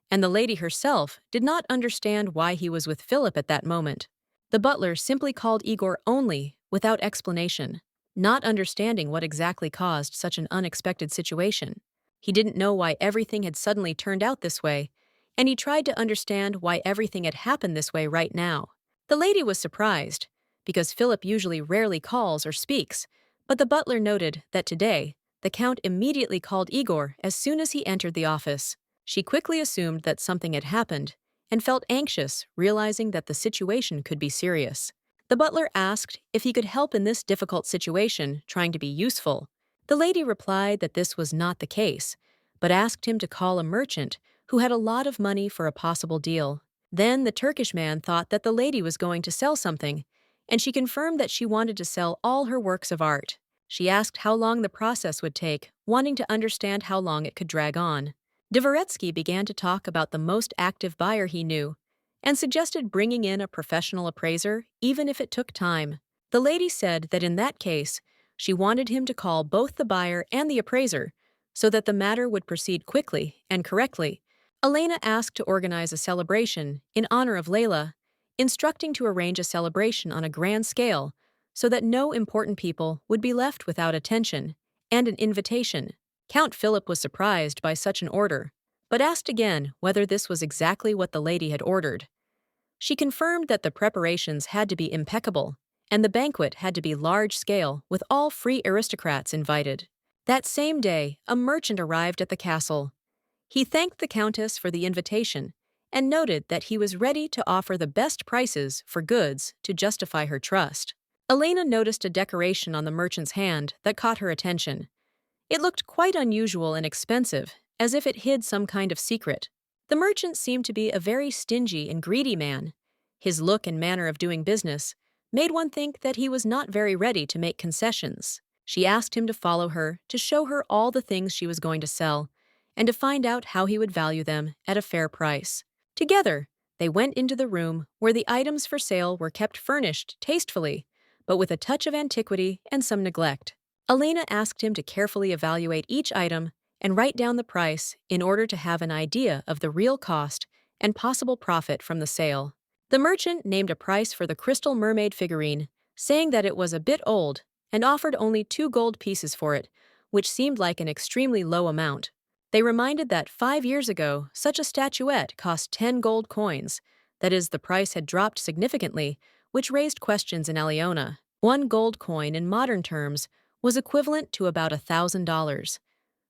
and the lady herself did not understand why he was with Philip at that moment. The butler simply called Igor only, without explanation, not understanding what exactly caused such an unexpected situation. He didn't know why everything had suddenly turned out this way, and he tried to understand why everything had happened this way right now. The lady was surprised, because Philip usually rarely calls or speaks, but the butler noted that today, the Count immediately called Igor as soon as he entered the office. She quickly assumed that something had happened and felt anxious, realizing that the situation could be serious. The butler asked if he could help in this difficult situation, trying to be useful. The lady replied that this was not the case, but asked him to call a merchant who had a lot of money for a possible deal. Then the Turkish man thought that the lady was going to sell something, and she confirmed that she wanted to sell all her works of art. She asked how long the process would take, wanting to understand how long it could drag on. Dvoretsky began to talk about the most active buyer he knew and suggested bringing in a professional appraiser, even if it took time. The lady said that in that case, she wanted him to call both the buyer and the appraiser so that the matter would proceed quickly and correctly. Elena asked to organize a celebration in honor of Layla, instructing to arrange a celebration on a grand scale so that no important people would be left without attention and an invitation. Count Philip was surprised by such an order, but asked again whether this was exactly what the lady had ordered. She confirmed that the preparations had to be impeccable, and the banquet had to be large-scale with all free aristocrats invited. That same day, a merchant arrived at the castle. He thanked the Countess for the invitation and noted that he was ready to offer the best prices for goods to justify her trust. Elena noticed a decoration on the merchant's hand that caught her attention. It looked quite unusual and expensive, as if it hid some kind of secret. The merchant seemed to be a very stingy and greedy man. His look and manner of doing business made one think that he was not very ready to make concessions. She asked him to follow her to show her all the things she was going to sell and to find out how he would value them at a fair price. Together, they went into the room where the items for sale were kept furnished tastefully, but with a touch of antiquity and some neglect. Elena asked him to carefully evaluate each item and write down the price in order to have an idea of the real cost and possible profit from the sale. The merchant named a price for the crystal mermaid figurine, saying that it was a bit old, and offered only 2 gold pieces for it, which seemed like an extremely low amount. They reminded that 5 years ago, such a statuette cost 10 gold coins. That is, the price had dropped significantly, which raised questions in Alyona. 1 gold coin in modern terms was equivalent to about $1,000.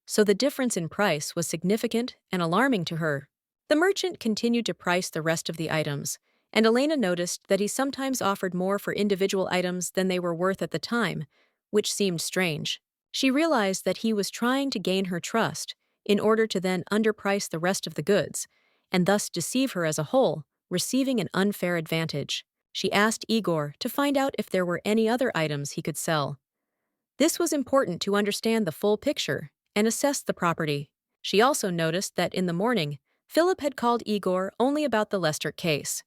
So the difference in price was significant and alarming to her. The merchant continued to price the rest of the items, and Elena noticed that he sometimes offered more for individual items than they were worth at the time, which seemed strange. She realized that he was trying to gain her trust in order to then underprice the rest of the goods, and thus deceive her as a whole, receiving an unfair advantage. She asked Igor to find out if there were any other items he could sell. This was important to understand the full picture and assess the property. She also noticed that in the morning, Philip had called Igor only about the Lester case.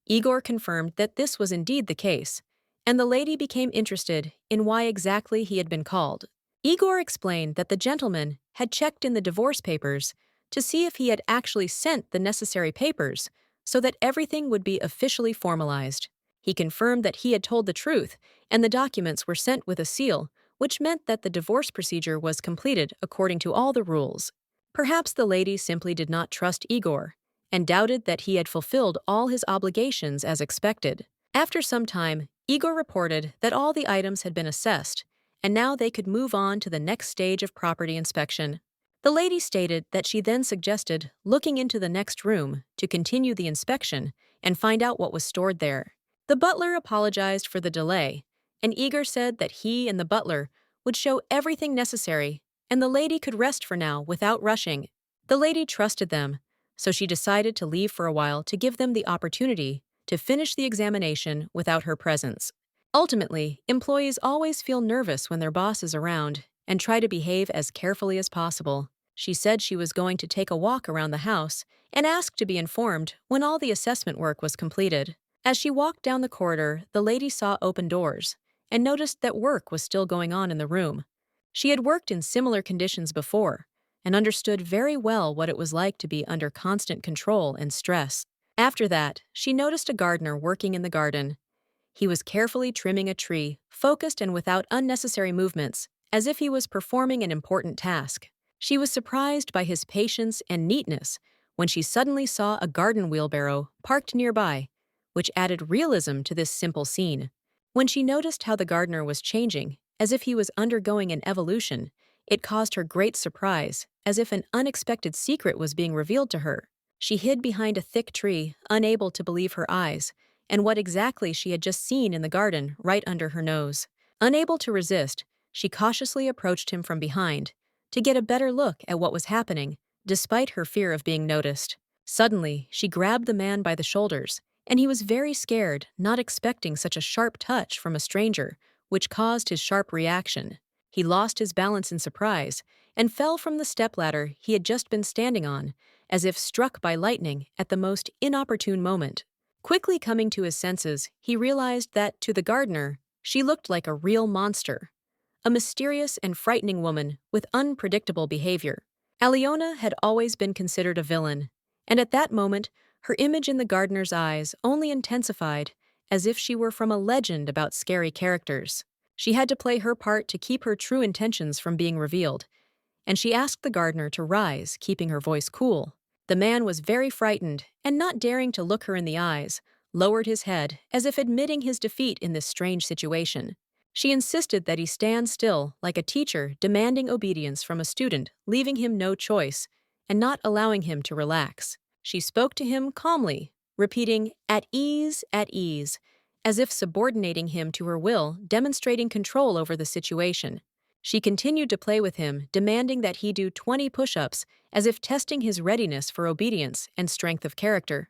Igor confirmed that this was indeed the case, and the lady became interested in why exactly he had been called. Igor explained that the gentleman had checked in the divorce papers to see if he had actually sent the necessary papers so that everything would be officially formalized. He confirmed that he had told the truth, and the documents were sent with a seal, which meant that the divorce procedure was completed according to all the rules. Perhaps the lady simply did not trust Igor and doubted that he had fulfilled all his obligations as expected. After some time, Igor reported that all the items had been assessed, and now they could move on to the next stage of property inspection. The lady stated that she then suggested looking into the next room to continue the inspection and find out what was stored there. The butler apologized for the delay, and Igor said that he and the butler would show everything necessary, and the lady could rest for now without rushing. The lady trusted them, so she decided to leave for a while to give them the opportunity to finish the examination without her presence. Ultimately, employees always feel nervous when their boss is around and try to behave as carefully as possible. She said she was going to take a walk around the house and asked to be informed when all the assessment work was completed. As she walked down the corridor, the lady saw open doors and noticed that work was still going on in the room. She had worked in similar conditions before and understood very well what it was like to be under constant control and stress. After that, she noticed a gardener working in the garden. He was carefully trimming a tree, focused and without unnecessary movements, as if he was performing an important task. She was surprised by his patience and neatness when she suddenly saw a garden wheelbarrow parked nearby, which added realism to this simple scene. When she noticed how the gardener was changing, as if he was undergoing an evolution, it caused her great surprise, as if an unexpected secret was being revealed to her. She hid behind a thick tree, unable to believe her eyes, and what exactly she had just seen in the garden right under her nose. Unable to resist, she cautiously approached him from behind to get a better look at what was happening, despite her fear of being noticed. Suddenly, she grabbed the man by the shoulders, and he was very scared, not expecting such a sharp touch from a stranger, which caused his sharp reaction. He lost his balance in surprise and fell from the stepladder he had just been standing on, as if struck by lightning at the most inopportune moment. Quickly coming to his senses, he realized that, to the gardener, she looked like a real monster, a mysterious and frightening woman with unpredictable behavior. Aliona had always been considered a villain, and at that moment, her image in the gardener's eyes only intensified, as if she were from a legend about scary characters. She had to play her part to keep her true intentions from being revealed, and she asked the gardener to rise, keeping her voice cool. The man was very frightened, and not daring to look her in the eyes, lowered his head as if admitting his defeat in this strange situation. She insisted that he stand still, like a teacher demanding obedience from a student, leaving him no choice, and not allowing him to relax. She spoke to him calmly, repeating, at ease," as if subordinating him to her will, demonstrating control over the situation. She continued to play with him, demanding that he do 20 push-ups, as if testing his readiness for obedience and strength of character.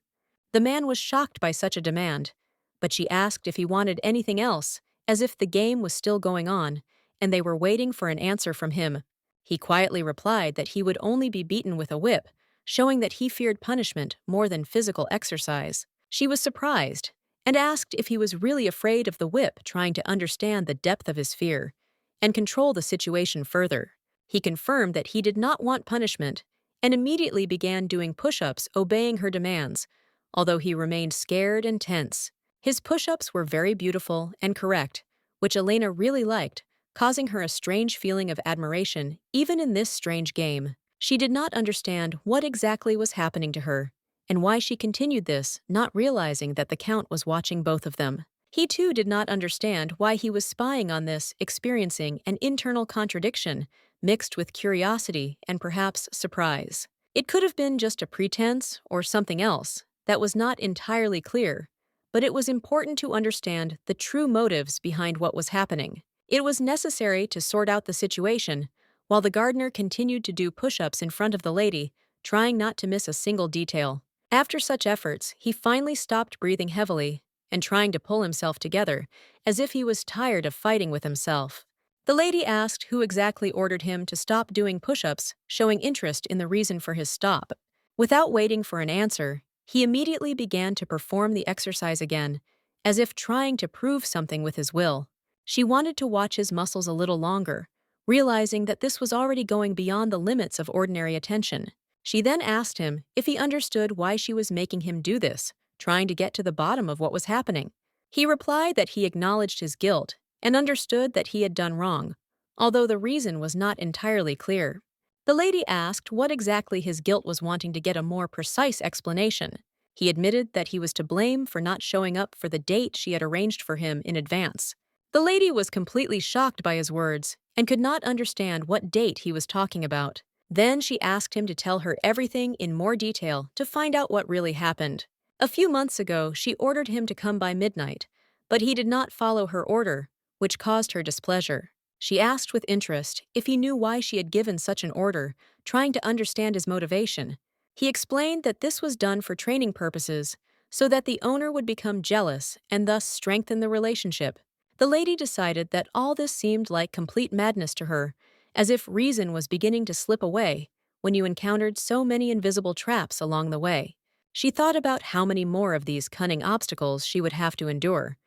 The man was shocked by such a demand, but she asked if he wanted anything else, as if the game was still going on, and they were waiting for an answer from him. He quietly replied that he would only be beaten with a whip, showing that he feared punishment more than physical exercise. She was surprised, and asked if he was really afraid of the whip, trying to understand the depth of his fear and control the situation further. He confirmed that he did not want punishment and immediately began doing push-ups, obeying her demands, although he remained scared and tense. His push-ups were very beautiful and correct, which Elena really liked, causing her a strange feeling of admiration even in this strange game. She did not understand what exactly was happening to her, and why she continued this, not realizing that the Count was watching both of them. He too did not understand why he was spying on this, experiencing an internal contradiction, mixed with curiosity and perhaps surprise. It could have been just a pretense or something else that was not entirely clear, but it was important to understand the true motives behind what was happening. It was necessary to sort out the situation, while the gardener continued to do push-ups in front of the lady, trying not to miss a single detail. After such efforts, he finally stopped breathing heavily and trying to pull himself together, as if he was tired of fighting with himself. The lady asked who exactly ordered him to stop doing push-ups, showing interest in the reason for his stop. Without waiting for an answer, he immediately began to perform the exercise again, as if trying to prove something with his will. She wanted to watch his muscles a little longer, realizing that this was already going beyond the limits of ordinary attention. She then asked him if he understood why she was making him do this, trying to get to the bottom of what was happening. He replied that he acknowledged his guilt and understood that he had done wrong, although the reason was not entirely clear. The lady asked what exactly his guilt was, wanting to get a more precise explanation. He admitted that he was to blame for not showing up for the date she had arranged for him in advance. The lady was completely shocked by his words and could not understand what date he was talking about. Then she asked him to tell her everything in more detail to find out what really happened. A few months ago, she ordered him to come by midnight, but he did not follow her order, which caused her displeasure. She asked with interest if he knew why she had given such an order, trying to understand his motivation. He explained that this was done for training purposes, so that the owner would become jealous and thus strengthen the relationship. The lady decided that all this seemed like complete madness to her, as if reason was beginning to slip away when you encountered so many invisible traps along the way. She thought about how many more of these cunning obstacles she would have to endure,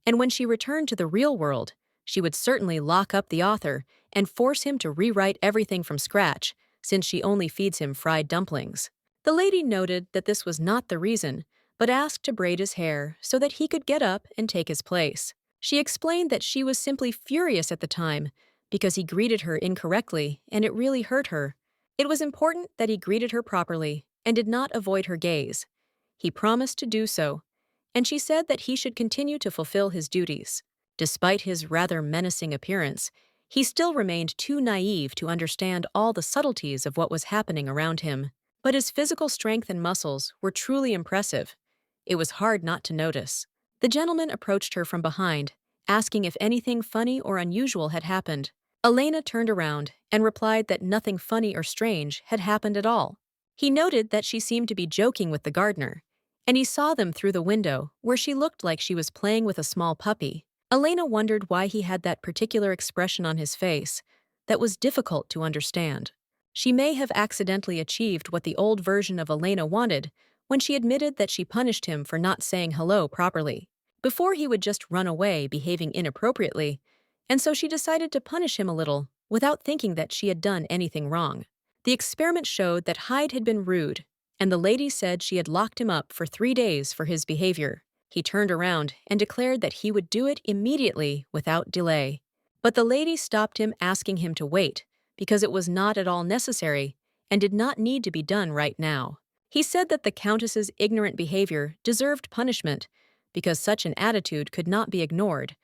and when she returned to the real world, she would certainly lock up the author and force him to rewrite everything from scratch, since she only feeds him fried dumplings. The lady noted that this was not the reason, but asked to braid his hair so that he could get up and take his place. She explained that she was simply furious at the time because he greeted her incorrectly and it really hurt her. It was important that he greeted her properly and did not avoid her gaze. He promised to do so, and she said that he should continue to fulfill his duties. Despite his rather menacing appearance, he still remained too naive to understand all the subtleties of what was happening around him. But his physical strength and muscles were truly impressive. It was hard not to notice. The gentleman approached her from behind, asking if anything funny or unusual had happened. Elena turned around and replied that nothing funny or strange had happened at all. He noted that she seemed to be joking with the gardener, and he saw them through the window where she looked like she was playing with a small puppy. Elena wondered why he had that particular expression on his face that was difficult to understand. She may have accidentally achieved what the old version of Elena wanted when she admitted that she punished him for not saying hello properly. Before he would just run away behaving inappropriately, and so she decided to punish him a little without thinking that she had done anything wrong. The experiment showed that Hyde had been rude, and the lady said she had locked him up for 3 days for his behavior. He turned around and declared that he would do it immediately without delay. But the lady stopped him, asking him to wait, because it was not at all necessary and did not need to be done right now. He said that the Countess's ignorant behavior deserved punishment because such an attitude could not be ignored,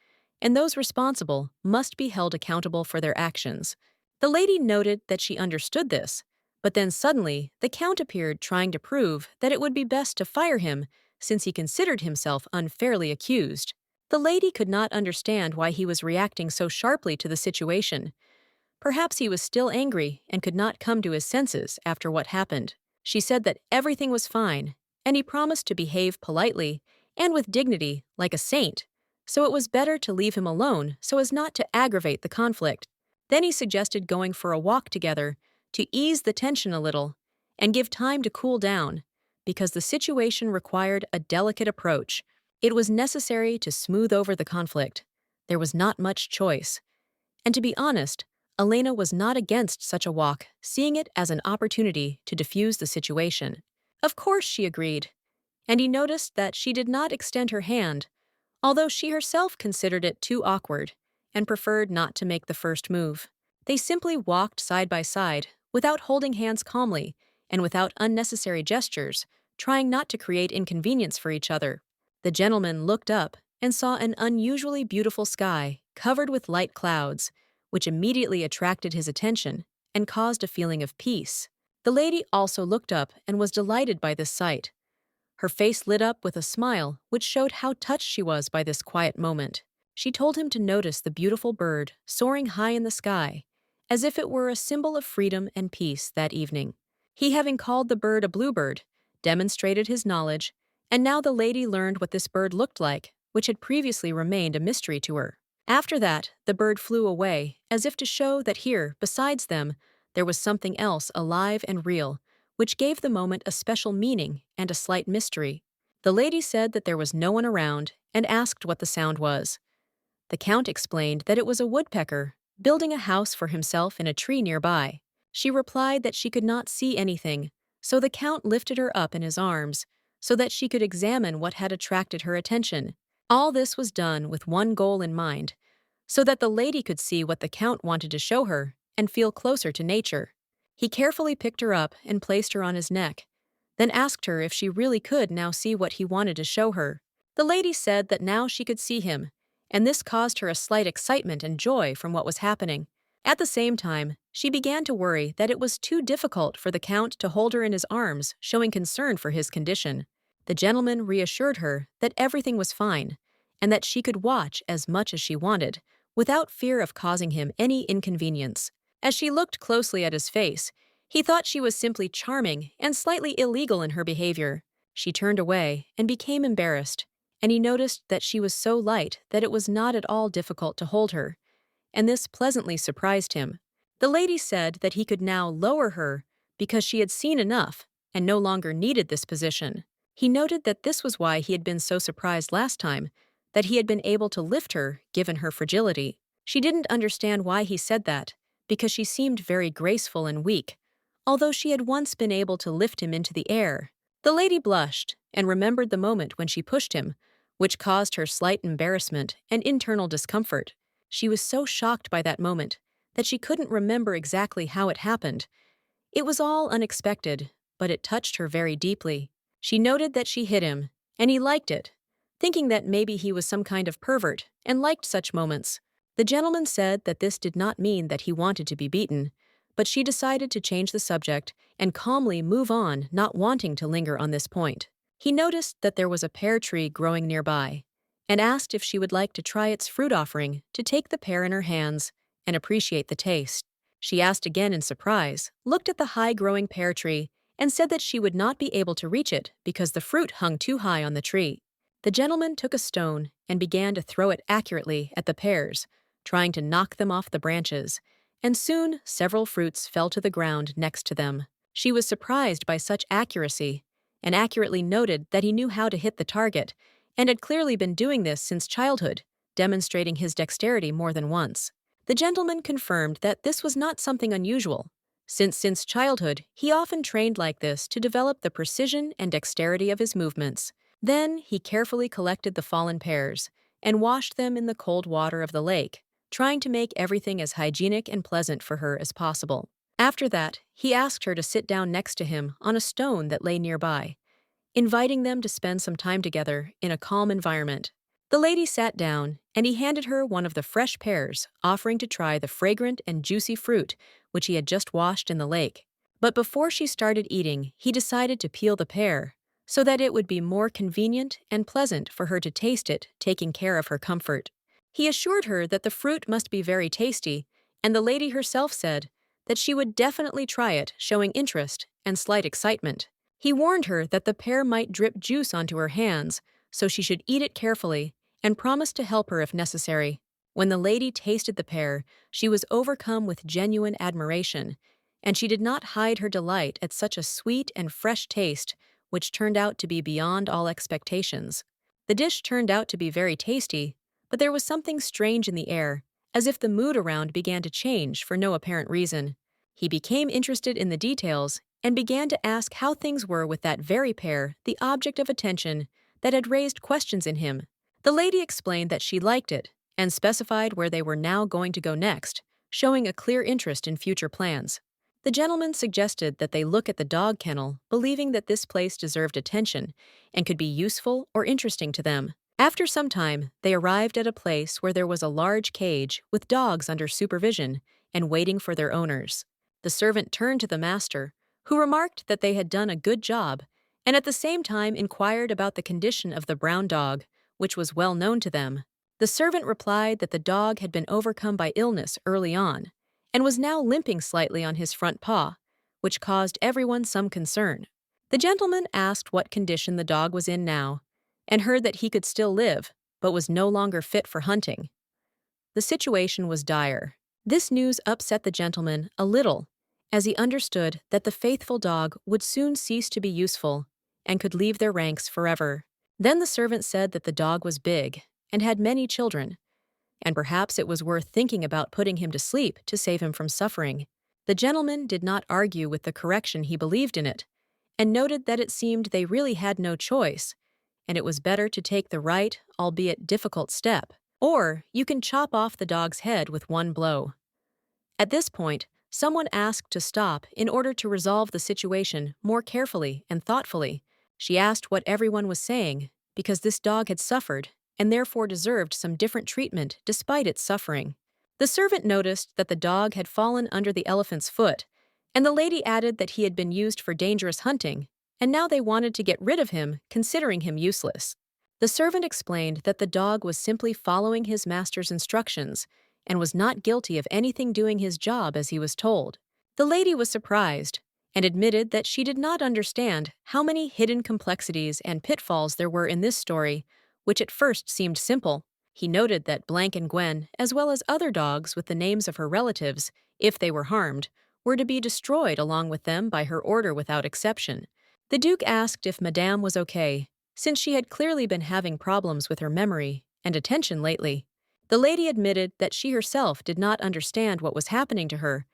and those responsible must be held accountable for their actions. The lady noted that she understood this, but then suddenly the Count appeared, trying to prove that it would be best to fire him since he considered himself unfairly accused. The lady could not understand why he was reacting so sharply to the situation. Perhaps he was still angry and could not come to his senses after what happened. She said that everything was fine, and he promised to behave politely and with dignity like a saint, so it was better to leave him alone so as not to aggravate the conflict. Then he suggested going for a walk together to ease the tension a little and give time to cool down, because the situation required a delicate approach. It was necessary to smooth over the conflict. There was not much choice. And to be honest, Elena was not against such a walk, seeing it as an opportunity to diffuse the situation. Of course, she agreed, and he noticed that she did not extend her hand, although she herself considered it too awkward and preferred not to make the first move. They simply walked side by side, without holding hands, calmly and without unnecessary gestures, trying not to create inconvenience for each other. The gentleman looked up and saw an unusually beautiful sky covered with light clouds, which immediately attracted his attention and caused a feeling of peace. The lady also looked up and was delighted by this sight. Her face lit up with a smile which showed how touched she was by this quiet moment. She told him to notice the beautiful bird soaring high in the sky, as if it were a symbol of freedom and peace that evening. He, having called the bird a bluebird, demonstrated his knowledge, and now the lady learned what this bird looked like, which had previously remained a mystery to her. After that, the bird flew away, as if to show that here, besides them, there was something else alive and real, which gave the moment a special meaning and a slight mystery. The lady said that there was no one around and asked what the sound was. The Count explained that it was a woodpecker building a house for himself in a tree nearby. She replied that she could not see anything, so the Count lifted her up in his arms so that she could examine what had attracted her attention. All this was done with one goal in mind, so that the lady could see what the Count wanted to show her and feel closer to nature. He carefully picked her up and placed her on his neck, then asked her if she really could now see what he wanted to show her. The lady said that now she could see him, and this caused her a slight excitement and joy from what was happening. At the same time, she began to worry that it was too difficult for the Count to hold her in his arms, showing concern for his condition. The gentleman reassured her that everything was fine, and that she could watch as much as she wanted, without fear of causing him any inconvenience. As she looked closely at his face, he thought she was simply charming and slightly illegal in her behavior. She turned away and became embarrassed, and he noticed that she was so light that it was not at all difficult to hold her, and this pleasantly surprised him. The lady said that he could now lower her because she had seen enough and no longer needed this position. He noted that this was why he had been so surprised last time, that he had been able to lift her given her fragility. She didn't understand why he said that, because she seemed very graceful and weak, although she had once been able to lift him into the air. The lady blushed and remembered the moment when she pushed him, which caused her slight embarrassment and internal discomfort. She was so shocked by that moment that she couldn't remember exactly how it happened. It was all unexpected, but it touched her very deeply. She noted that she hit him, and he liked it, thinking that maybe he was some kind of pervert and liked such moments. The gentleman said that this did not mean that he wanted to be beaten, but she decided to change the subject and calmly move on, not wanting to linger on this point. He noticed that there was a pear tree growing nearby, and asked if she would like to try its fruit offering to take the pear in her hands and appreciate the taste. She asked again in surprise, looked at the high-growing pear tree, and said that she would not be able to reach it because the fruit hung too high on the tree. The gentleman took a stone and began to throw it accurately at the pears, trying to knock them off the branches, and soon several fruits fell to the ground next to them. She was surprised by such accuracy, and accurately noted that he knew how to hit the target, and had clearly been doing this since childhood, demonstrating his dexterity more than once. The gentleman confirmed that this was not something unusual, since childhood he often trained like this to develop the precision and dexterity of his movements. Then he carefully collected the fallen pears and washed them in the cold water of the lake, trying to make everything as hygienic and pleasant for her as possible. After that, he asked her to sit down next to him on a stone that lay nearby, inviting them to spend some time together in a calm environment. The lady sat down, and he handed her one of the fresh pears, offering to try the fragrant and juicy fruit which he had just washed in the lake. But before she started eating, he decided to peel the pear, so that it would be more convenient and pleasant for her to taste it, taking care of her comfort. He assured her that the fruit must be very tasty, and the lady herself said that she would definitely try it, showing interest and slight excitement. He warned her that the pear might drip juice onto her hands, so she should eat it carefully, and promised to help her if necessary. When the lady tasted the pear, she was overcome with genuine admiration, and she did not hide her delight at such a sweet and fresh taste, which turned out to be beyond all expectations. The dish turned out to be very tasty, but there was something strange in the air, as if the mood around began to change for no apparent reason. He became interested in the details and began to ask how things were with that very pear, the object of attention, that had raised questions in him. The lady explained that she liked it, and specified where they were now going to go next, showing a clear interest in future plans. The gentleman suggested that they look at the dog kennel, believing that this place deserved attention and could be useful or interesting to them. After some time, they arrived at a place where there was a large cage with dogs under supervision and waiting for their owners. The servant turned to the master, who remarked that they had done a good job, and at the same time inquired about the condition of the brown dog, which was well known to them. The servant replied that the dog had been overcome by illness early on, and was now limping slightly on his front paw, which caused everyone some concern. The gentleman asked what condition the dog was in now, and heard that he could still live, but was no longer fit for hunting. The situation was dire. This news upset the gentleman a little, as he understood that the faithful dog would soon cease to be useful and could leave their ranks forever. Then the servant said that the dog was big and had many children, and perhaps it was worth thinking about putting him to sleep to save him from suffering. The gentleman did not argue with the correction. He believed in it, and noted that it seemed they really had no choice, and it was better to take the right, albeit difficult step. Or you can chop off the dog's head with one blow. At this point, someone asked to stop in order to resolve the situation more carefully and thoughtfully. She asked what everyone was saying, because this dog had suffered and therefore deserved some different treatment despite its suffering. The servant noticed that the dog had fallen under the elephant's foot, and the lady added that he had been used for dangerous hunting, and now they wanted to get rid of him, considering him useless. The servant explained that the dog was simply following his master's instructions and was not guilty of anything doing his job as he was told. The lady was surprised and admitted that she did not understand how many hidden complexities and pitfalls there were in this story, which at first seemed simple. He noted that Blank and Gwen, as well as other dogs with the names of her relatives, if they were harmed, were to be destroyed along with them by her order without exception. The Duke asked if Madame was okay, since she had clearly been having problems with her memory and attention lately. The lady admitted that she herself did not understand what was happening to her,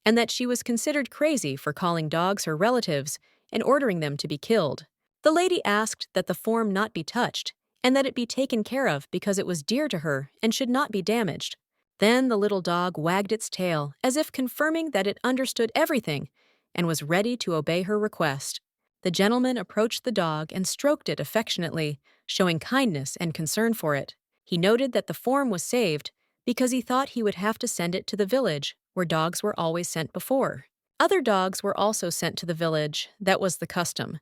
and that she was considered crazy for calling dogs her relatives and ordering them to be killed. The lady asked that the form not be touched, and that it be taken care of because it was dear to her and should not be damaged. Then the little dog wagged its tail, as if confirming that it understood everything and was ready to obey her request. The gentleman approached the dog and stroked it affectionately, showing kindness and concern for it. He noted that the form was saved because he thought he would have to send it to the village, where dogs were always sent before. Other dogs were also sent to the village, that was the custom,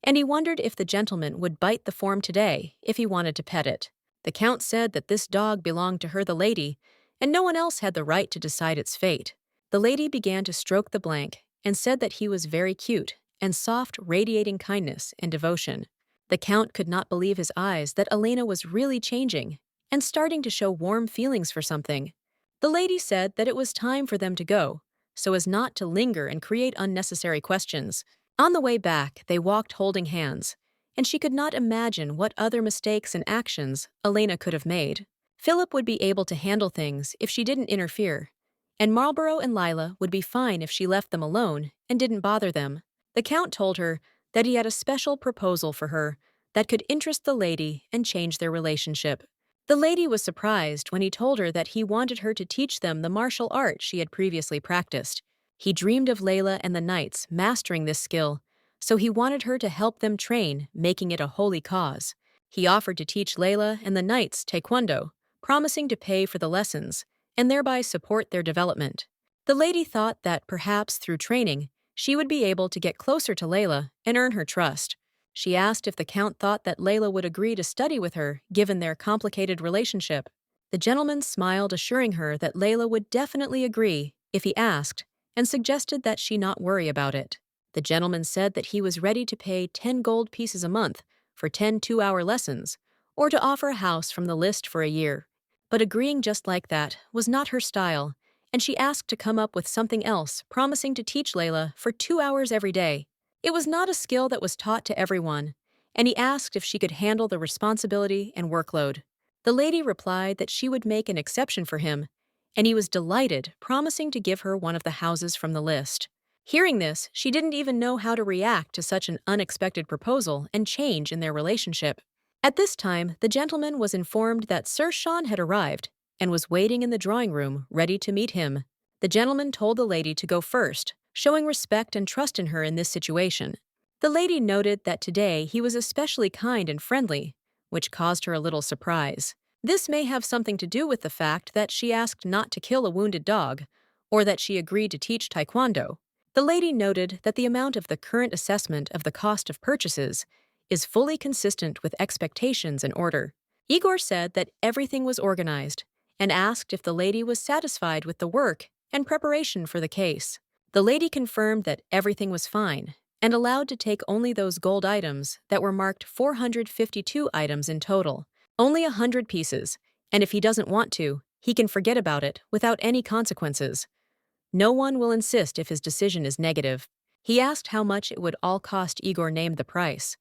and he wondered if the gentleman would bite the form today if he wanted to pet it. The count said that this dog belonged to her, the lady, and no one else had the right to decide its fate. The lady began to stroke the Blank and said that he was very cute and soft, radiating kindness and devotion. The count could not believe his eyes that Elena was really changing and starting to show warm feelings for something. The lady said that it was time for them to go, so as not to linger and create unnecessary questions. On the way back, they walked holding hands, and she could not imagine what other mistakes and actions Elena could have made. Philip would be able to handle things if she didn't interfere, and Marlborough and Lila would be fine if she left them alone and didn't bother them. The count told her that he had a special proposal for her that could interest the lady and change their relationship. The lady was surprised when he told her that he wanted her to teach them the martial art she had previously practiced. He dreamed of Layla and the knights mastering this skill, so he wanted her to help them train, making it a holy cause. He offered to teach Layla and the knights taekwondo, promising to pay for the lessons and thereby support their development. The lady thought that perhaps through training, she would be able to get closer to Layla and earn her trust. She asked if the count thought that Layla would agree to study with her, given their complicated relationship. The gentleman smiled, assuring her that Layla would definitely agree if he asked, and suggested that she not worry about it. The gentleman said that he was ready to pay 10 gold pieces a month for 10 two-hour lessons, or to offer a house from the list for a year. But agreeing just like that was not her style, and she asked to come up with something else, promising to teach Layla for 2 hours every day. It was not a skill that was taught to everyone, and he asked if she could handle the responsibility and workload. The lady replied that she would make an exception for him, and he was delighted, promising to give her one of the houses from the list. Hearing this, she didn't even know how to react to such an unexpected proposal and change in their relationship. At this time, the gentleman was informed that Sir Sean had arrived and was waiting in the drawing room, ready to meet him. The gentleman told the lady to go first, showing respect and trust in her in this situation. The lady noted that today he was especially kind and friendly, which caused her a little surprise. This may have something to do with the fact that she asked not to kill a wounded dog, or that she agreed to teach taekwondo. The lady noted that the amount of the current assessment of the cost of purchases is fully consistent with expectations and order. Igor said that everything was organized, and asked if the lady was satisfied with the work and preparation for the case. The lady confirmed that everything was fine, and allowed to take only those gold items that were marked 452 items in total, only 100 pieces, and if he doesn't want to, he can forget about it without any consequences. No one will insist if his decision is negative. He asked how much it would all cost. Igor named the price,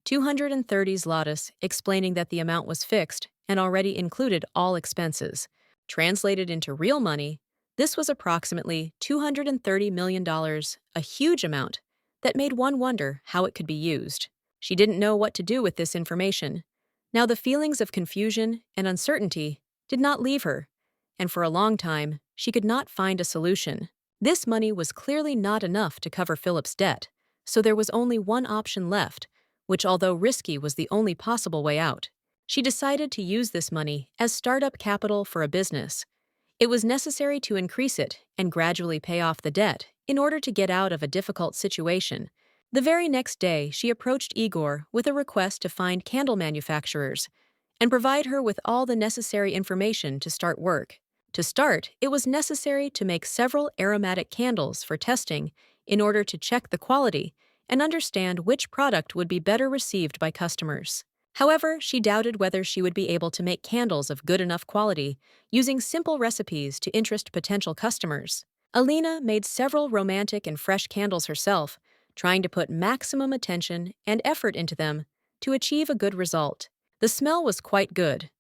230 zlotys, explaining that the amount was fixed and already included all expenses. Translated into real money, this was approximately $230 million, a huge amount that made one wonder how it could be used. She didn't know what to do with this information. Now, the feelings of confusion and uncertainty did not leave her, and for a long time, she could not find a solution. This money was clearly not enough to cover Philip's debt, so there was only one option left, which, although risky, was the only possible way out. She decided to use this money as startup capital for a business. It was necessary to increase it and gradually pay off the debt in order to get out of a difficult situation. The very next day, she approached Igor with a request to find candle manufacturers and provide her with all the necessary information to start work. To start, it was necessary to make several aromatic candles for testing in order to check the quality and understand which product would be better received by customers. However, she doubted whether she would be able to make candles of good enough quality using simple recipes to interest potential customers. Alina made several romantic and fresh candles herself, trying to put maximum attention and effort into them to achieve a good result. The smell was quite good,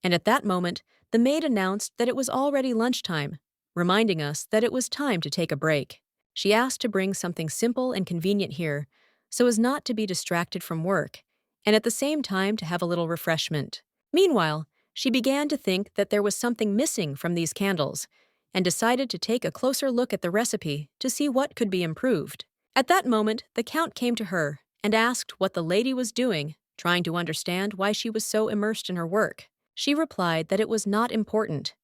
and at that moment, the maid announced that it was already lunchtime, reminding us that it was time to take a break. She asked to bring something simple and convenient here, so as not to be distracted from work, and at the same time to have a little refreshment. Meanwhile, she began to think that there was something missing from these candles, and decided to take a closer look at the recipe to see what could be improved. At that moment, the Count came to her and asked what the lady was doing, trying to understand why she was so immersed in her work. She replied that it was not important,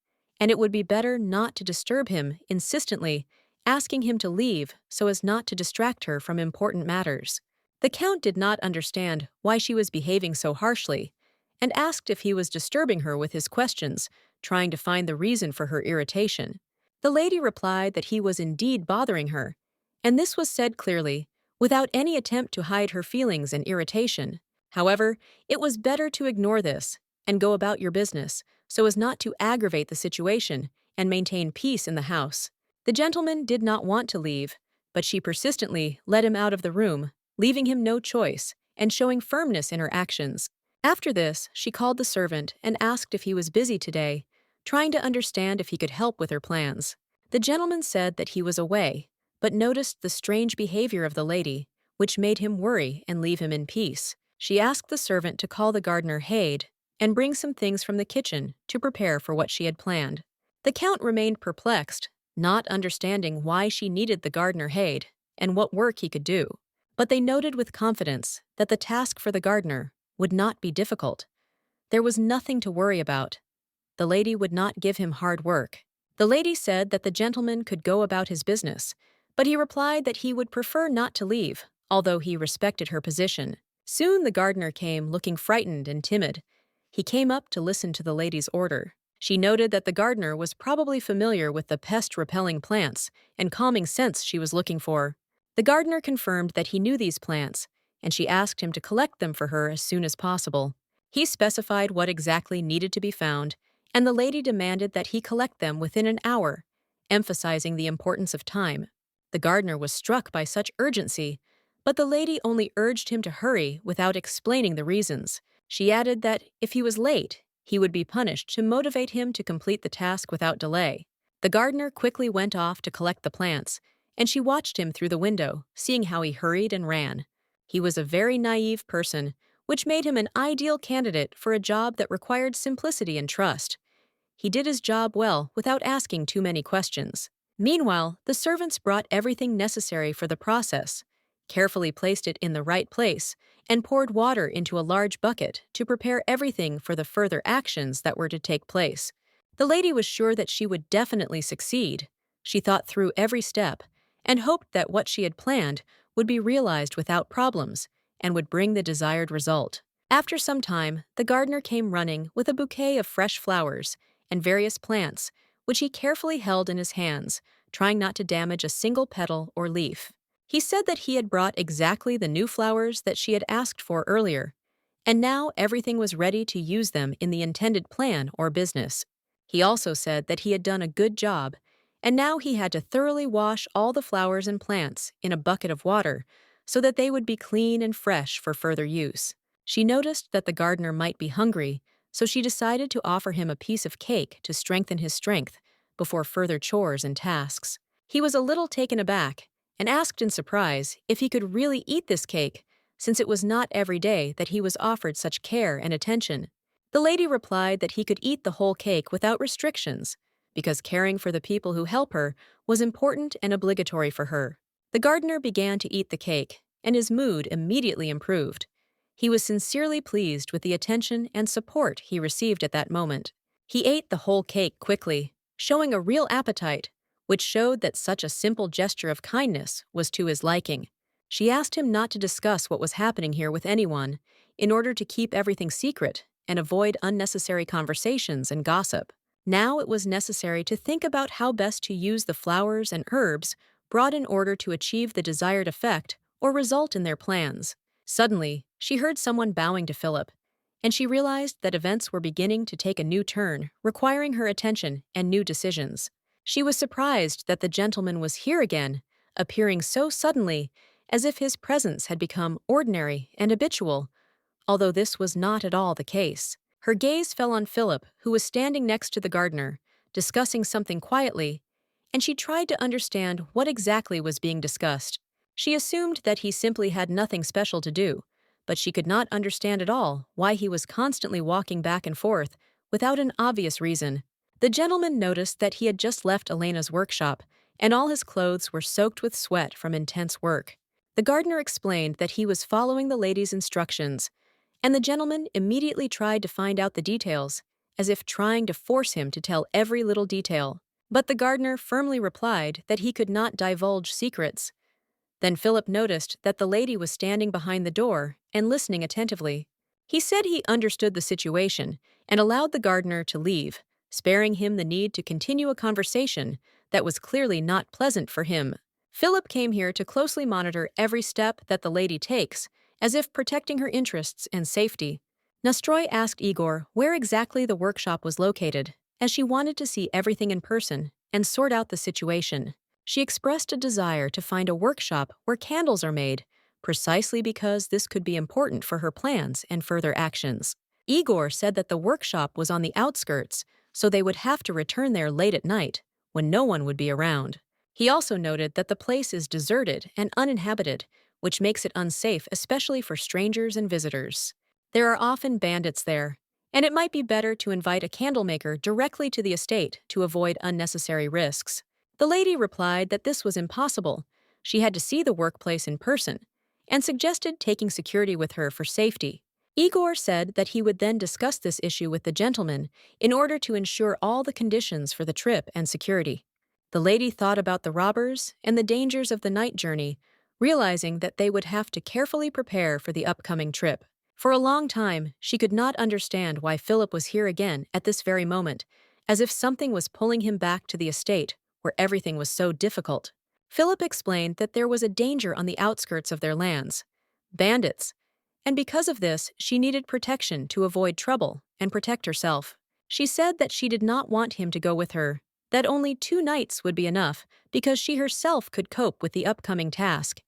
and it would be better not to disturb him, insistently asking him to leave so as not to distract her from important matters. The Count did not understand why she was behaving so harshly, and asked if he was disturbing her with his questions, trying to find the reason for her irritation. The lady replied that he was indeed bothering her, and this was said clearly, without any attempt to hide her feelings and irritation. However, it was better to ignore this and go about your business so as not to aggravate the situation and maintain peace in the house. The gentleman did not want to leave, but she persistently led him out of the room, leaving him no choice and showing firmness in her actions. After this, she called the servant and asked if he was busy today, trying to understand if he could help with her plans. The gentleman said that he was away, but noticed the strange behavior of the lady, which made him worry and leave him in peace. She asked the servant to call the gardener Hade and bring some things from the kitchen to prepare for what she had planned. The Count remained perplexed, not understanding why she needed the gardener Hade and what work he could do. But they noted with confidence that the task for the gardener would not be difficult. There was nothing to worry about. The lady would not give him hard work. The lady said that the gentleman could go about his business, but he replied that he would prefer not to leave, although he respected her position. Soon the gardener came looking frightened and timid. He came up to listen to the lady's order. She noted that the gardener was probably familiar with the pest-repelling plants and calming scents she was looking for. The gardener confirmed that he knew these plants, and she asked him to collect them for her as soon as possible. He specified what exactly needed to be found, and the lady demanded that he collect them within an hour, emphasizing the importance of time. The gardener was struck by such urgency, but the lady only urged him to hurry without explaining the reasons. She added that if he was late, he would be punished to motivate him to complete the task without delay. The gardener quickly went off to collect the plants, and she watched him through the window, seeing how he hurried and ran. He was a very naive person, which made him an ideal candidate for a job that required simplicity and trust. He did his job well without asking too many questions. Meanwhile, the servants brought everything necessary for the process, carefully placed it in the right place, and poured water into a large bucket to prepare everything for the further actions that were to take place. The lady was sure that she would definitely succeed. She thought through every step and hoped that what she had planned would be realized without problems and would bring the desired result. After some time, the gardener came running with a bouquet of fresh flowers and various plants, which he carefully held in his hands, trying not to damage a single petal or leaf. He said that he had brought exactly the new flowers that she had asked for earlier, and now everything was ready to use them in the intended plan or business. He also said that he had done a good job, and now he had to thoroughly wash all the flowers and plants in a bucket of water so that they would be clean and fresh for further use. She noticed that the gardener might be hungry, so she decided to offer him a piece of cake to strengthen his strength before further chores and tasks. He was a little taken aback and asked in surprise if he could really eat this cake, since it was not every day that he was offered such care and attention. The lady replied that he could eat the whole cake without restrictions, because caring for the people who help her was important and obligatory for her. The gardener began to eat the cake, and his mood immediately improved. He was sincerely pleased with the attention and support he received at that moment. He ate the whole cake quickly, showing a real appetite, which showed that such a simple gesture of kindness was to his liking. She asked him not to discuss what was happening here with anyone, in order to keep everything secret and avoid unnecessary conversations and gossip. Now it was necessary to think about how best to use the flowers and herbs brought in order to achieve the desired effect or result in their plans. Suddenly, she heard someone bowing to Philip, and she realized that events were beginning to take a new turn, requiring her attention and new decisions. She was surprised that the gentleman was here again, appearing so suddenly, as if his presence had become ordinary and habitual, although this was not at all the case. Her gaze fell on Philip, who was standing next to the gardener, discussing something quietly, and she tried to understand what exactly was being discussed. She assumed that he simply had nothing special to do, but she could not understand at all why he was constantly walking back and forth without an obvious reason. The gentleman noticed that he had just left Elena's workshop, and all his clothes were soaked with sweat from intense work. The gardener explained that he was following the lady's instructions, and the gentleman immediately tried to find out the details, as if trying to force him to tell every little detail. But the gardener firmly replied that he could not divulge secrets. Then Philip noticed that the lady was standing behind the door and listening attentively. He said he understood the situation and allowed the gardener to leave, sparing him the need to continue a conversation that was clearly not pleasant for him. Philip came here to closely monitor every step that the lady takes, as if protecting her interests and safety. Nastroy asked Igor where exactly the workshop was located, as she wanted to see everything in person and sort out the situation. She expressed a desire to find a workshop where candles are made, precisely because this could be important for her plans and further actions. Igor said that the workshop was on the outskirts, so they would have to return there late at night, when no one would be around. He also noted that the place is deserted and uninhabited, which makes it unsafe especially for strangers and visitors. There are often bandits there, and it might be better to invite a candlemaker directly to the estate to avoid unnecessary risks. The lady replied that this was impossible. She had to see the workplace in person, and suggested taking security with her for safety. Igor said that he would then discuss this issue with the gentleman in order to ensure all the conditions for the trip and security. The lady thought about the robbers and the dangers of the night journey, realizing that they would have to carefully prepare for the upcoming trip. For a long time, she could not understand why Philip was here again at this very moment, as if something was pulling him back to the estate, where everything was so difficult. Philip explained that there was a danger on the outskirts of their lands, bandits, and because of this, she needed protection to avoid trouble and protect herself. She said that she did not want him to go with her, that only 2 nights would be enough because she herself could cope with the upcoming task,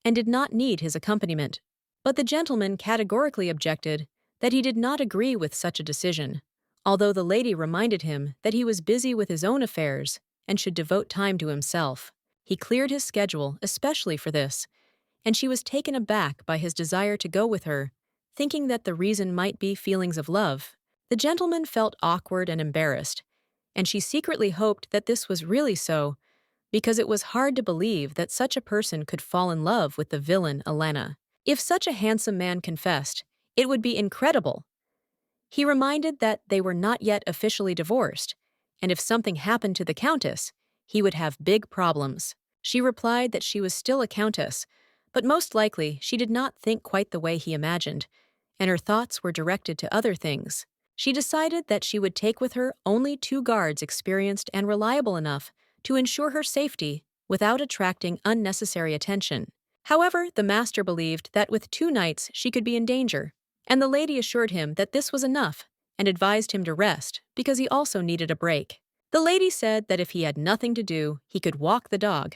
and did not need his accompaniment. But the gentleman categorically objected that he did not agree with such a decision, although the lady reminded him that he was busy with his own affairs and should devote time to himself. He cleared his schedule especially for this, and she was taken aback by his desire to go with her, thinking that the reason might be feelings of love. The gentleman felt awkward and embarrassed, and she secretly hoped that this was really so, because it was hard to believe that such a person could fall in love with the villain Elena. If such a handsome man confessed, it would be incredible. He reminded that they were not yet officially divorced, and if something happened to the countess, he would have big problems. She replied that she was still a countess, but most likely she did not think quite the way he imagined, and her thoughts were directed to other things. She decided that she would take with her only 2 guards experienced and reliable enough to ensure her safety without attracting unnecessary attention. However, the master believed that with 2 nights she could be in danger, and the lady assured him that this was enough and advised him to rest because he also needed a break. The lady said that if he had nothing to do, he could walk the dog,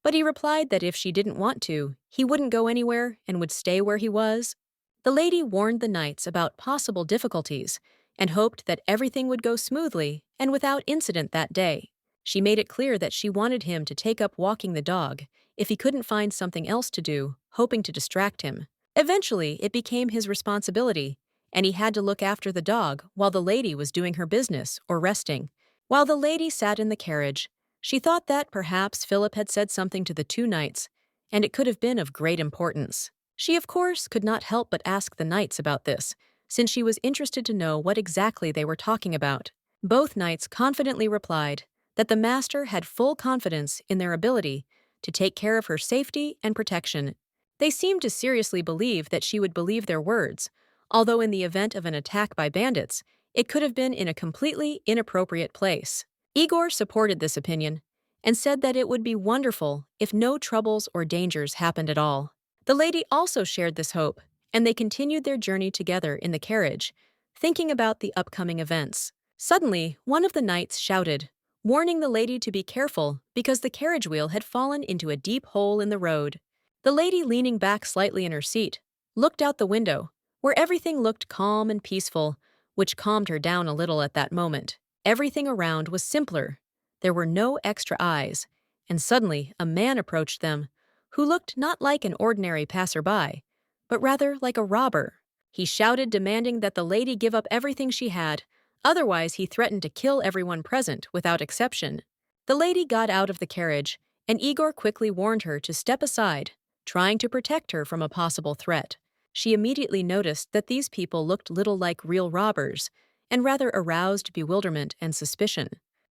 but he replied that if she didn't want to, he wouldn't go anywhere and would stay where he was. The lady warned the knights about possible difficulties and hoped that everything would go smoothly and without incident that day. She made it clear that she wanted him to take up walking the dog if he couldn't find something else to do, hoping to distract him. Eventually, it became his responsibility, and he had to look after the dog while the lady was doing her business or resting. While the lady sat in the carriage, she thought that perhaps Philip had said something to the two knights, and it could have been of great importance. She, of course, could not help but ask the knights about this, since she was interested to know what exactly they were talking about. Both knights confidently replied that the master had full confidence in their ability to take care of her safety and protection. They seemed to seriously believe that she would believe their words, although in the event of an attack by bandits, it could have been in a completely inappropriate place. Igor supported this opinion and said that it would be wonderful if no troubles or dangers happened at all. The lady also shared this hope, and they continued their journey together in the carriage, thinking about the upcoming events. Suddenly, one of the knights shouted, warning the lady to be careful because the carriage wheel had fallen into a deep hole in the road. The lady, leaning back slightly in her seat, looked out the window, where everything looked calm and peaceful, which calmed her down a little at that moment. Everything around was simpler. There were no extra eyes, and suddenly a man approached them, who looked not like an ordinary passerby, but rather like a robber. He shouted, demanding that the lady give up everything she had, otherwise he threatened to kill everyone present without exception. The lady got out of the carriage, and Igor quickly warned her to step aside, trying to protect her from a possible threat. She immediately noticed that these people looked little like real robbers, and rather aroused bewilderment and suspicion.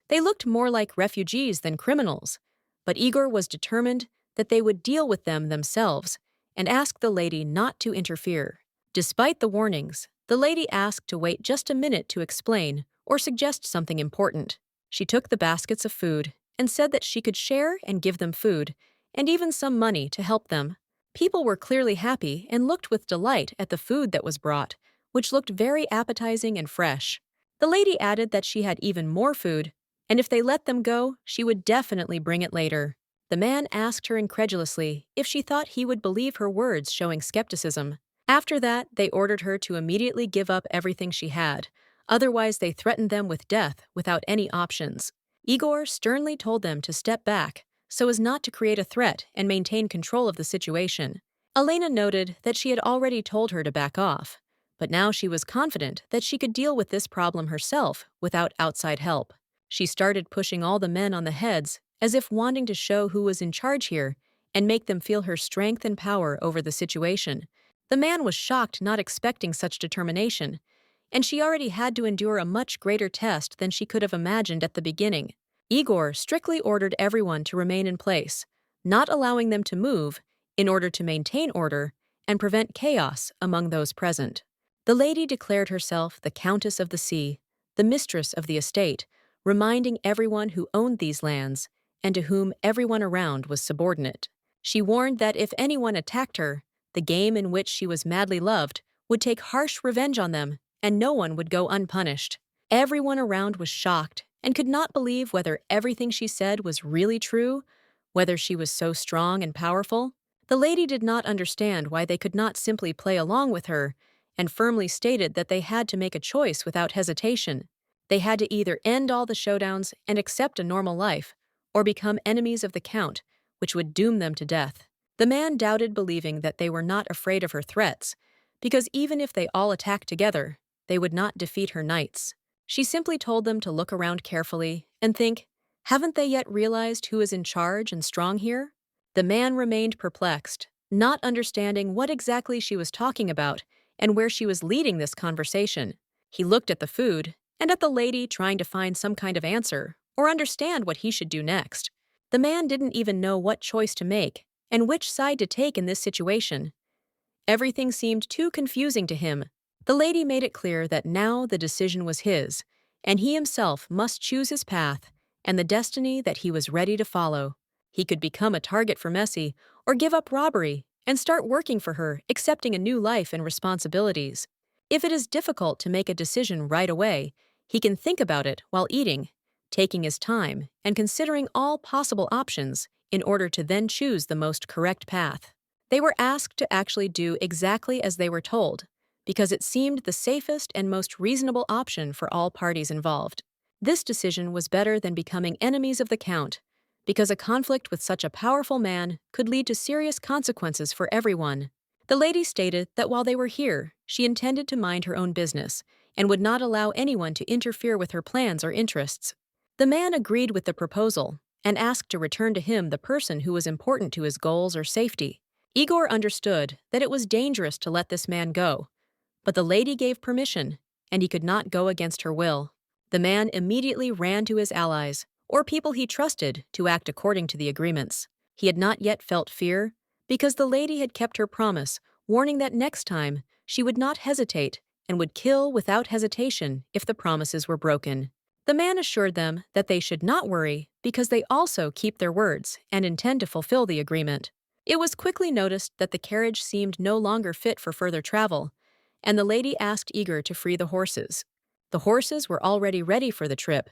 They looked more like refugees than criminals, but Igor was determined that they would deal with them themselves and asked the lady not to interfere. Despite the warnings, the lady asked to wait just a minute to explain or suggest something important. She took the baskets of food and said that she could share and give them food, and even some money to help them. People were clearly happy and looked with delight at the food that was brought, which looked very appetizing and fresh. The lady added that she had even more food, and if they let them go, she would definitely bring it later. The man asked her incredulously if she thought he would believe her words, showing skepticism. After that, they ordered her to immediately give up everything she had, otherwise they threatened them with death without any options. Igor sternly told them to step back, so as not to create a threat and maintain control of the situation. Elena noted that she had already told her to back off, but now she was confident that she could deal with this problem herself without outside help. She started pushing all the men on the heads, as if wanting to show who was in charge here and make them feel her strength and power over the situation. The man was shocked, not expecting such determination, and she already had to endure a much greater test than she could have imagined at the beginning. Igor strictly ordered everyone to remain in place, not allowing them to move, in order to maintain order and prevent chaos among those present. The lady declared herself the Countess of the Sea, the mistress of the estate, reminding everyone who owned these lands and to whom everyone around was subordinate. She warned that if anyone attacked her, the game in which she was madly loved would take harsh revenge on them, and no one would go unpunished. Everyone around was shocked and could not believe whether everything she said was really true, whether she was so strong and powerful. The lady did not understand why they could not simply play along with her, and firmly stated that they had to make a choice without hesitation. They had to either end all the showdowns and accept a normal life, or become enemies of the Count, which would doom them to death. The man doubted, believing that they were not afraid of her threats, because even if they all attacked together, they would not defeat her knights. She simply told them to look around carefully and think, haven't they yet realized who is in charge and strong here? The man remained perplexed, not understanding what exactly she was talking about and where she was leading this conversation. He looked at the food and at the lady, trying to find some kind of answer or understand what he should do next. The man didn't even know what choice to make and which side to take in this situation. Everything seemed too confusing to him. The lady made it clear that now the decision was his, and he himself must choose his path and the destiny that he was ready to follow. He could become a target for Messi or give up robbery and start working for her, accepting a new life and responsibilities. If it is difficult to make a decision right away, he can think about it while eating, taking his time and considering all possible options in order to then choose the most correct path. They were asked to actually do exactly as they were told, because it seemed the safest and most reasonable option for all parties involved. This decision was better than becoming enemies of the Count, because a conflict with such a powerful man could lead to serious consequences for everyone. The lady stated that while they were here, she intended to mind her own business and would not allow anyone to interfere with her plans or interests. The man agreed with the proposal and asked to return to him the person who was important to his goals or safety. Igor understood that it was dangerous to let this man go, but the lady gave permission, and he could not go against her will. The man immediately ran to his allies, or people he trusted, to act according to the agreements. He had not yet felt fear, because the lady had kept her promise, warning that next time she would not hesitate and would kill without hesitation if the promises were broken. The man assured them that they should not worry because they also keep their words and intend to fulfill the agreement. It was quickly noticed that the carriage seemed no longer fit for further travel, and the lady asked Igor to free the horses. The horses were already ready for the trip,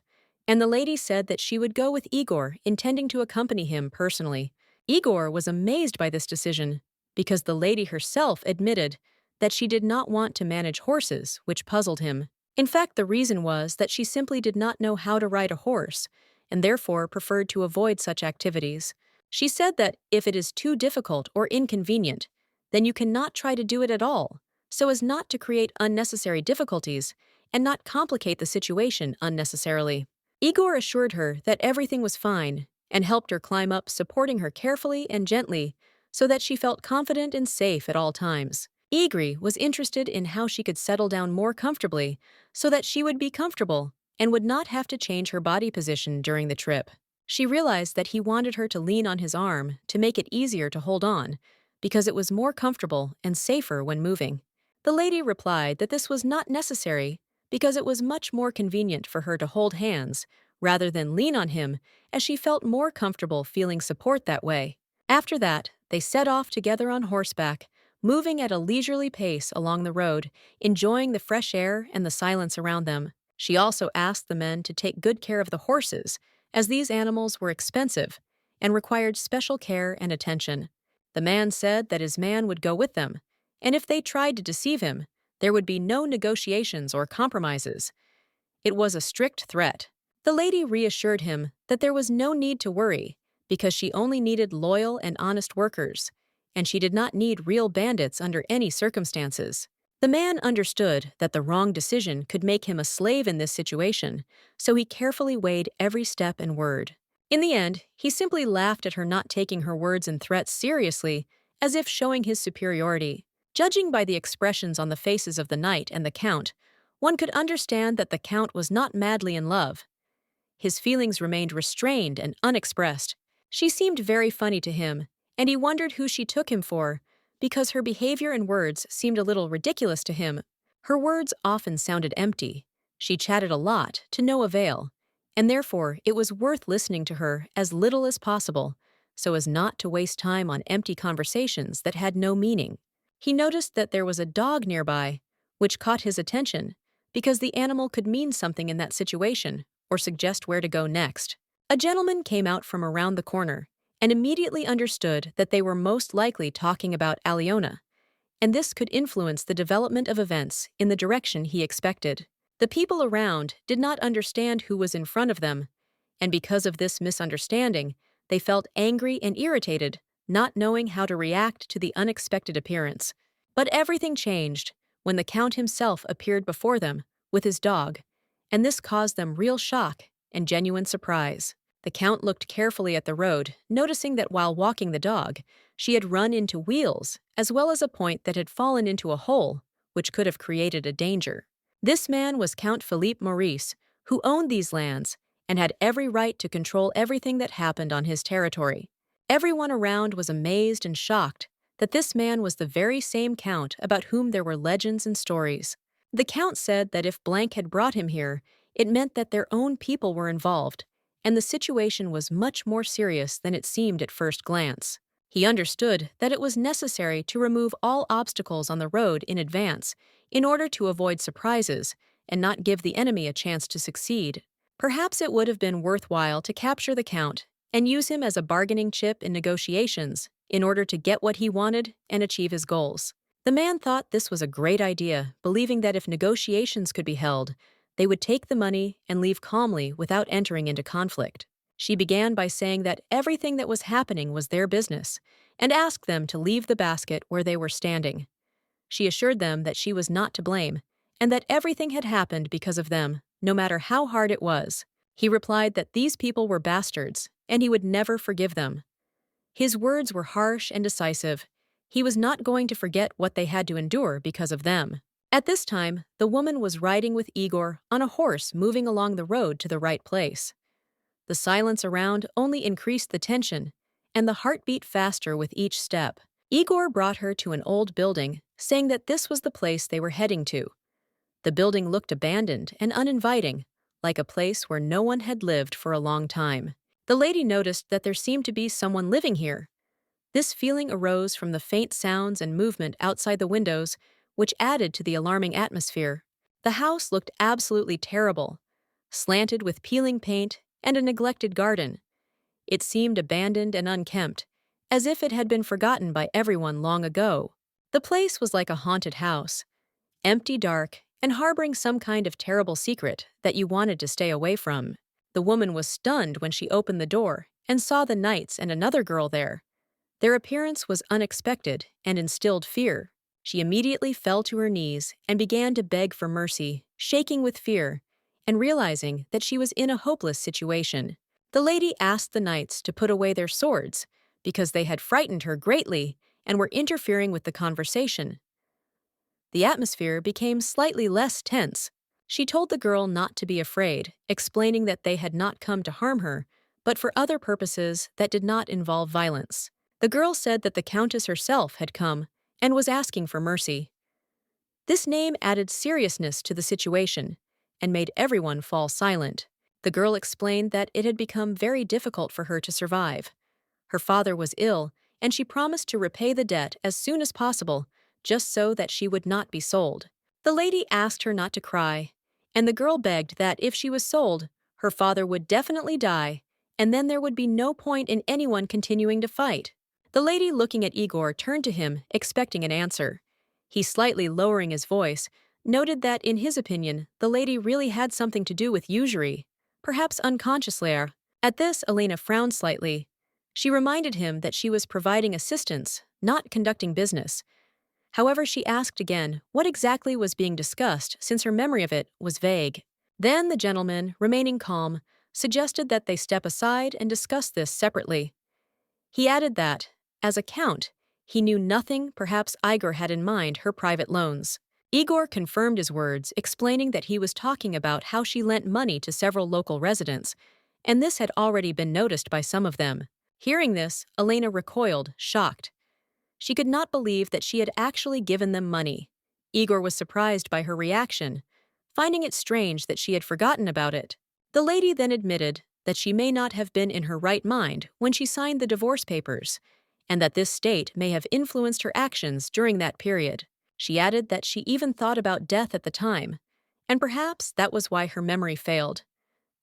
and the lady said that she would go with Igor, intending to accompany him personally. Igor was amazed by this decision, because the lady herself admitted that she did not want to manage horses, which puzzled him. In fact, the reason was that she simply did not know how to ride a horse, and therefore preferred to avoid such activities. She said that if it is too difficult or inconvenient, then you cannot try to do it at all, so as not to create unnecessary difficulties and not complicate the situation unnecessarily. Igor assured her that everything was fine and helped her climb up, supporting her carefully and gently so that she felt confident and safe at all times. Igor was interested in how she could settle down more comfortably so that she would be comfortable and would not have to change her body position during the trip. She realized that he wanted her to lean on his arm to make it easier to hold on, because it was more comfortable and safer when moving. The lady replied that this was not necessary because it was much more convenient for her to hold hands rather than lean on him, as she felt more comfortable feeling support that way. After that, they set off together on horseback, moving at a leisurely pace along the road, enjoying the fresh air and the silence around them. She also asked the men to take good care of the horses, as these animals were expensive and required special care and attention. The man said that his man would go with them, and if they tried to deceive him, there would be no negotiations or compromises. It was a strict threat. The lady reassured him that there was no need to worry, because she only needed loyal and honest workers, and she did not need real bandits under any circumstances. The man understood that the wrong decision could make him a slave in this situation, so he carefully weighed every step and word. In the end, he simply laughed at her not taking her words and threats seriously, as if showing his superiority. Judging by the expressions on the faces of the knight and the count, one could understand that the count was not madly in love. His feelings remained restrained and unexpressed. She seemed very funny to him, and he wondered who she took him for, because her behavior and words seemed a little ridiculous to him. Her words often sounded empty. She chatted a lot, to no avail, and therefore it was worth listening to her as little as possible, so as not to waste time on empty conversations that had no meaning. He noticed that there was a dog nearby, which caught his attention, because the animal could mean something in that situation or suggest where to go next. A gentleman came out from around the corner and immediately understood that they were most likely talking about Aliona, and this could influence the development of events in the direction he expected. The people around did not understand who was in front of them, and because of this misunderstanding, they felt angry and irritated, not knowing how to react to the unexpected appearance. But everything changed when the Count himself appeared before them with his dog, and this caused them real shock and genuine surprise. The Count looked carefully at the road, noticing that while walking the dog, she had run into wheels, as well as a point that had fallen into a hole, which could have created a danger. This man was Count Philippe Maurice, who owned these lands and had every right to control everything that happened on his territory. Everyone around was amazed and shocked that this man was the very same Count about whom there were legends and stories. The Count said that if Blank had brought him here, it meant that their own people were involved, and the situation was much more serious than it seemed at first glance. He understood that it was necessary to remove all obstacles on the road in advance in order to avoid surprises and not give the enemy a chance to succeed. Perhaps it would have been worthwhile to capture the Count and use him as a bargaining chip in negotiations in order to get what he wanted and achieve his goals. The man thought this was a great idea, believing that if negotiations could be held, They would take the money and leave calmly without entering into conflict. She began by saying that everything that was happening was their business and asked them to leave the basket where they were standing. She assured them that she was not to blame and that everything had happened because of them, no matter how hard it was. He replied that these people were bastards and he would never forgive them. His words were harsh and decisive. He was not going to forget what they had to endure because of them. At this time, the woman was riding with Igor on a horse moving along the road to the right place. The silence around only increased the tension, and the heart beat faster with each step. Igor brought her to an old building, saying that this was the place they were heading to. The building looked abandoned and uninviting, like a place where no one had lived for a long time. The lady noticed that there seemed to be someone living here. This feeling arose from the faint sounds and movement outside the windows, which added to the alarming atmosphere. The house looked absolutely terrible, slanted with peeling paint and a neglected garden. It seemed abandoned and unkempt, as if it had been forgotten by everyone long ago. The place was like a haunted house, empty, dark, and harboring some kind of terrible secret that you wanted to stay away from. The woman was stunned when she opened the door and saw the knights and another girl there. Their appearance was unexpected and instilled fear. She immediately fell to her knees and began to beg for mercy, shaking with fear, and realizing that she was in a hopeless situation. The lady asked the knights to put away their swords because they had frightened her greatly and were interfering with the conversation. The atmosphere became slightly less tense. She told the girl not to be afraid, explaining that they had not come to harm her, but for other purposes that did not involve violence. The girl said that the countess herself had come and was asking for mercy. This name added seriousness to the situation and made everyone fall silent. The girl explained that it had become very difficult for her to survive. Her father was ill, and she promised to repay the debt as soon as possible, just so that she would not be sold. The lady asked her not to cry, and the girl begged that if she was sold, her father would definitely die, and then there would be no point in anyone continuing to fight. The lady, looking at Igor, turned to him, expecting an answer. He, slightly lowering his voice, noted that, in his opinion, the lady really had something to do with usury, perhaps unconsciously. At this, Elena frowned slightly. She reminded him that she was providing assistance, not conducting business. However, she asked again what exactly was being discussed, since her memory of it was vague. Then the gentleman, remaining calm, suggested that they step aside and discuss this separately. He added that, as a count, he knew nothing. Perhaps Igor had in mind her private loans. Igor confirmed his words, explaining that he was talking about how she lent money to several local residents, and this had already been noticed by some of them. Hearing this, Elena recoiled, shocked. She could not believe that she had actually given them money. Igor was surprised by her reaction, finding it strange that she had forgotten about it. The lady then admitted that she may not have been in her right mind when she signed the divorce papers, and that this state may have influenced her actions during that period. She added that she even thought about death at the time, and perhaps that was why her memory failed.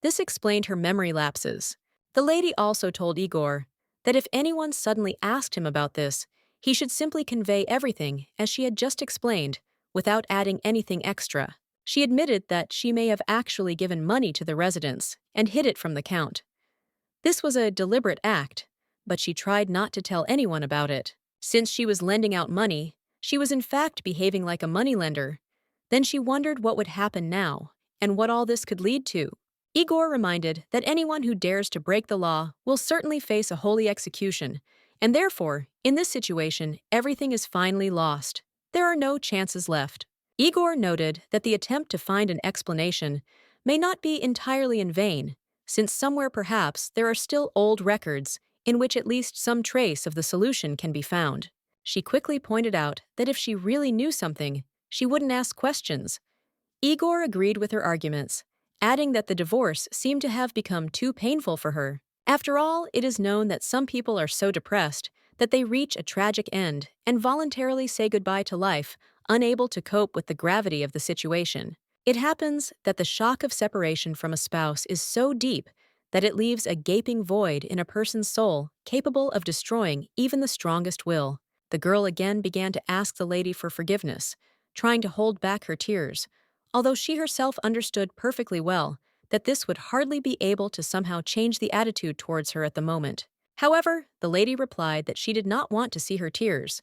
This explained her memory lapses. The lady also told Igor that if anyone suddenly asked him about this, he should simply convey everything as she had just explained, without adding anything extra. She admitted that she may have actually given money to the residents and hid it from the count. This was a deliberate act, but she tried not to tell anyone about it. Since she was lending out money, she was in fact behaving like a moneylender. Then she wondered what would happen now, and what all this could lead to. Igor reminded that anyone who dares to break the law will certainly face a holy execution, and therefore, in this situation, everything is finally lost. There are no chances left. Igor noted that the attempt to find an explanation may not be entirely in vain, since somewhere perhaps there are still old records in which at least some trace of the solution can be found. She quickly pointed out that if she really knew something, she wouldn't ask questions. Igor agreed with her arguments, adding that the divorce seemed to have become too painful for her. After all, it is known that some people are so depressed that they reach a tragic end and voluntarily say goodbye to life, unable to cope with the gravity of the situation. It happens that the shock of separation from a spouse is so deep that it leaves a gaping void in a person's soul capable of destroying even the strongest will. The girl again began to ask the lady for forgiveness, trying to hold back her tears, although she herself understood perfectly well that this would hardly be able to somehow change the attitude towards her at the moment. However, the lady replied that she did not want to see her tears,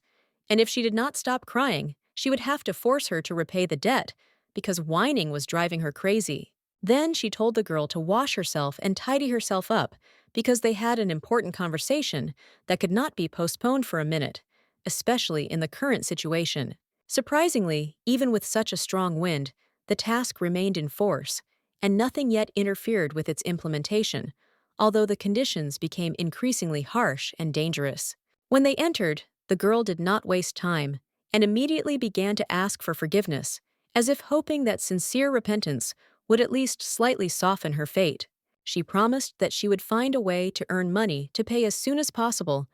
and if she did not stop crying, she would have to force her to repay the debt because whining was driving her crazy. Then she told the girl to wash herself and tidy herself up because they had an important conversation that could not be postponed for a minute, especially in the current situation. Surprisingly, even with such a strong wind, the task remained in force, and nothing yet interfered with its implementation, although the conditions became increasingly harsh and dangerous. When they entered, the girl did not waste time and immediately began to ask for forgiveness, as if hoping that sincere repentance would at least slightly soften her fate. She promised that she would find a way to earn money to pay as soon as possible,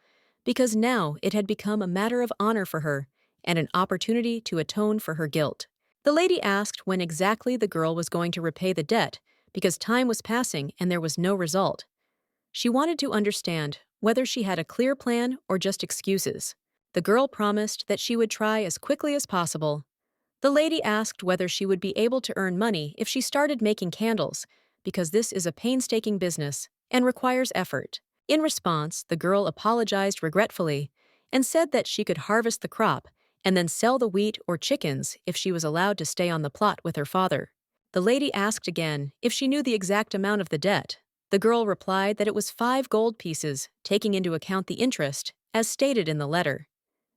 because now it had become a matter of honor for her and an opportunity to atone for her guilt. The lady asked when exactly the girl was going to repay the debt, because time was passing and there was no result. She wanted to understand whether she had a clear plan or just excuses. The girl promised that she would try as quickly as possible. The lady asked whether she would be able to earn money if she started making candles, because this is a painstaking business and requires effort. In response, the girl apologized regretfully and said that she could harvest the crop and then sell the wheat or chickens if she was allowed to stay on the plot with her father. The lady asked again if she knew the exact amount of the debt. The girl replied that it was 5 gold pieces, taking into account the interest, as stated in the letter.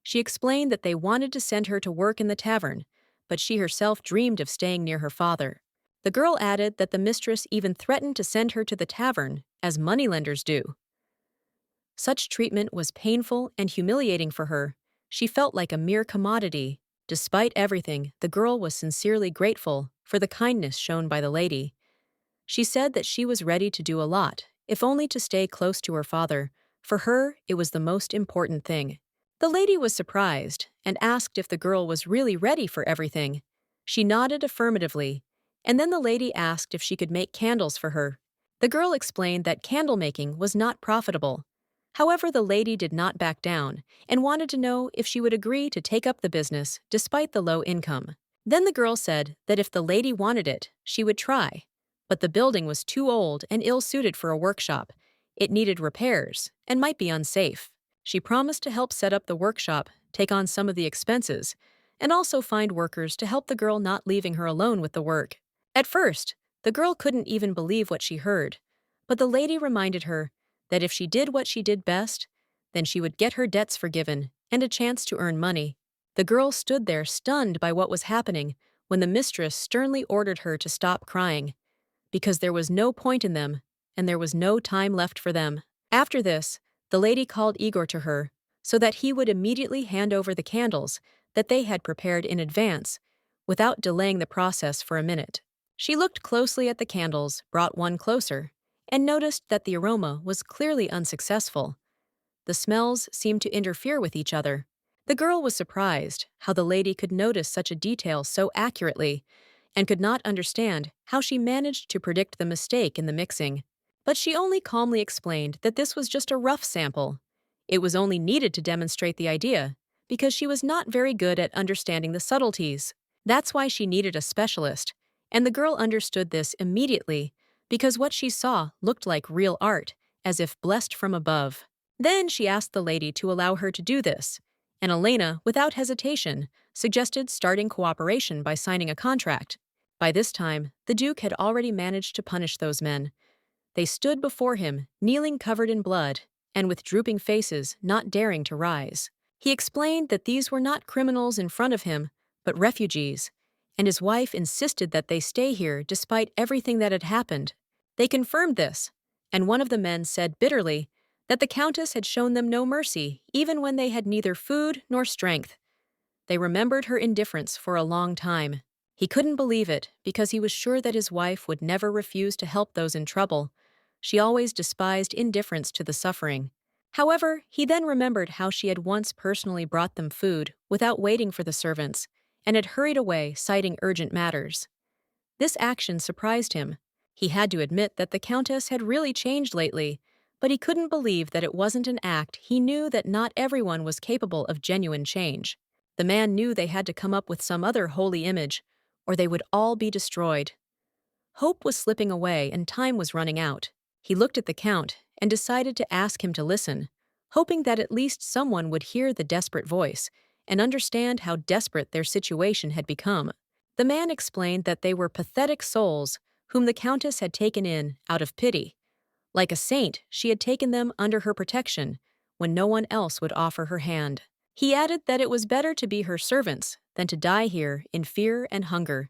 She explained that they wanted to send her to work in the tavern, but she herself dreamed of staying near her father. The girl added that the mistress even threatened to send her to the tavern, as moneylenders do. Such treatment was painful and humiliating for her. She felt like a mere commodity. Despite everything, the girl was sincerely grateful for the kindness shown by the lady. She said that she was ready to do a lot, if only to stay close to her father. For her, it was the most important thing. The lady was surprised and asked if the girl was really ready for everything. She nodded affirmatively, and then the lady asked if she could make candles for her. The girl explained that candle making was not profitable. However, the lady did not back down and wanted to know if she would agree to take up the business despite the low income. Then the girl said that if the lady wanted it, she would try. But the building was too old and ill-suited for a workshop. It needed repairs and might be unsafe. She promised to help set up the workshop, take on some of the expenses, and also find workers to help the girl, not leaving her alone with the work. At first, the girl couldn't even believe what she heard, but the lady reminded her that if she did what she did best, then she would get her debts forgiven and a chance to earn money. The girl stood there stunned by what was happening when the mistress sternly ordered her to stop crying, because there was no point in them and there was no time left for them. After this, the lady called Igor to her so that he would immediately hand over the candles that they had prepared in advance, without delaying the process for a minute. She looked closely at the candles, brought one closer, and noticed that the aroma was clearly unsuccessful. The smells seemed to interfere with each other. The girl was surprised how the lady could notice such a detail so accurately, and could not understand how she managed to predict the mistake in the mixing. But she only calmly explained that this was just a rough sample. It was only needed to demonstrate the idea, because she was not very good at understanding the subtleties. That's why she needed a specialist, and the girl understood this immediately, because what she saw looked like real art, as if blessed from above. Then she asked the lady to allow her to do this, and Elena, without hesitation, suggested starting cooperation by signing a contract. By this time, the Duke had already managed to punish those men. They stood before him, kneeling covered in blood, and with drooping faces, not daring to rise. He explained that these were not criminals in front of him, but refugees, and his wife insisted that they stay here despite everything that had happened. They confirmed this, and one of the men said bitterly that the Countess had shown them no mercy, even when they had neither food nor strength. They remembered her indifference for a long time. He couldn't believe it, because he was sure that his wife would never refuse to help those in trouble. She always despised indifference to the suffering. However, he then remembered how she had once personally brought them food without waiting for the servants, and had hurried away, citing urgent matters. This action surprised him. He had to admit that the Countess had really changed lately, but he couldn't believe that it wasn't an act. He knew that not everyone was capable of genuine change. The man knew they had to come up with some other holy image, or they would all be destroyed. Hope was slipping away and time was running out. He looked at the Count and decided to ask him to listen, hoping that at least someone would hear the desperate voice and understand how desperate their situation had become. The man explained that they were pathetic souls whom the Countess had taken in out of pity. Like a saint, she had taken them under her protection when no one else would offer her hand. He added that it was better to be her servants than to die here in fear and hunger.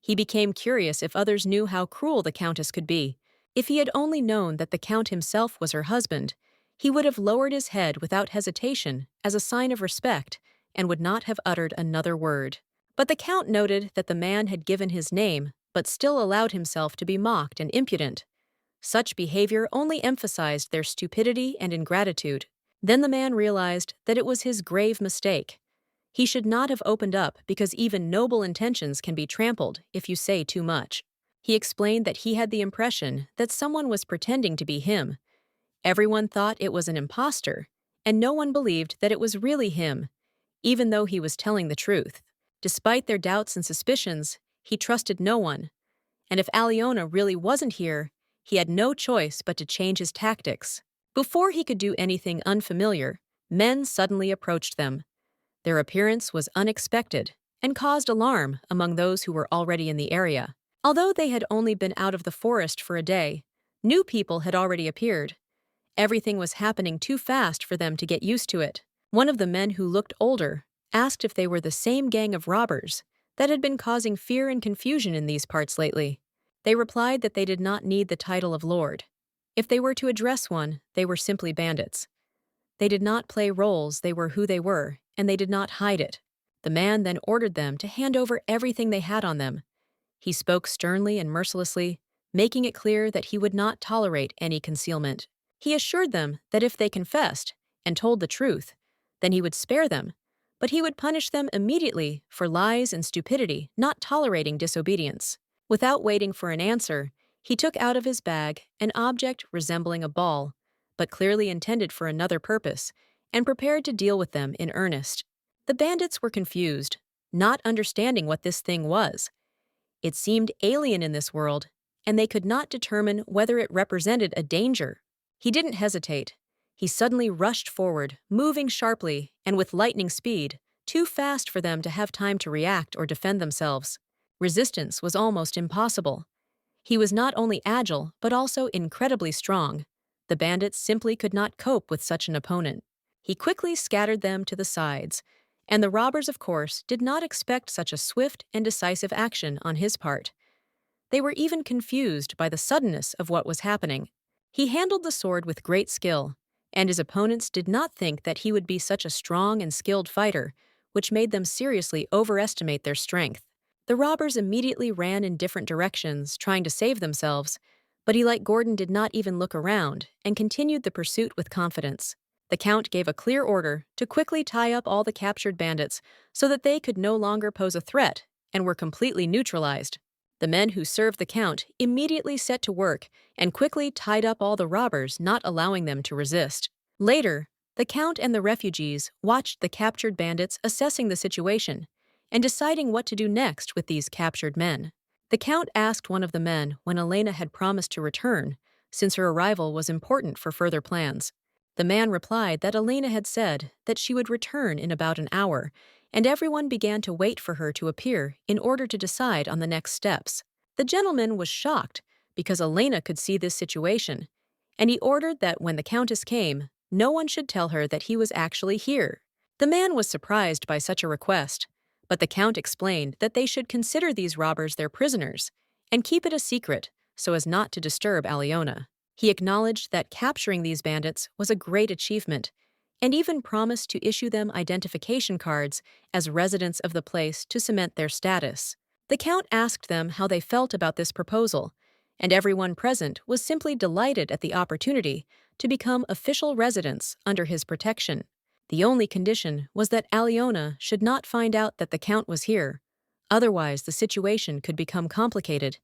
He became curious if others knew how cruel the Countess could be. If he had only known that the Count himself was her husband, he would have lowered his head without hesitation as a sign of respect and would not have uttered another word. But the Count noted that the man had given his name but still allowed himself to be mocked and impudent. Such behavior only emphasized their stupidity and ingratitude. Then the man realized that it was his grave mistake. He should not have opened up because even noble intentions can be trampled if you say too much. He explained that he had the impression that someone was pretending to be him. Everyone thought it was an imposter, and no one believed that it was really him, even though he was telling the truth. Despite their doubts and suspicions, he trusted no one. And if Aliona really wasn't here, he had no choice but to change his tactics. Before he could do anything unfamiliar, men suddenly approached them. Their appearance was unexpected and caused alarm among those who were already in the area. Although they had only been out of the forest for a day, new people had already appeared. Everything was happening too fast for them to get used to it. One of the men who looked older asked if they were the same gang of robbers that had been causing fear and confusion in these parts lately. They replied that they did not need the title of lord. If they were to address one, they were simply bandits. They did not play roles, they were who they were, and they did not hide it. The man then ordered them to hand over everything they had on them. He spoke sternly and mercilessly, making it clear that he would not tolerate any concealment. He assured them that if they confessed and told the truth, then he would spare them, but he would punish them immediately for lies and stupidity, not tolerating disobedience. Without waiting for an answer, he took out of his bag an object resembling a ball, but clearly intended for another purpose, and prepared to deal with them in earnest. The bandits were confused, not understanding what this thing was. It seemed alien in this world, and they could not determine whether it represented a danger. He didn't hesitate. He suddenly rushed forward, moving sharply and with lightning speed, too fast for them to have time to react or defend themselves. Resistance was almost impossible. He was not only agile, but also incredibly strong. The bandits simply could not cope with such an opponent. He quickly scattered them to the sides, and the robbers, of course, did not expect such a swift and decisive action on his part. They were even confused by the suddenness of what was happening. He handled the sword with great skill, and his opponents did not think that he would be such a strong and skilled fighter, which made them seriously overestimate their strength. The robbers immediately ran in different directions, trying to save themselves, but he, like Gordon, did not even look around and continued the pursuit with confidence. The Count gave a clear order to quickly tie up all the captured bandits so that they could no longer pose a threat and were completely neutralized. The men who served the Count immediately set to work and quickly tied up all the robbers, not allowing them to resist. Later, the Count and the refugees watched the captured bandits assessing the situation and deciding what to do next with these captured men. The Count asked one of the men when Elena had promised to return, since her arrival was important for further plans. The man replied that Elena had said that she would return in about an hour, and everyone began to wait for her to appear in order to decide on the next steps. The gentleman was shocked because Elena could see this situation, and he ordered that when the Countess came, no one should tell her that he was actually here. The man was surprised by such a request, but the Count explained that they should consider these robbers their prisoners and keep it a secret so as not to disturb Aliona. He acknowledged that capturing these bandits was a great achievement and even promised to issue them identification cards as residents of the place to cement their status. The Count asked them how they felt about this proposal, and everyone present was simply delighted at the opportunity to become official residents under his protection. The only condition was that Aliona should not find out that the Count was here. Otherwise, the situation could become complicated,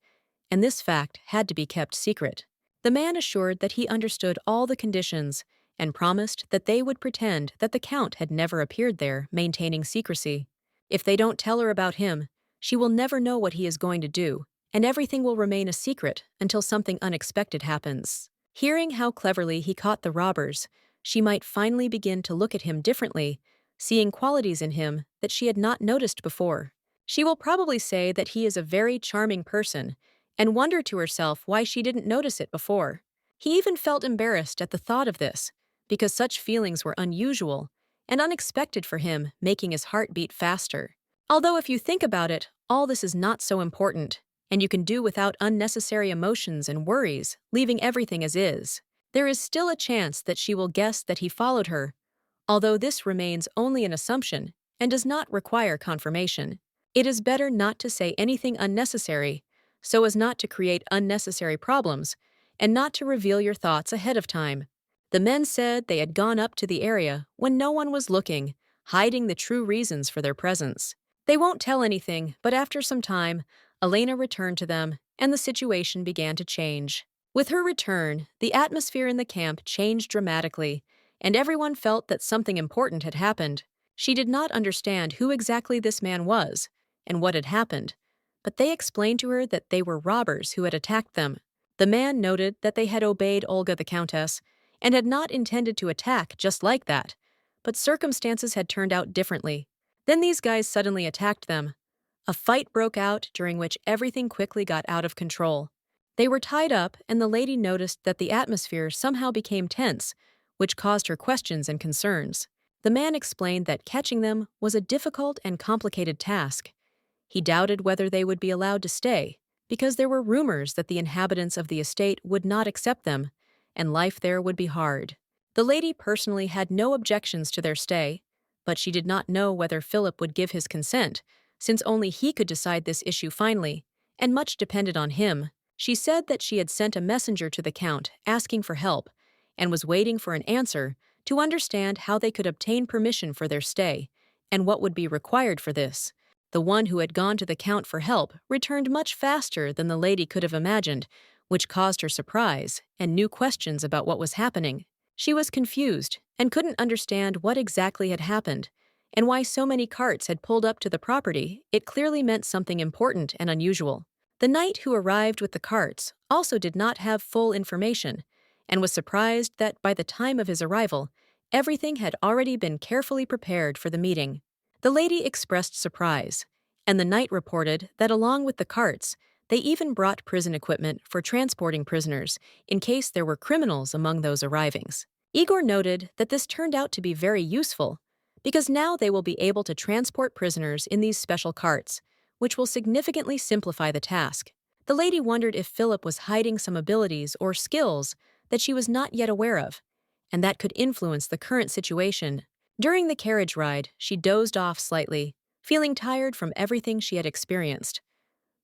and this fact had to be kept secret. The man assured that he understood all the conditions and promised that they would pretend that the Count had never appeared there, maintaining secrecy. If they don't tell her about him, She will never know what he is going to do, and everything will remain a secret until something unexpected happens. Hearing how cleverly he caught the robbers, she might finally begin to look at him differently, seeing qualities in him that she had not noticed before. She will probably say that he is a very charming person and wonder to herself why she didn't notice it before. He even felt embarrassed at the thought of this, because such feelings were unusual and unexpected for him, making his heart beat faster. Although if you think about it, all this is not so important, and you can do without unnecessary emotions and worries, leaving everything as is. There is still a chance that she will guess that he followed her, although this remains only an assumption and does not require confirmation. It is better not to say anything unnecessary, so as not to create unnecessary problems, and not to reveal your thoughts ahead of time. The men said they had gone up to the area when no one was looking, hiding the true reasons for their presence. They won't tell anything, but after some time, Elena returned to them, and the situation began to change. With her return, the atmosphere in the camp changed dramatically, and everyone felt that something important had happened. She did not understand who exactly this man was and what had happened, but they explained to her that they were robbers who had attacked them. The man noted that they had obeyed Olga the Countess and had not intended to attack just like that, but circumstances had turned out differently. Then these guys suddenly attacked them. A fight broke out during which everything quickly got out of control. They were tied up, and the lady noticed that the atmosphere somehow became tense, which caused her questions and concerns. The man explained that catching them was a difficult and complicated task. He doubted whether they would be allowed to stay, because there were rumors that the inhabitants of the estate would not accept them, and life there would be hard. The lady personally had no objections to their stay, but she did not know whether Philip would give his consent, since only he could decide this issue finally, and much depended on him. She said that she had sent a messenger to the Count asking for help, and was waiting for an answer to understand how they could obtain permission for their stay, and what would be required for this. The one who had gone to the Count for help returned much faster than the lady could have imagined, which caused her surprise and new questions about what was happening. She was confused and couldn't understand what exactly had happened, and why so many carts had pulled up to the property. It clearly meant something important and unusual. The knight who arrived with the carts also did not have full information, and was surprised that by the time of his arrival, everything had already been carefully prepared for the meeting. The lady expressed surprise, and the knight reported that along with the carts, they even brought prison equipment for transporting prisoners in case there were criminals among those arriving. Igor noted that this turned out to be very useful, because now they will be able to transport prisoners in these special carts, which will significantly simplify the task. The lady wondered if Philip was hiding some abilities or skills that she was not yet aware of, and that could influence the current situation. During the carriage ride, she dozed off slightly, feeling tired from everything she had experienced.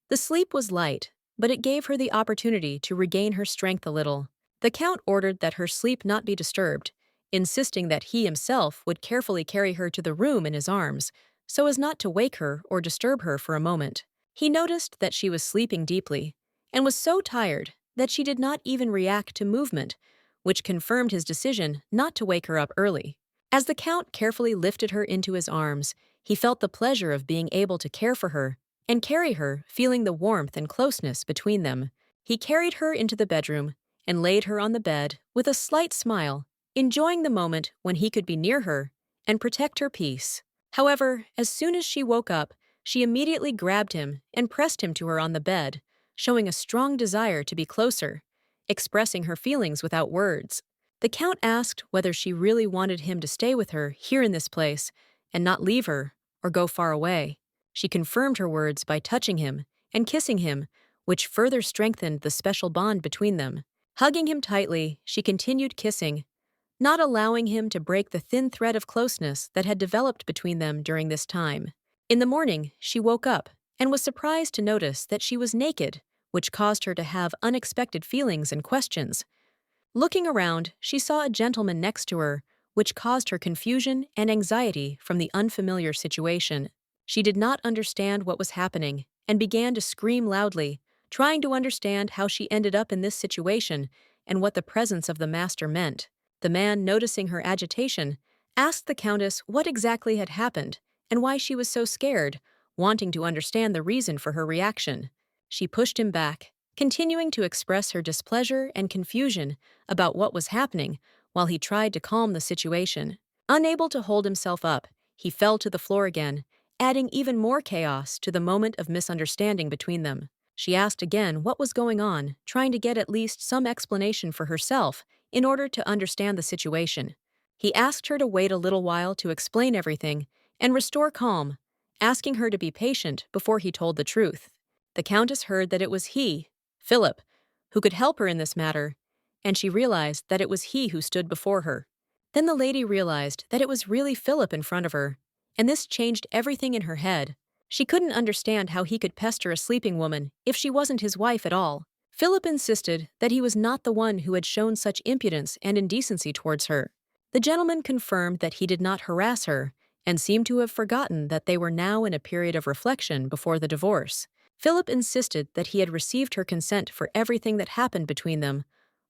The sleep was light, but it gave her the opportunity to regain her strength a little. The Count ordered that her sleep not be disturbed, insisting that he himself would carefully carry her to the room in his arms, so as not to wake her or disturb her for a moment. He noticed that she was sleeping deeply, and was so tired that she did not even react to movement, which confirmed his decision not to wake her up early. As the Count carefully lifted her into his arms, he felt the pleasure of being able to care for her and carry her, feeling the warmth and closeness between them. He carried her into the bedroom and laid her on the bed with a slight smile, enjoying the moment when he could be near her and protect her peace. However, as soon as she woke up, she immediately grabbed him and pressed him to her on the bed, showing a strong desire to be closer, expressing her feelings without words. The Count asked whether she really wanted him to stay with her here in this place and not leave her or go far away. She confirmed her words by touching him and kissing him, which further strengthened the special bond between them. Hugging him tightly, she continued kissing, not allowing him to break the thin thread of closeness that had developed between them during this time. In the morning, she woke up and was surprised to notice that she was naked, which caused her to have unexpected feelings and questions. Looking around, she saw a gentleman next to her, which caused her confusion and anxiety from the unfamiliar situation. She did not understand what was happening and began to scream loudly, trying to understand how she ended up in this situation and what the presence of the master meant. The man, noticing her agitation, asked the Countess what exactly had happened and why she was so scared, wanting to understand the reason for her reaction. She pushed him back, continuing to express her displeasure and confusion about what was happening while he tried to calm the situation. Unable to hold himself up, he fell to the floor again, adding even more chaos to the moment of misunderstanding between them. She asked again what was going on, trying to get at least some explanation for herself in order to understand the situation. He asked her to wait a little while to explain everything and restore calm, asking her to be patient before he told the truth. The Countess heard that it was he, Philip, who could help her in this matter, and she realized that it was he who stood before her. Then the lady realized that it was really Philip in front of her, and this changed everything in her head. She couldn't understand how he could pester a sleeping woman if she wasn't his wife at all. Philip insisted that he was not the one who had shown such impudence and indecency towards her. The gentleman confirmed that he did not harass her and seemed to have forgotten that they were now in a period of reflection before the divorce. Philip insisted that he had received her consent for everything that happened between them,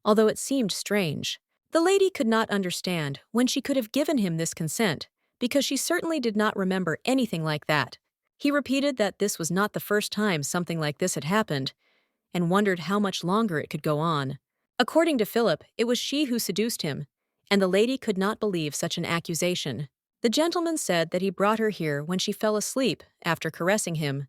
although it seemed strange. The lady could not understand when she could have given him this consent, because she certainly did not remember anything like that. He repeated that this was not the first time something like this had happened, and wondered how much longer it could go on. According to Philip, it was she who seduced him, and the lady could not believe such an accusation. The gentleman said that he brought her here when she fell asleep after caressing him,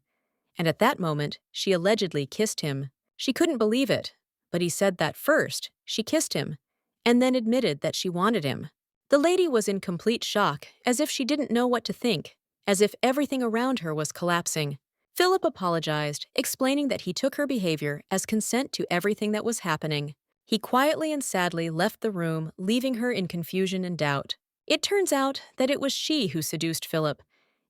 and at that moment she allegedly kissed him. She couldn't believe it, but he said that first she kissed him, and then admitted that she wanted him. The lady was in complete shock, as if she didn't know what to think, as if everything around her was collapsing. Philip apologized, explaining that he took her behavior as consent to everything that was happening. He quietly and sadly left the room, leaving her in confusion and doubt. It turns out that it was she who seduced Philip,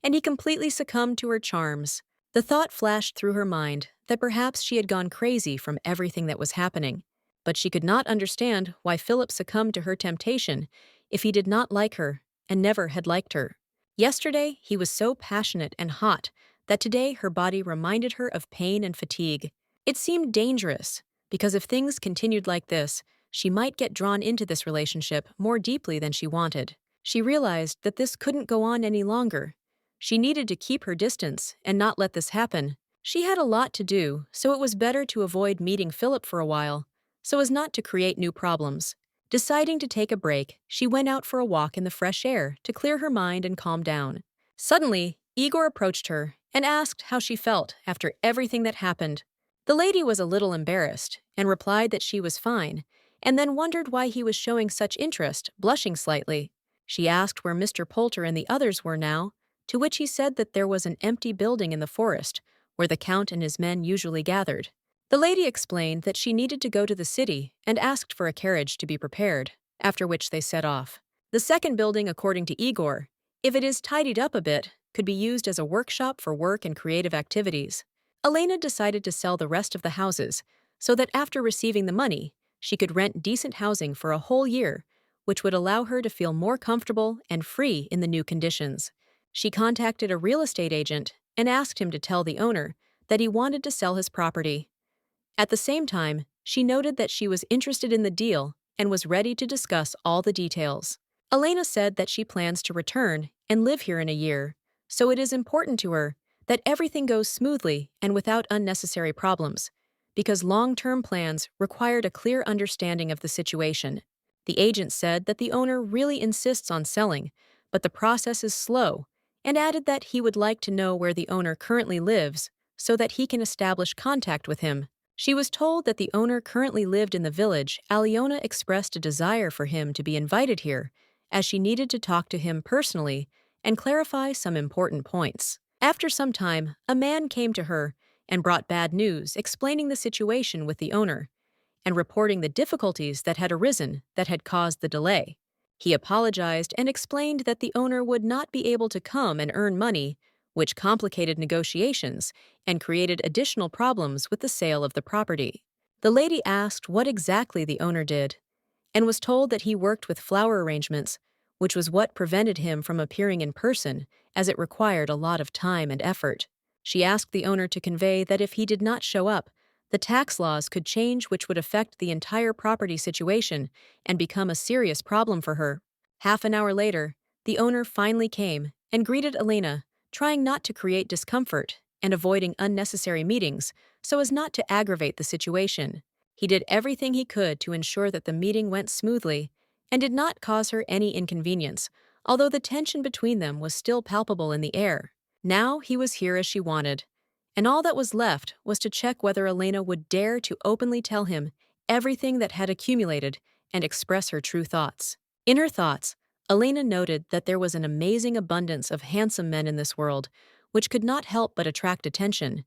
and he completely succumbed to her charms. The thought flashed through her mind that perhaps she had gone crazy from everything that was happening, but she could not understand why Philip succumbed to her temptation if he did not like her and never had liked her. Yesterday, he was so passionate and hot that today her body reminded her of pain and fatigue. It seemed dangerous, because if things continued like this, she might get drawn into this relationship more deeply than she wanted. She realized that this couldn't go on any longer. She needed to keep her distance and not let this happen. She had a lot to do, so it was better to avoid meeting Philip for a while, so as not to create new problems. Deciding to take a break, she went out for a walk in the fresh air to clear her mind and calm down. Suddenly, Igor approached her and asked how she felt after everything that happened. The lady was a little embarrassed and replied that she was fine, and then wondered why he was showing such interest, blushing slightly. She asked where Mr. Poulter and the others were now, to which he said that there was an empty building in the forest where the Count and his men usually gathered. The lady explained that she needed to go to the city and asked for a carriage to be prepared, after which they set off. The second building, according to Igor, if it is tidied up a bit, could be used as a workshop for work and creative activities. Elena decided to sell the rest of the houses so that after receiving the money, she could rent decent housing for a whole year, which would allow her to feel more comfortable and free in the new conditions. She contacted a real estate agent and asked him to tell the owner that he wanted to sell his property. At the same time, she noted that she was interested in the deal and was ready to discuss all the details. Elena said that she plans to return and live here in a year, so it is important to her that everything goes smoothly and without unnecessary problems, because long-term plans required a clear understanding of the situation. The agent said that the owner really insists on selling, but the process is slow, and added that he would like to know where the owner currently lives so that he can establish contact with him. She was told that the owner currently lived in the village. Aliona expressed a desire for him to be invited here, as she needed to talk to him personally and clarify some important points. After some time, a man came to her and brought bad news, explaining the situation with the owner and reporting the difficulties that had arisen that had caused the delay. He apologized and explained that the owner would not be able to come and earn money, which complicated negotiations and created additional problems with the sale of the property. The lady asked what exactly the owner did, and was told that he worked with flower arrangements, which was what prevented him from appearing in person, as it required a lot of time and effort. She asked the owner to convey that if he did not show up, the tax laws could change, which would affect the entire property situation and become a serious problem for her. Half an hour later, the owner finally came and greeted Elena, trying not to create discomfort and avoiding unnecessary meetings so as not to aggravate the situation. He did everything he could to ensure that the meeting went smoothly and did not cause her any inconvenience, although the tension between them was still palpable in the air. Now he was here as she wanted, and all that was left was to check whether Elena would dare to openly tell him everything that had accumulated and express her true thoughts. In her thoughts, Elena noted that there was an amazing abundance of handsome men in this world, which could not help but attract attention,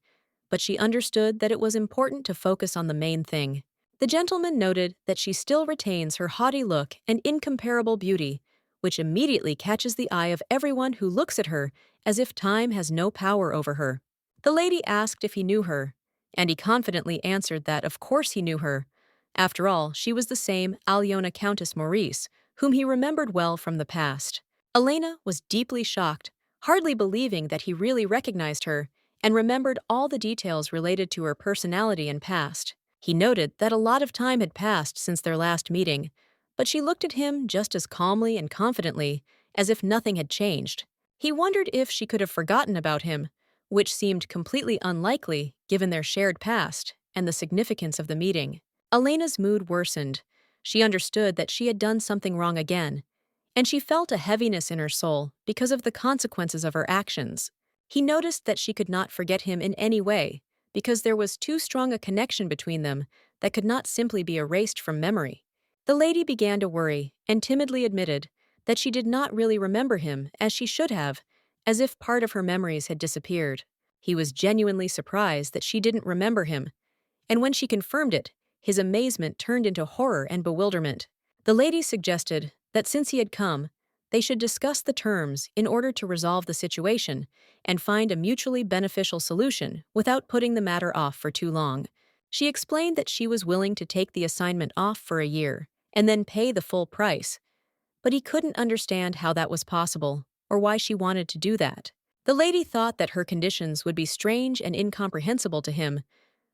but she understood that it was important to focus on the main thing. The gentleman noted that she still retains her haughty look and incomparable beauty, which immediately catches the eye of everyone who looks at her as if time has no power over her. The lady asked if he knew her, and he confidently answered that of course he knew her. After all, she was the same Alyona Countess Maurice, whom he remembered well from the past. Elena was deeply shocked, hardly believing that he really recognized her, and remembered all the details related to her personality and past. He noted that a lot of time had passed since their last meeting, but she looked at him just as calmly and confidently as if nothing had changed. He wondered if she could have forgotten about him, which seemed completely unlikely given their shared past and the significance of the meeting. Elena's mood worsened. She understood that she had done something wrong again, and she felt a heaviness in her soul because of the consequences of her actions. He noticed that she could not forget him in any way, because there was too strong a connection between them that could not simply be erased from memory. The lady began to worry and timidly admitted that she did not really remember him as she should have, as if part of her memories had disappeared. He was genuinely surprised that she didn't remember him, and when she confirmed it, his amazement turned into horror and bewilderment. The lady suggested that since he had come, they should discuss the terms in order to resolve the situation and find a mutually beneficial solution without putting the matter off for too long. She explained that she was willing to take the assignment off for a year and then pay the full price, but he couldn't understand how that was possible or why she wanted to do that. The lady thought that her conditions would be strange and incomprehensible to him,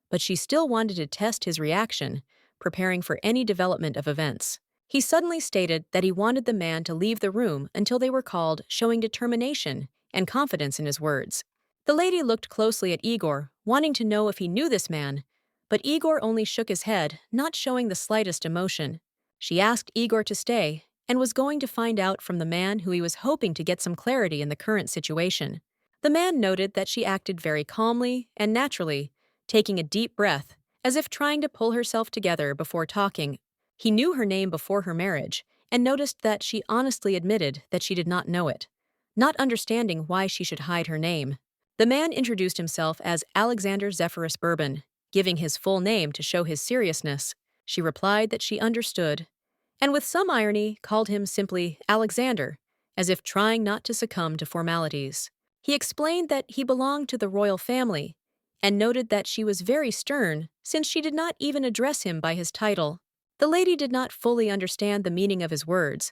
but she still wanted to test his reaction, preparing for any development of events. He suddenly stated that he wanted the man to leave the room until they were called, showing determination and confidence in his words. The lady looked closely at Igor, wanting to know if he knew this man, but Igor only shook his head, not showing the slightest emotion. She asked Igor to stay and was going to find out from the man who he was hoping to get some clarity in the current situation. The man noted that she acted very calmly and naturally, taking a deep breath, as if trying to pull herself together before talking. He knew her name before her marriage and noticed that she honestly admitted that she did not know it, not understanding why she should hide her name. The man introduced himself as Alexander Zephyrus Bourbon, giving his full name to show his seriousness. She replied that she understood, and with some irony called him simply Alexander, as if trying not to succumb to formalities. He explained that he belonged to the royal family, and noted that she was very stern since she did not even address him by his title. The lady did not fully understand the meaning of his words,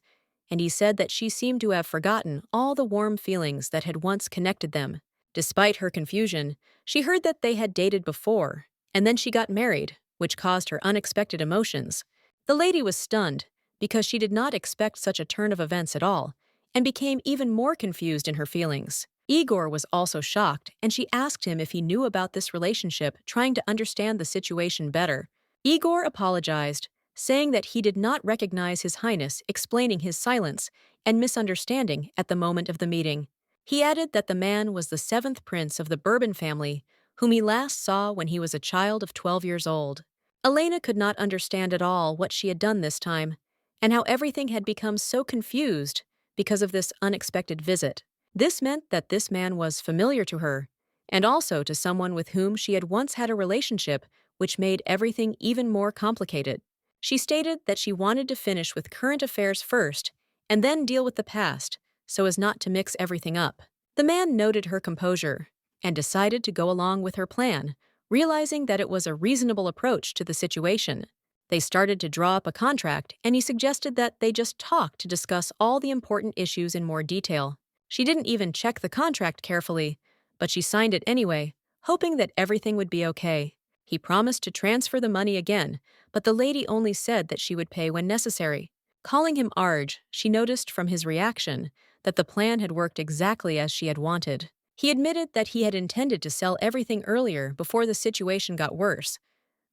and he said that she seemed to have forgotten all the warm feelings that had once connected them. Despite her confusion, she heard that they had dated before, and then she got married, which caused her unexpected emotions. The lady was stunned because she did not expect such a turn of events at all, and became even more confused in her feelings. Igor was also shocked, and she asked him if he knew about this relationship, trying to understand the situation better. Igor apologized, saying that he did not recognize His Highness, explaining his silence and misunderstanding at the moment of the meeting. He added that the man was the seventh prince of the Bourbon family, whom he last saw when he was a child of 12 years old. Elena could not understand at all what she had done this time, and how everything had become so confused because of this unexpected visit. This meant that this man was familiar to her, and also to someone with whom she had once had a relationship, which made everything even more complicated. She stated that she wanted to finish with current affairs first, and then deal with the past, so as not to mix everything up. The man noted her composure, and decided to go along with her plan, realizing that it was a reasonable approach to the situation. They started to draw up a contract, and he suggested that they just talk to discuss all the important issues in more detail. She didn't even check the contract carefully, but she signed it anyway, hoping that everything would be okay. He promised to transfer the money again, but the lady only said that she would pay when necessary. Calling him Arj, she noticed from his reaction that the plan had worked exactly as she had wanted. He admitted that he had intended to sell everything earlier before the situation got worse,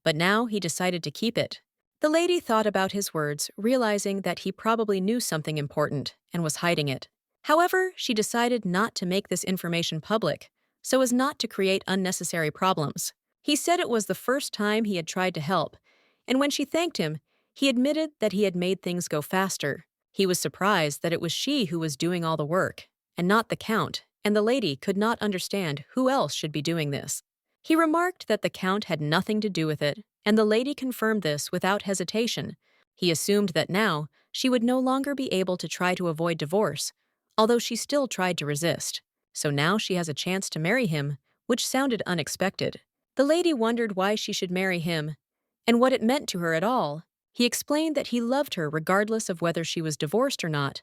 but now he decided to keep it. The lady thought about his words, realizing that he probably knew something important and was hiding it. However, she decided not to make this information public, so as not to create unnecessary problems. He said it was the first time he had tried to help, and when she thanked him, he admitted that he had made things go faster. He was surprised that it was she who was doing all the work, and not the Count, and the lady could not understand who else should be doing this. He remarked that the Count had nothing to do with it, and the lady confirmed this without hesitation. He assumed that now she would no longer be able to try to avoid divorce, although she still tried to resist. So now she has a chance to marry him, which sounded unexpected. The lady wondered why she should marry him, and what it meant to her at all. He explained that he loved her regardless of whether she was divorced or not,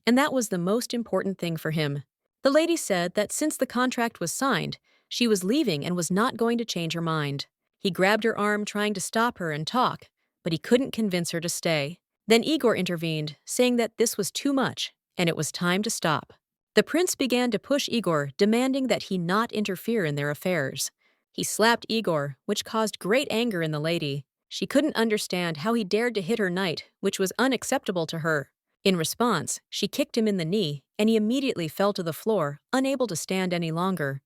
and that was the most important thing for him. The lady said that since the contract was signed, she was leaving and was not going to change her mind. He grabbed her arm, trying to stop her and talk, but he couldn't convince her to stay. Then Igor intervened, saying that this was too much, and it was time to stop. The prince began to push Igor, demanding that he not interfere in their affairs. He slapped Igor, which caused great anger in the lady. She couldn't understand how he dared to hit her knight, which was unacceptable to her. In response, she kicked him in the knee, and he immediately fell to the floor, unable to stand any longer.